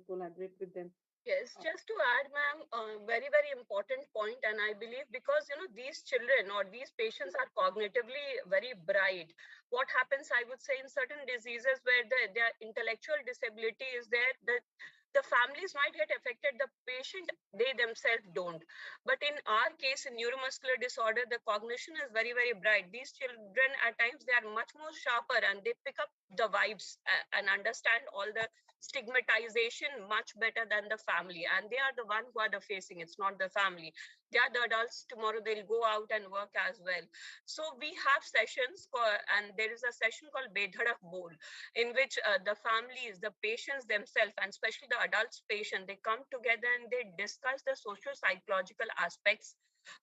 collaborate with them. Yes, just to add, ma'am, very, very important point, and I believe because these children or these patients are cognitively very bright. What happens, I would say, in certain diseases where their intellectual disability is there, the families might get affected, the patient, they themselves don't. But in our case, in neuromuscular disorder, the cognition is very, very bright. These children, at times, they are much more sharper, and they pick up the vibes and understand all the stigmatization much better than the family. And they are the one who are the facing, it's not the family. They are the adults. Tomorrow they'll go out and work as well. So we have sessions and there is a session called Bedhadak Bol, in which the families, the patients themselves, and especially the adults patient, they come together and they discuss the social psychological aspects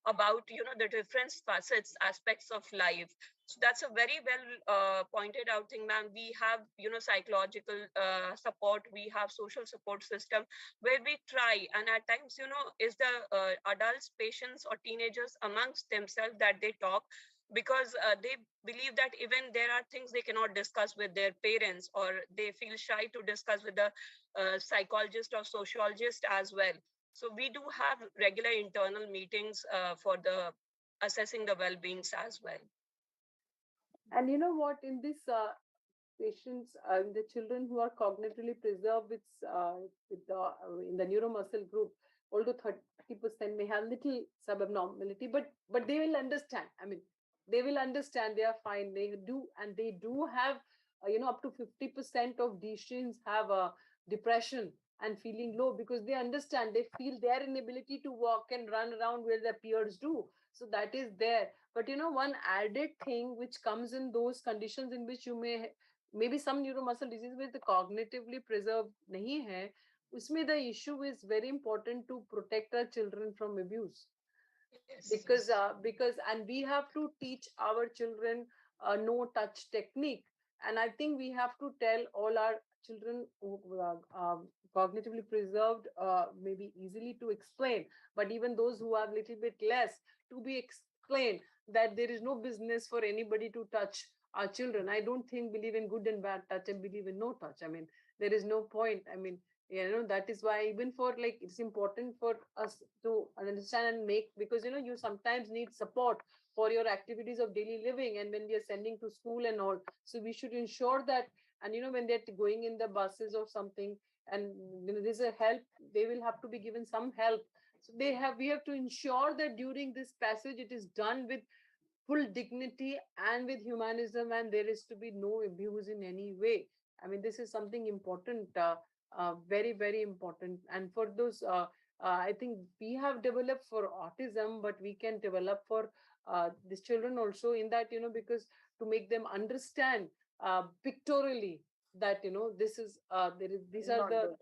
about the different facets, aspects of life. So that's a very well pointed out thing, ma'am. We have psychological support, we have social support system where we try, and at times is the adults, patients, or teenagers amongst themselves that they talk, because they believe that even there are things they cannot discuss with their parents, or they feel shy to discuss with the psychologist or sociologist as well. So we do have regular internal meetings for the assessing the well-beings as well. And you know what, in this patients, the children who are cognitively preserved in the neuromuscle group, although 30% may have little subabnormality, but they will understand. I mean, they will understand, they are fine. They do have up to 50% of decisions have a depression and feeling low, because they understand, they feel their inability to walk and run around where their peers do. So that is there. But one added thing which comes in those conditions in which you maybe some neuromuscle disease with the cognitively preserved nahi hai, usme the issue is very important to protect our children from abuse. Yes. Because and we have to teach our children no touch technique, and I think we have to tell all our children who are cognitively preserved, maybe easily to explain, but even those who are little bit less, to be explained that there is no business for anybody to touch our children. I don't think believe in good and bad touch, and believe in no touch. I mean, there is no point. I mean, that is why even for like it's important for us to understand and make, because you sometimes need support for your activities of daily living, and when we are sending to school and all, so we should ensure that. And when they're going in the buses or something, and there's a help, they will have to be given some help. So we have to ensure that during this passage it is done with full dignity and with humanism, and there is to be no abuse in any way. I mean, this is something important, very, very important. And for those, I think we have developed for autism, but we can develop for these children also, in that, because to make them understand pictorially that, this is, these are the,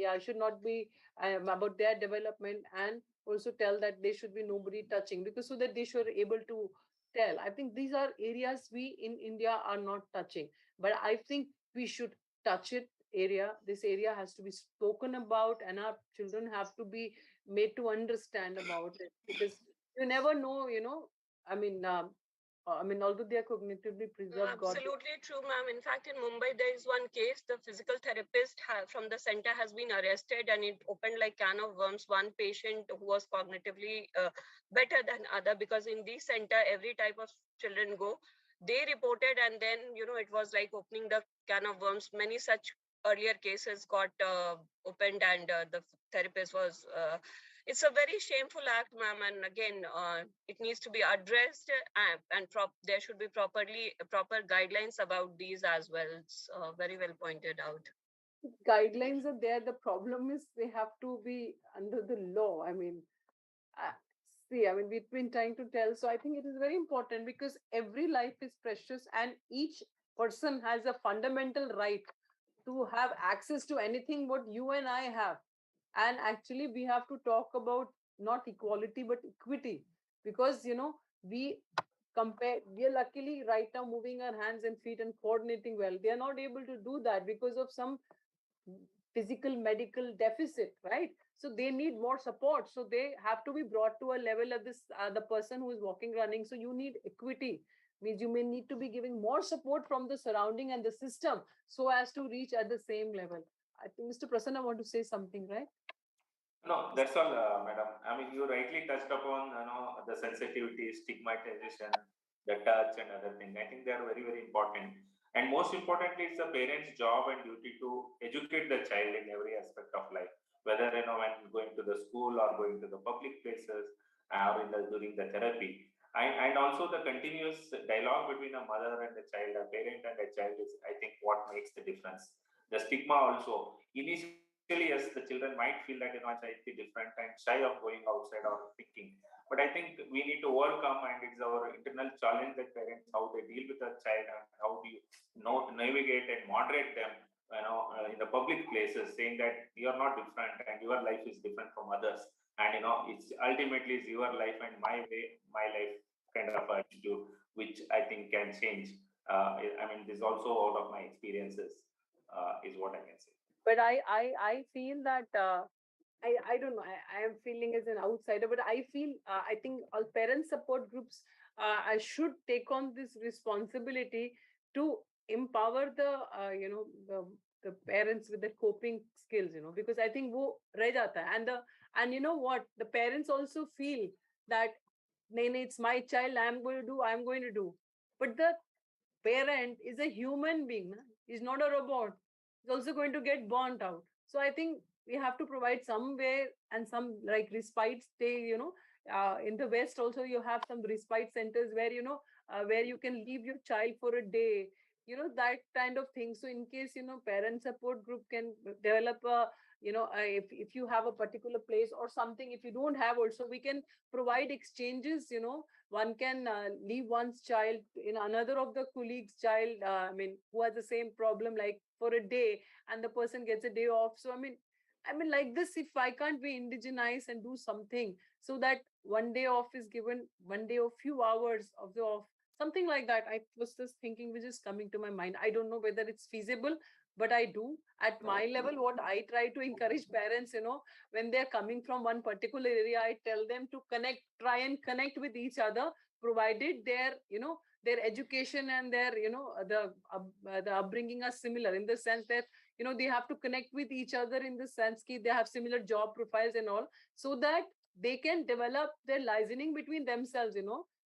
I should not be about their development, and also tell that there should be nobody touching, because so that they should able to tell. I think these are areas we in India are not touching, but I think we should touch it. This area has to be spoken about, and our children have to be made to understand about it, because you never know. Although they are cognitively preserved, God. Absolutely true, ma'am. In fact, in Mumbai, there is one case. The physical therapist from the center has been arrested, and it opened like can of worms. One patient who was cognitively better than other, because in this center, every type of children go. They reported, and then it was like opening the can of worms. Many such earlier cases got opened, and the therapist was. It's a very shameful act, ma'am, and again, it needs to be addressed, and there should be proper guidelines about these as well. It's very well pointed out. Guidelines are there. The problem is they have to be under the law. I mean, we've been trying to tell. So I think it is very important, because every life is precious, and each person has a fundamental right to have access to anything what you and I have. And actually we have to talk about not equality but equity, because we we are luckily right now moving our hands and feet and coordinating well. They are not able to do that because of some physical medical deficit, right? So they need more support, so they have to be brought to a level of this the person who is walking, running. So you need equity, means you may need to be giving more support from the surrounding and the system, so as to reach at the same level. I think Mr. Prasanna want to say something, right? No, that's all, madam. I mean, you rightly touched upon, the sensitivity, stigmatization, the touch, and other things. I think they are very, very important. And most importantly, it's the parent's job and duty to educate the child in every aspect of life, whether when going to the school or going to the public places, or during the therapy. And also the continuous dialogue between a mother and a child, a parent and a child is, I think, what makes the difference. The stigma also. Initially, yes, the children might feel that it's slightly different and shy of going outside or thinking. But I think we need to overcome, and it's our internal challenge that parents, how they deal with a child and how do you navigate and moderate them, in the public places, saying that you are not different and your life is different from others. And it's ultimately is your life and my way, my life kind of attitude, which I think can change. I mean, this also out of my experiences, is what I can say. But I feel that I don't know. I am feeling as an outsider, but I feel I think all parent support groups I should take on this responsibility to empower the the parents with the coping skills. Because I think wo reh jata hai. And you know what, the parents also feel that nay, it's my child, I'm going to do. But the parent is a human being, na? He's not a robot. He's also going to get burnt out. So I think we have to provide some way and some like respite stay. In the West also you have some respite centers where where you can leave your child for a day, that kind of thing. So in case parent support group can develop a if you have a particular place or something, if you don't have also, we can provide exchanges. One can leave one's child in another of the colleagues child, who has the same problem, like for a day, and the person gets a day off. So I mean, I mean, like this, if I can't be indigenize and do something so that one day off is given, one day or few hours of the off, something like that. I was just thinking, which is coming to my mind. I don't know whether it's feasible, but I do at my level. What I try to encourage parents, when they're coming from one particular area, I tell them to try and connect with each other, provided their education and their the upbringing are similar, in the sense that they have to connect with each other, in the sense that they have similar job profiles and all, so that they can develop their listening between themselves,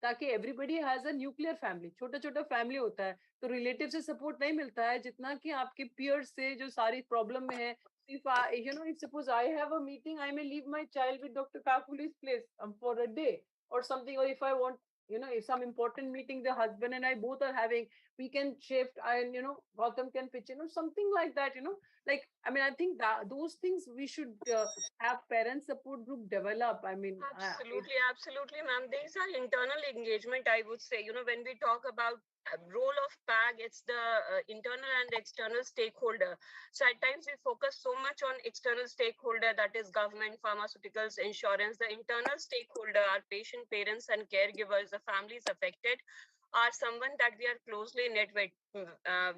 ताकि everybody has a nuclear family, छोटा छोटा family होता है, तो relative से support नहीं मिलता है जितना कि आपके peers से जो सारी problem में है. If suppose I have a meeting, I may leave my child with Dr. Kakuli's place for a day or something, or if I want, if some important meeting the husband and I both are having, we can shift, and Gautam can pitch in or something like that. Like, I mean, I think that those things we should have parent support group develop. I mean, Absolutely, ma'am. These are internal engagement, I would say. When we talk about role of PAG, it's the internal and external stakeholder. So at times we focus so much on external stakeholder, that is government, pharmaceuticals, insurance. The internal stakeholder are patient, parents, and caregivers, the families affected, are someone that we are closely knit with,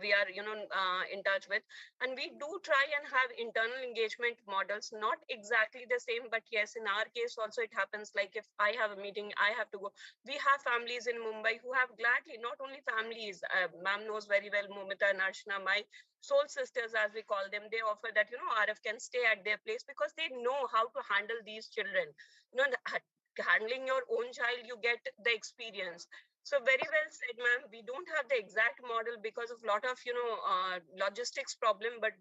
we are in touch with, and we do try and have internal engagement models, not exactly the same, but yes, in our case also it happens. Like if I have a meeting, I have to go. We have families in Mumbai who have gladly, not only families, ma'am knows very well, Momita and Arshna, my soul sisters as we call them, they offer that RF can stay at their place because they know how to handle these children. Handling your own child, you get the experience. So very well said, ma'am. We don't have the exact model because of a lot of, logistics problem, but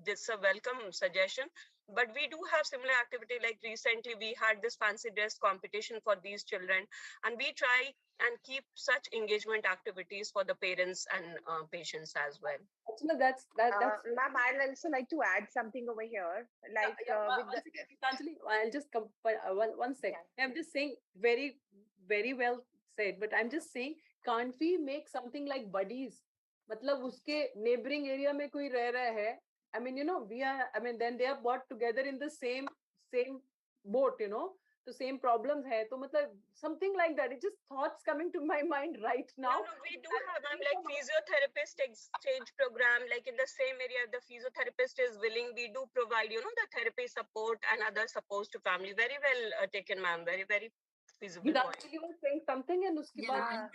this is a welcome suggestion. But we do have similar activity. Like recently we had this fancy dress competition for these children, and we try and keep such engagement activities for the parents and patients as well. Actually, that's ma'am, I'd also like to add something over here. Like I'll just come one sec. Yeah. I'm just saying, very, very well said, but I'm just saying, can't we make something like buddies? मतलब उसके neighboring area में कोई रह रहा है. I mean, then they are brought together in the same boat, the same problems hai. तो मतलब something like that. It's just thoughts coming to my mind right now. No, we do have like physiotherapist exchange program, like in the same area, the physiotherapist is willing, we do provide, the therapy support and other supports to family. Very well taken, ma'am. Very, very feasible. You were saying something, and uski baad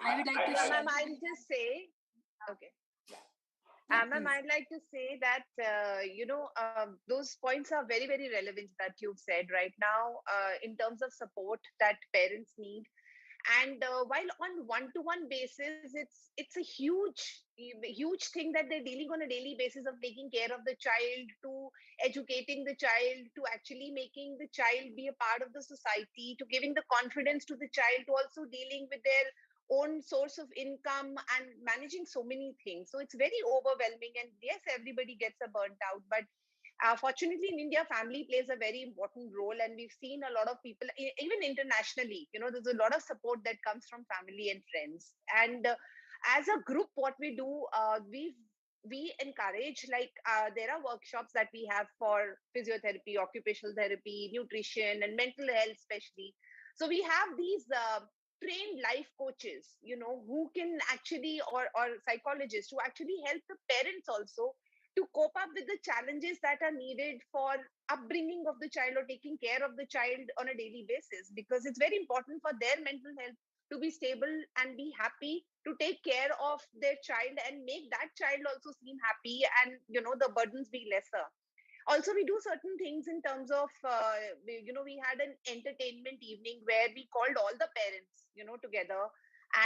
I would like to ma'am, I'll just say, okay. Ma'am, I'd like to say that, those points are very, very relevant that you've said right now in terms of support that parents need. And while on one-to-one basis, it's a huge thing that they're dealing on a daily basis, of taking care of the child, to educating the child, to actually making the child be a part of the society, to giving the confidence to the child, to also dealing with their own source of income and managing so many things. So it's very overwhelming, and yes, everybody gets a burnt out, but fortunately in India, family plays a very important role, and we've seen a lot of people, even internationally, there's a lot of support that comes from family and friends. And as a group, what we do, we encourage, like there are workshops that we have for physiotherapy, occupational therapy, nutrition, and mental health especially. So we have these trained life coaches, who can actually, or psychologists who actually help the parents also to cope up with the challenges that are needed for upbringing of the child or taking care of the child on a daily basis, because it's very important for their mental health to be stable and be happy, to take care of their child and make that child also seem happy, and the burdens be lesser. Also, we do certain things in terms of, we had an entertainment evening where we called all the parents, together.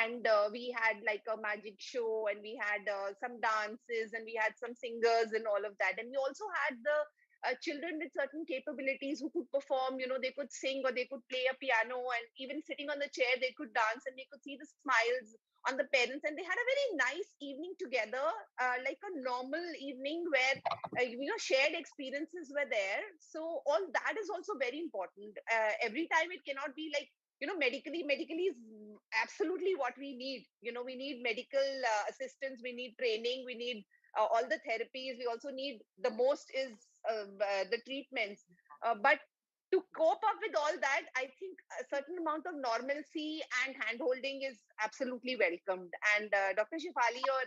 And we had like a magic show, and we had some dances, and we had some singers and all of that. And we also had the children with certain capabilities who could perform, they could sing, or they could play a piano, and even sitting on the chair, they could dance, and we could see the smiles on the parents. And they had a very nice evening together, like a normal evening where, shared experiences were there. So all that is also very important. Every time it cannot be like, medically is absolutely what we need. We need medical assistance, we need training, we need all the therapies. We also need, the most is the treatments. But to cope up with all that, I think a certain amount of normalcy and handholding is absolutely welcomed. And Dr. Shifali, your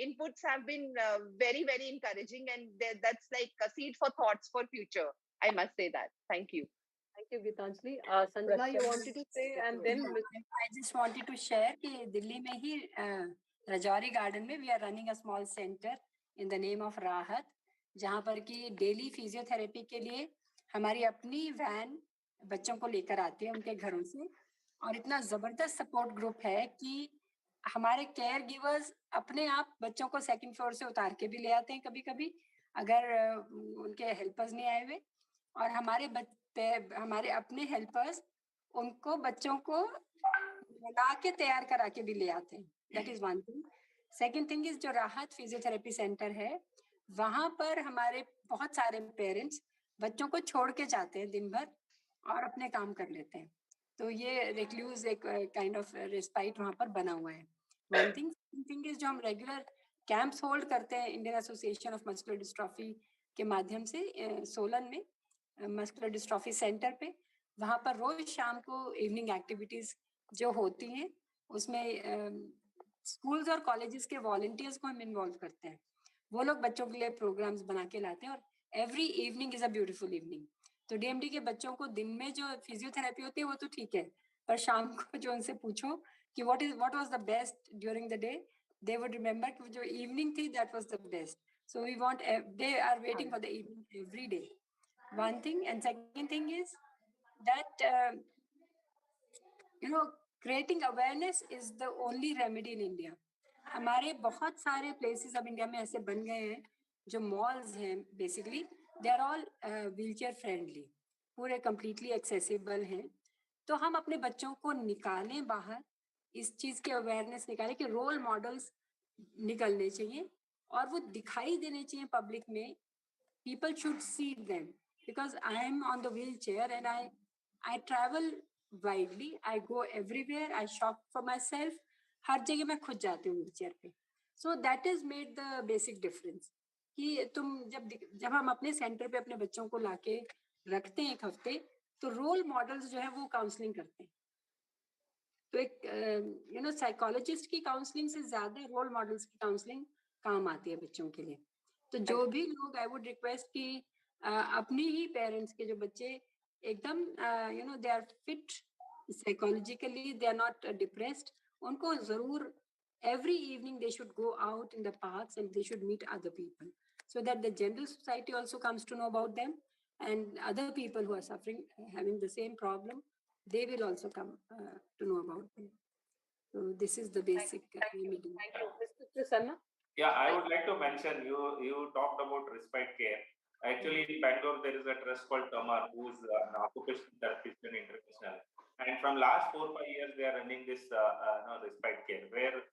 inputs have been very, very encouraging, and that's like a seed for thoughts for future. I must say that. Thank you. Thank you, Gitanjali. Sanjana, you wanted to say, and then I just wanted to share कि दिल्ली में ही Rajouri garden में we are running a small center in the name of राहत, जहाँ पर कि daily physiotherapy के लिए हमारी अपनी वैन बच्चों को लेकर आती है उनके घरों से, और इतना जबरदस्त सपोर्ट ग्रुप है कि हमारे केयर गिवर्स अपने आप बच्चों को सेकंड फ्लोर से उतार के भी ले आते हैं कभी कभी, अगर उनके हेल्पर्स नहीं आए हुए, और हमारे अपने हेल्पर्स उनको बच्चों को बना के तैयार करा के भी ले आते हैं. That is one thing. Second thing is जो राहत फिजियोथेरेपी सेंटर है, वहां पर हमारे बहुत सारे पेरेंट्स बच्चों को छोड़ के जाते हैं दिन भर और अपने काम कर लेते हैं. तो ये रिक्लूज एक काइंड ऑफ रिस्पाइट वहां पर बना हुआ है. वन थिंग इज जो हम रेगुलर कैंप्स होल्ड करते हैं Indian association of muscular dystrophy के माध्यम से सोलन में मस्कुलर डिस्ट्रॉफी सेंटर पे, वहां पर रोज शाम को इवनिंग एक्टिविटीज जो होती हैं उसमें स्कूल्स और कॉलेजेस के वॉलंटियर्स को हम इन्वॉल्व करते हैं. वो लोग बच्चों के लिए प्रोग्राम्स बना के लाते हैं, और every evening is a beautiful evening. तो डीएमडी के बच्चों को दिन में जो फिजियोथेरेपी होती है वो तो ठीक है, पर शाम को जो उनसे पूछो कि what was the best during the day, they would remember कि जो इवनिंग थी that was the best. So we want, they are waiting for the evening every day. One thing, and second thing is that creating awareness is the only remedy in India. हमारे बहुत सारे places अब India में ऐसे बन गए हैं जो malls हैं, basically they are all wheelchair friendly, पूरे completely accessible हैं. तो हम अपने बच्चों को निकालें बाहर, इस चीज के awareness निकालें कि role models निकलने चाहिए और वो दिखाई देने चाहिए पब्लिक में. People should see them. Because I am on the wheelchair and I travel widely. I go everywhere. I shop for myself. हर जगह मैं खुद जाती हूँ wheelchair पे. So that has made the basic difference. कि तुम जब हम अपने सेंटर पे अपने बच्चों को लाके रखते हैं एक हफ्ते, तो रोल मॉडल्स जो है वो काउंसलिंग करते हैं. तो एक साइकोलॉजिस्ट की काउंसलिंग से ज्यादा रोल मॉडल्स की काउंसलिंग काम आती है बच्चों के लिए. तो जो भी लोग, आई वुड रिक्वेस्ट कि अपनी ही पेरेंट्स के जो बच्चे एकदम they are fit psychologically, they are not depressed, उनको जरूर every evening they should go out in the parks and they should meet other people so that the general society also comes to know about them, and other people who are suffering, having the same problem, they will also come to know about them. So this is the basic remedy. Thank you. Mr. Prasanna? Yeah, I would like to mention, you talked about respite care. Actually, in Bangalore, there is a trust called Tamar, who is an occupational therapist international. And from last 4-5 years, they are running this respite care, where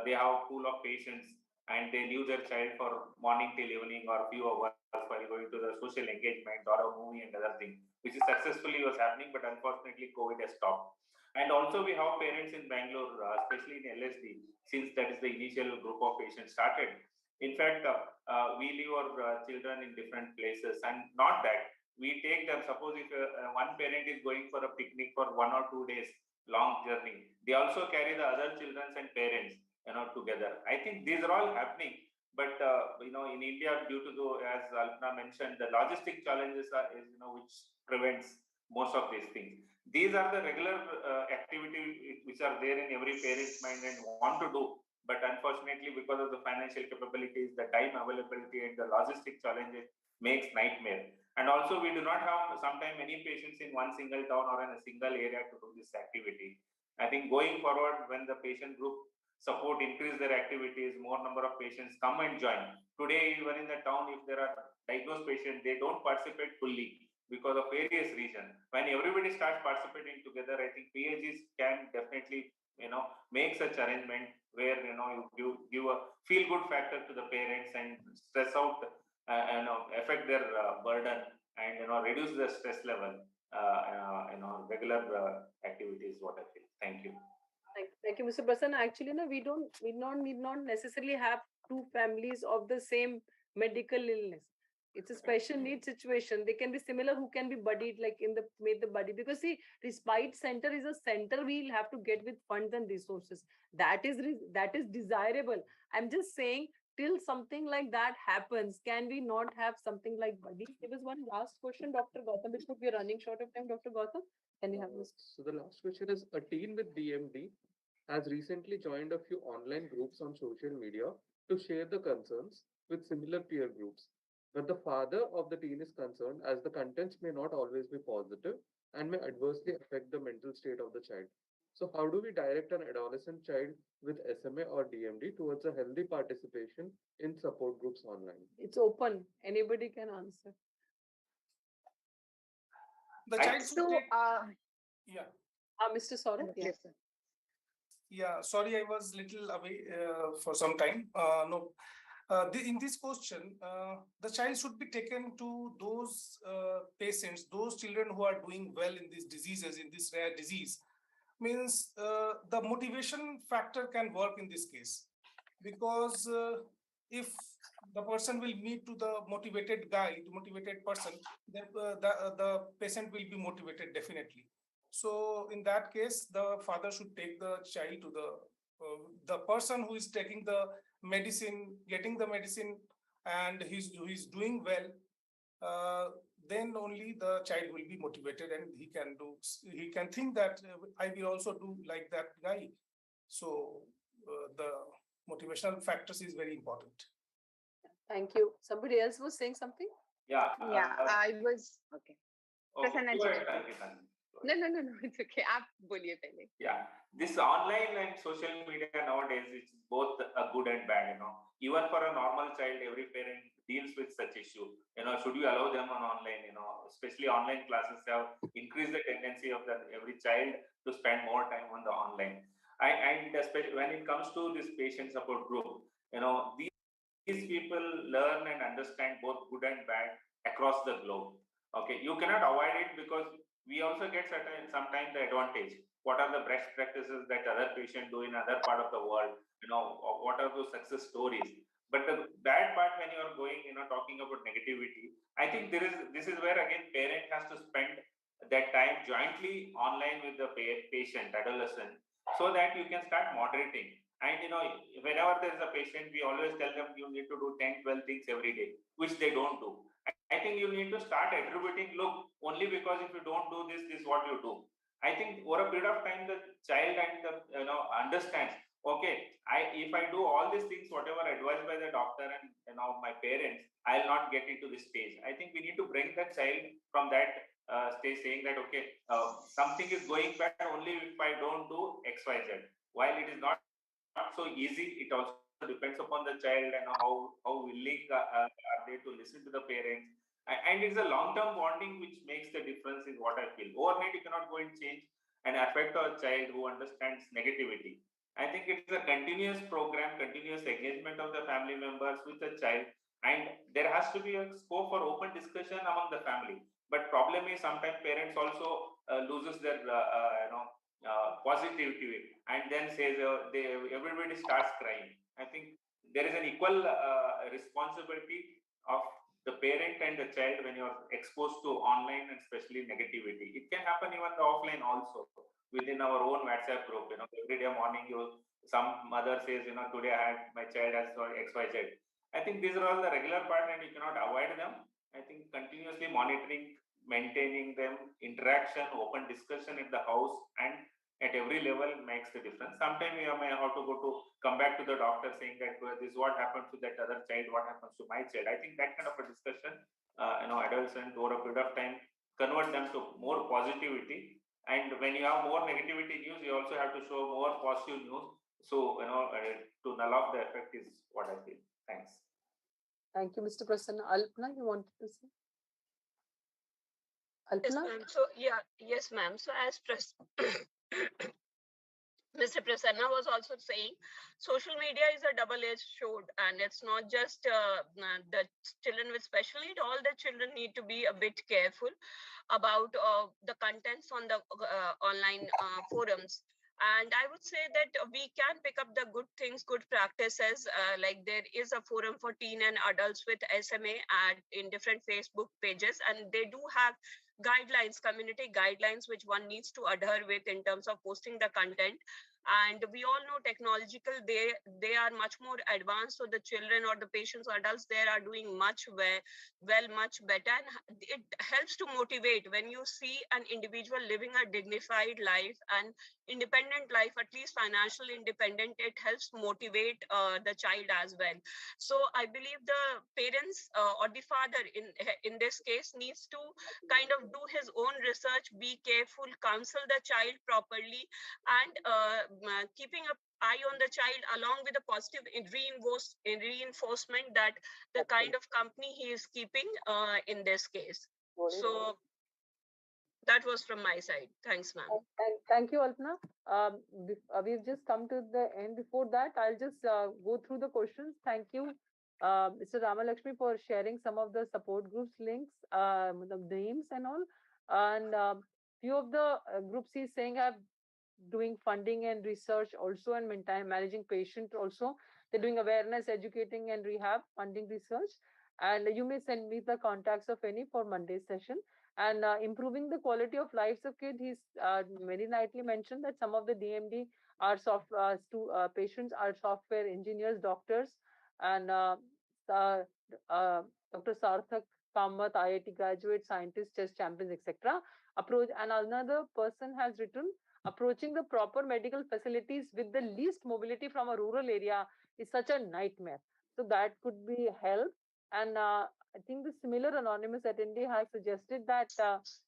they have a pool of patients and they leave their child for morning till evening or few hours while going to the social engagement or a movie and other thing, which is successfully was happening, but unfortunately COVID has stopped. And also we have parents in Bangalore, especially in LSD, since that is the initial group of patients started. In fact, we leave our children in different places, and not that we take them. Suppose if one parent is going for a picnic for 1 or 2 days long journey, they also carry the other children and parents, together. I think these are all happening, but in India, due to the, as Alpna mentioned, the logistic challenges which prevents most of these things. These are the regular activities which are there in every parent's mind and want to do, but unfortunately, because of the financial capabilities, the time availability, and the logistic challenges makes nightmare. And also, we do not have sometimes many patients in one single town or in a single area to do this activity. I think going forward, when the patient group support increase their activities, more number of patients come and join. Today, even in the town, if there are diagnosed patients, they don't participate fully because of various reasons. When everybody starts participating together, I think PAGs can definitely, make such arrangement where, you give a feel-good factor to the parents and stress out, affect their burden and, reduce the stress level, regular activities, what I feel. Thank you. Thank you, Mr. Prasanna. Actually, we need not necessarily have two families of the same medical illness. It's a special needs situation. They can be similar who can be buddied, like in the made the buddy. Because see, Respite Center is a center we'll have to get with funds and resources. That is desirable. I'm just saying, till something like that happens, can we not have something like buddy? There was one last question, Dr. Gautam, because we are running short of time. Dr. Gautam, can you have this? So the last question is, a teen with DMD has recently joined a few online groups on social media to share the concerns with similar peer groups. But the father of the teen is concerned as the contents may not always be positive and may adversely affect the mental state of the child. So how do we direct an adolescent child with SMA or DMD towards a healthy participation in support groups online? It's open. Anybody can answer. The child should So, take, yeah. Mr. Saurabh? Yeah. yes, sir. Yeah, sorry, I was little away for some time. No, in this question, the child should be taken to those patients, those children who are doing well in these diseases, in this rare disease. Means the motivation factor can work in this case, because if the person will meet to the motivated guy, the motivated person, then the patient will be motivated definitely. So in that case, the father should take the child to the person who is taking the medicine, getting the medicine, and he's doing well. Then only the child will be motivated, and he can think that I will also do like that guy. So the motivational factors is very important. Thank you. Somebody else was saying something? Yeah. Yeah, I was okay. Okay, Prasanna go ji. ahead, Ankita. No, it's okay. आप बोलिए पहले. Yeah, this online and social media nowadays is both a good and bad. Even for a normal child, every parent deals with such issue. Should you allow them on online? Especially online classes have increased the tendency of every child to spend more time on the online. And especially when it comes to this patient support group, these people learn and understand both good and bad across the globe. Okay, you cannot avoid it because we also get sometimes the advantage. What are the best practices that other patients do in other part of the world? What are those success stories? But the bad part when you are going, talking about negativity, I think this is where again parent has to spend that time jointly online with the patient, adolescent, so that you can start moderating. And whenever there is a patient, we always tell them you need to do 10, 12 things every day, which they don't do. I think you need to start attributing, look, only because if you don't do this, this is what you do. I think over a period of time, the child and the understands, okay, if I do all these things, whatever advised by the doctor and my parents, I'll not get into this stage. I think we need to bring the child from that stage, saying that okay, something is going bad only if I don't do X, Y, Z. While it is not so easy, it also depends upon the child and how willing are they to listen to the parents. And it's a long-term bonding which makes the difference is what I feel. Overnight, you cannot go and change and affect a child who understands negativity. I think it's a continuous program, continuous engagement of the family members with the child, and there has to be a scope for open discussion among the family. But problem is sometimes parents also loses their positivity and then says everybody starts crying. I think there is an equal responsibility of the parent and the child when you're exposed to online and especially negativity. It can happen even the offline also within our own WhatsApp group. Every day morning, some mother says, today my child has XYZ. I think these are all the regular part and you cannot avoid them. I think continuously monitoring, maintaining them, interaction, open discussion in the house and at every level makes the difference. Sometimes you may have to come back to the doctor saying that this is what happened to that other child, what happens to my child. I think that kind of a discussion, adolescent over a period of time, convert them to more positivity. And when you have more negativity news, you also have to show more positive news. So, to null off the effect is what I feel. Thanks. Thank you, Mr. Prasanna. Alpna, you wanted to say? Yes, Alpna? ma'am. So, yes, ma'am. So, as Mr. Prasanna was also saying, social media is a double-edged sword, and it's not just the children with special need. All the children need to be a bit careful about the contents on the online forums. And I would say that we can pick up the good things, good practices. Like there is a forum for teen and adults with SMA in different Facebook pages, and they do have guidelines, community guidelines, which one needs to adhere with in terms of posting the content. And we all know technological, they are much more advanced. So the children or the patients or adults there are doing much much better. And it helps to motivate when you see an individual living a dignified life and independent life, at least financial independent. It helps motivate the child as well. So I believe the parents or the father in this case needs to kind of do his own research, be careful, counsel the child properly, and keeping a eye on the child along with a positive reinforcement that the kind of company he is keeping in this case. So that was from my side. Thanks, ma'am. Thank you, Alpna. We've just come to the end. Before that, I'll just go through the questions. Thank you, Mr. Ramalakshmi, for sharing some of the support groups links, the names and all. And few of the groups he's saying have doing funding and research also, and meantime managing patient also. They're doing awareness, educating, and rehab funding research. And you may send me the contacts of any for Monday's session. And improving the quality of lives of kids, he's very rightly mentioned that some of the DMD are patients are software engineers, doctors, and Dr. Sarthak Kamath, IIT graduate, scientists, chess champions, etc. Approach, and another person has written, approaching the proper medical facilities with the least mobility from a rural area is such a nightmare. So that could be help. And I think the similar anonymous attendee has suggested that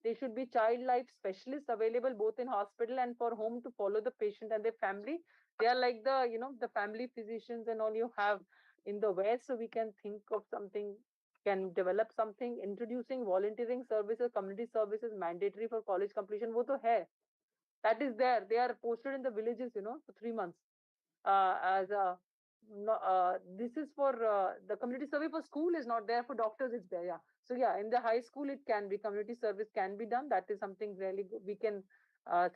there should be child life specialists available both in hospital and for home to follow the patient and their family. They are like the, the family physicians and all you have in the West. So we can think of something, can develop something, introducing volunteering services, community services mandatory for college completion. Wo to hai. That is there. They are posted in the villages, for 3 months. As a this is for the community survey for school is not there, for doctors it's there. Yeah. So yeah, in the high school it can be, community service can be done. That is something really good we can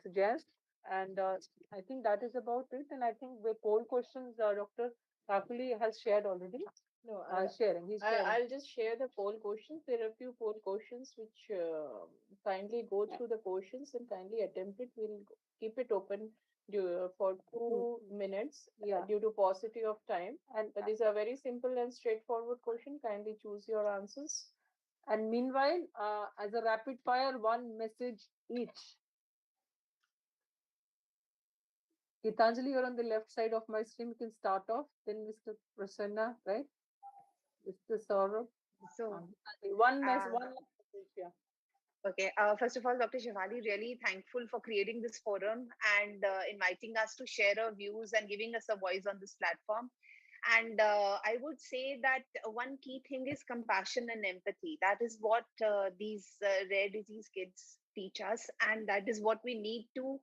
suggest. And I think that is about it. And I think the poll questions Dr. Thakuli has shared already. No, sharing. He's sharing. I'll just share the poll questions. There are a few poll questions which kindly go through the questions and kindly attempt it. We'll keep it open for 2 minutes due to paucity of time. And these are very simple and straightforward questions. Kindly choose your answers. And meanwhile, as a rapid fire, one message each. Gitanjali, you're on the left side of my screen. You can start off. Then Mr. Prasanna, right? Mr. Saurabh. So one message, yeah. Okay. First of all, Dr. Shefali, really thankful for creating this forum and inviting us to share our views and giving us a voice on this platform. And I would say that one key thing is compassion and empathy. That is what these rare disease kids teach us. And that is what we need to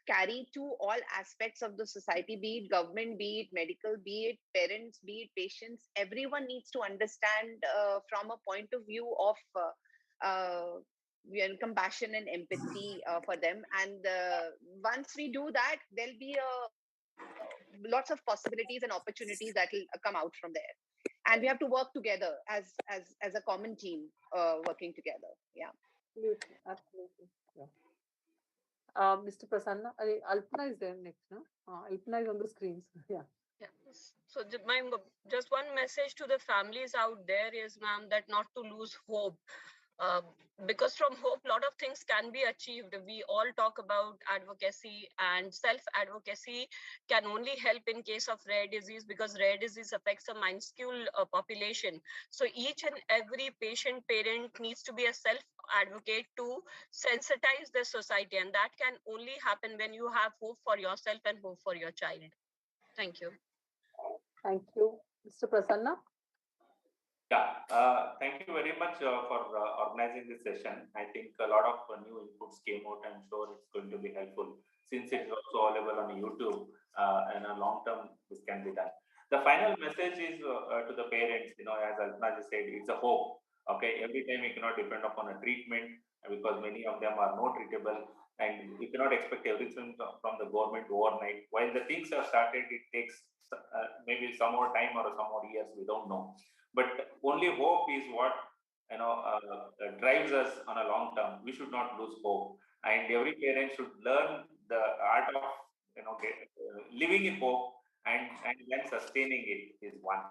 carry to all aspects of the society, be it government, be it medical, be it parents, be it patients. Everyone needs to understand from a point of view of compassion and empathy for them. And once we do that, there'll be lots of possibilities and opportunities that will come out from there. And we have to work together as a common team, working together. Yeah. Absolutely. Yeah. Mr. Prasanna, Alpna is there next, no? Alpna is on the screens. Yeah. Yeah. So just one message to the families out there is, ma'am, that not to lose hope. Because from hope, a lot of things can be achieved. We all talk about advocacy, and self-advocacy can only help in case of rare disease, because rare disease affects a minuscule population. So each and every patient parent needs to be a self-advocate to sensitize the society. And that can only happen when you have hope for yourself and hope for your child. Thank you. Thank you. Mr. Prasanna? Yeah, thank you very much for organizing this session. I think a lot of new inputs came out. I'm sure it's going to be helpful since it's also available on YouTube, and a long term this can be done. The final message is to the parents, as Alpna just said, it's a hope. Okay, every time we cannot depend upon a treatment because many of them are not treatable. and you cannot expect everything from the government overnight. While the things have started, it takes maybe some more time or some more years, we don't know. But only hope is what drives us on a long term. We should not lose hope, and every parent should learn the art of living in hope and then sustaining it is one.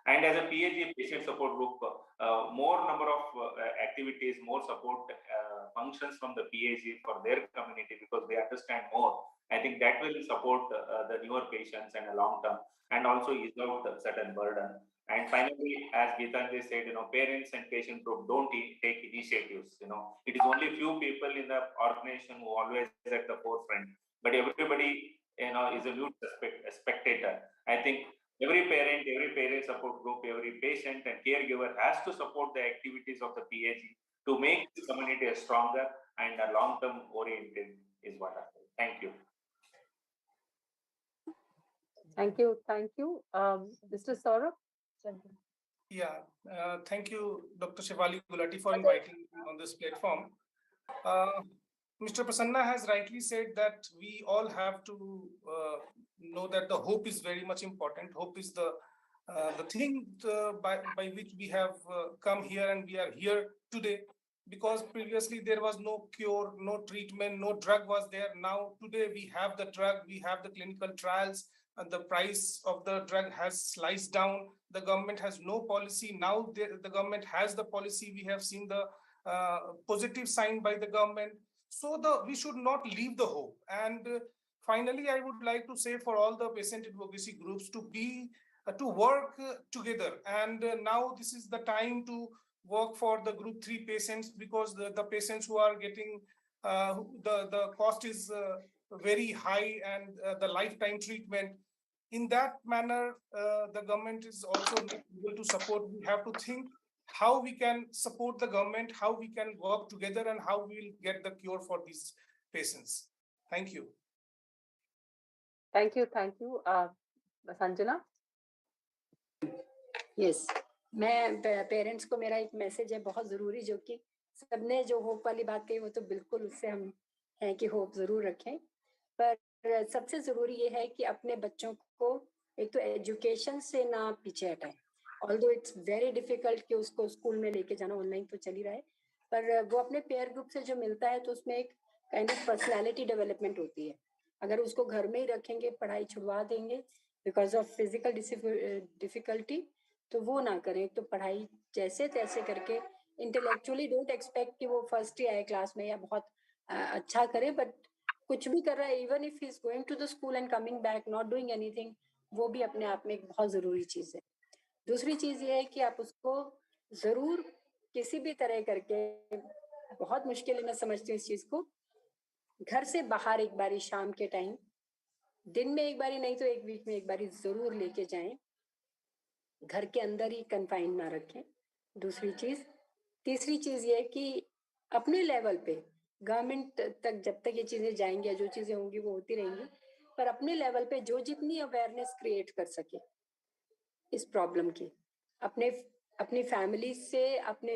And as a PAG patient support group, more number of activities, more support functions from the PAG for their community because they understand more. I think that will support the newer patients in a long term and also ease out certain burden. And finally, as Geetanjali said, parents and patient group don't take initiatives. It is only few people in the organization who always at the forefront, but everybody, is a mute spectator. I think every parent support group, every patient and caregiver has to support the activities of the PAG to make the community a stronger and a long-term oriented is what I say. Thank you. Thank you. Thank you. Mr. Saurabh? Yeah, thank you, Dr. Shefali Gulati, for inviting me on this platform. Mr. Prasanna has rightly said that we all have to know that the hope is very much important. Hope is the thing by which we have come here, and we are here today, because previously there was no cure, no treatment, no drug was there. Now today we have the drug, we have the clinical trials, and the price of the drug has sliced down. The government has no policy. Now the government has the policy. We have seen the positive sign by the government. So we should not leave the hope. And finally, I would like to say for all the patient advocacy groups to work together. And now this is the time to work for the group 3 patients, because the patients who are getting the cost is very high, and the lifetime treatment. In that manner, the government is also not able to support. We have to think how we can support the government, how we can work together, and how we will get the cure for these patients. Thank you. Thank you. Thank you. Sanjana? Yes, मैं parents को मेरा एक message है बहुत ज़रूरी, जो कि सबने जो होप वाली बात कही वो तो बिल्कुल उससे हम हैं कि होप ज़रूर रखें, पर सबसे ज़रूरी ये है कि अपने बच्चों को एक तो एजुकेशन से ना पीछे हटाएं. ऑल्दो इट्स वेरी डिफिकल्ट कि उसको स्कूल में लेके जाना, ऑनलाइन तो चल ही रहा है, पर वो अपने पेयर ग्रुप से जो मिलता है तो उसमें एक काइंड ऑफ पर्सनैलिटी डेवलपमेंट होती है. अगर उसको घर में ही रखेंगे, पढ़ाई छुड़वा देंगे बिकॉज ऑफ फिजिकल डिफिकल्टी, तो वो ना करें. तो पढ़ाई जैसे तैसे करके, इंटेलेक्चुअली डोंट एक्सपेक्ट कि वो फर्स्ट ही आए क्लास में या बहुत अच्छा करे, बट कुछ भी कर रहा है, even if he is going to the school and coming back not doing anything, वो भी अपने आप में एक बहुत ज़रूरी चीज़ है. दूसरी चीज़ ये है कि आप उसको ज़रूर किसी भी तरह करके, बहुत मुश्किल मैं समझती हूँ इस चीज़ को, घर से बाहर एक बारी शाम के टाइम, दिन में एक बारी नहीं तो एक वीक में एक बारी ज़रूर लेके जाएं. घर के अंदर ही कन्फाइन ना रखें. दूसरी चीज़. तीसरी चीज़ ये है कि अपने लेवल पे गवर्नमेंट तक जब तक ये चीज़ें जाएंगी या जो चीज़ें होंगी वो होती रहेंगी, पर अपने लेवल पे जो जितनी अवेयरनेस क्रिएट कर सके इस प्रॉब्लम की, अपनी फैमिली से, अपने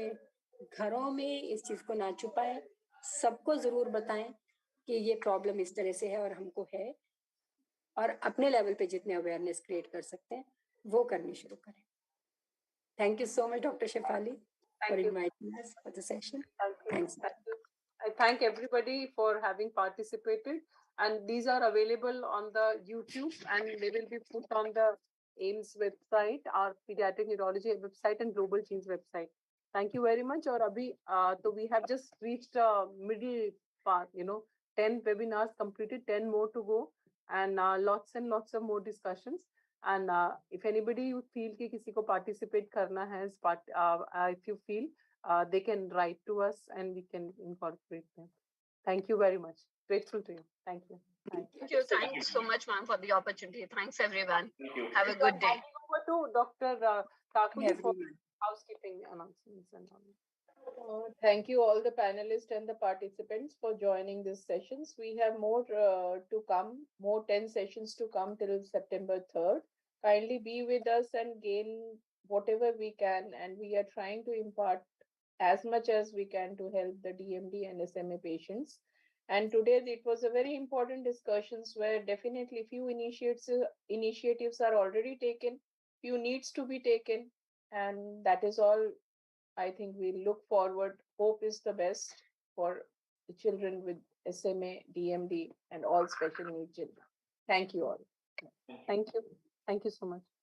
घरों में इस चीज़ को ना छुपाएं, सबको ज़रूर बताएं कि ये प्रॉब्लम इस तरह से है और हमको है, और अपने लेवल पे जितने अवेयरनेस क्रिएट कर सकते हैं वो करनी शुरू करें. Thank you so much, Dr. Shefali, for inviting us for the session. Thanks. I thank everybody for having participated, and these are available on the YouTube, and they will be put on the AIIMS website, our pediatric neurology website, and Global Genes website. Thank you very much. Or abhi, so we have just reached middle part, 10 webinars completed, 10 more to go, and lots and lots of more discussions. And if anybody you feel कि किसी को participate करना है, if you feel, they can write to us and we can incorporate them. Thank you very much. Grateful to you. Thank you. Thank you. Thanks so much, ma'am, for the opportunity. Thanks, everyone. Thank you. Have a good day. Over to Dr. Thakur for housekeeping announcements and all. Thank you all the panelists and the participants for joining these sessions. We have more to come, more 10 sessions to come till September 3rd. Kindly be with us and gain whatever we can, and we are trying to impart as much as we can to help the DMD and SMA patients. And today it was a very important discussions where definitely few initiatives are already taken, few needs to be taken, and that is all. I think we look forward. Hope is the best for the children with SMA, DMD, and all special needs children. Thank you all. Thank you. Thank you so much.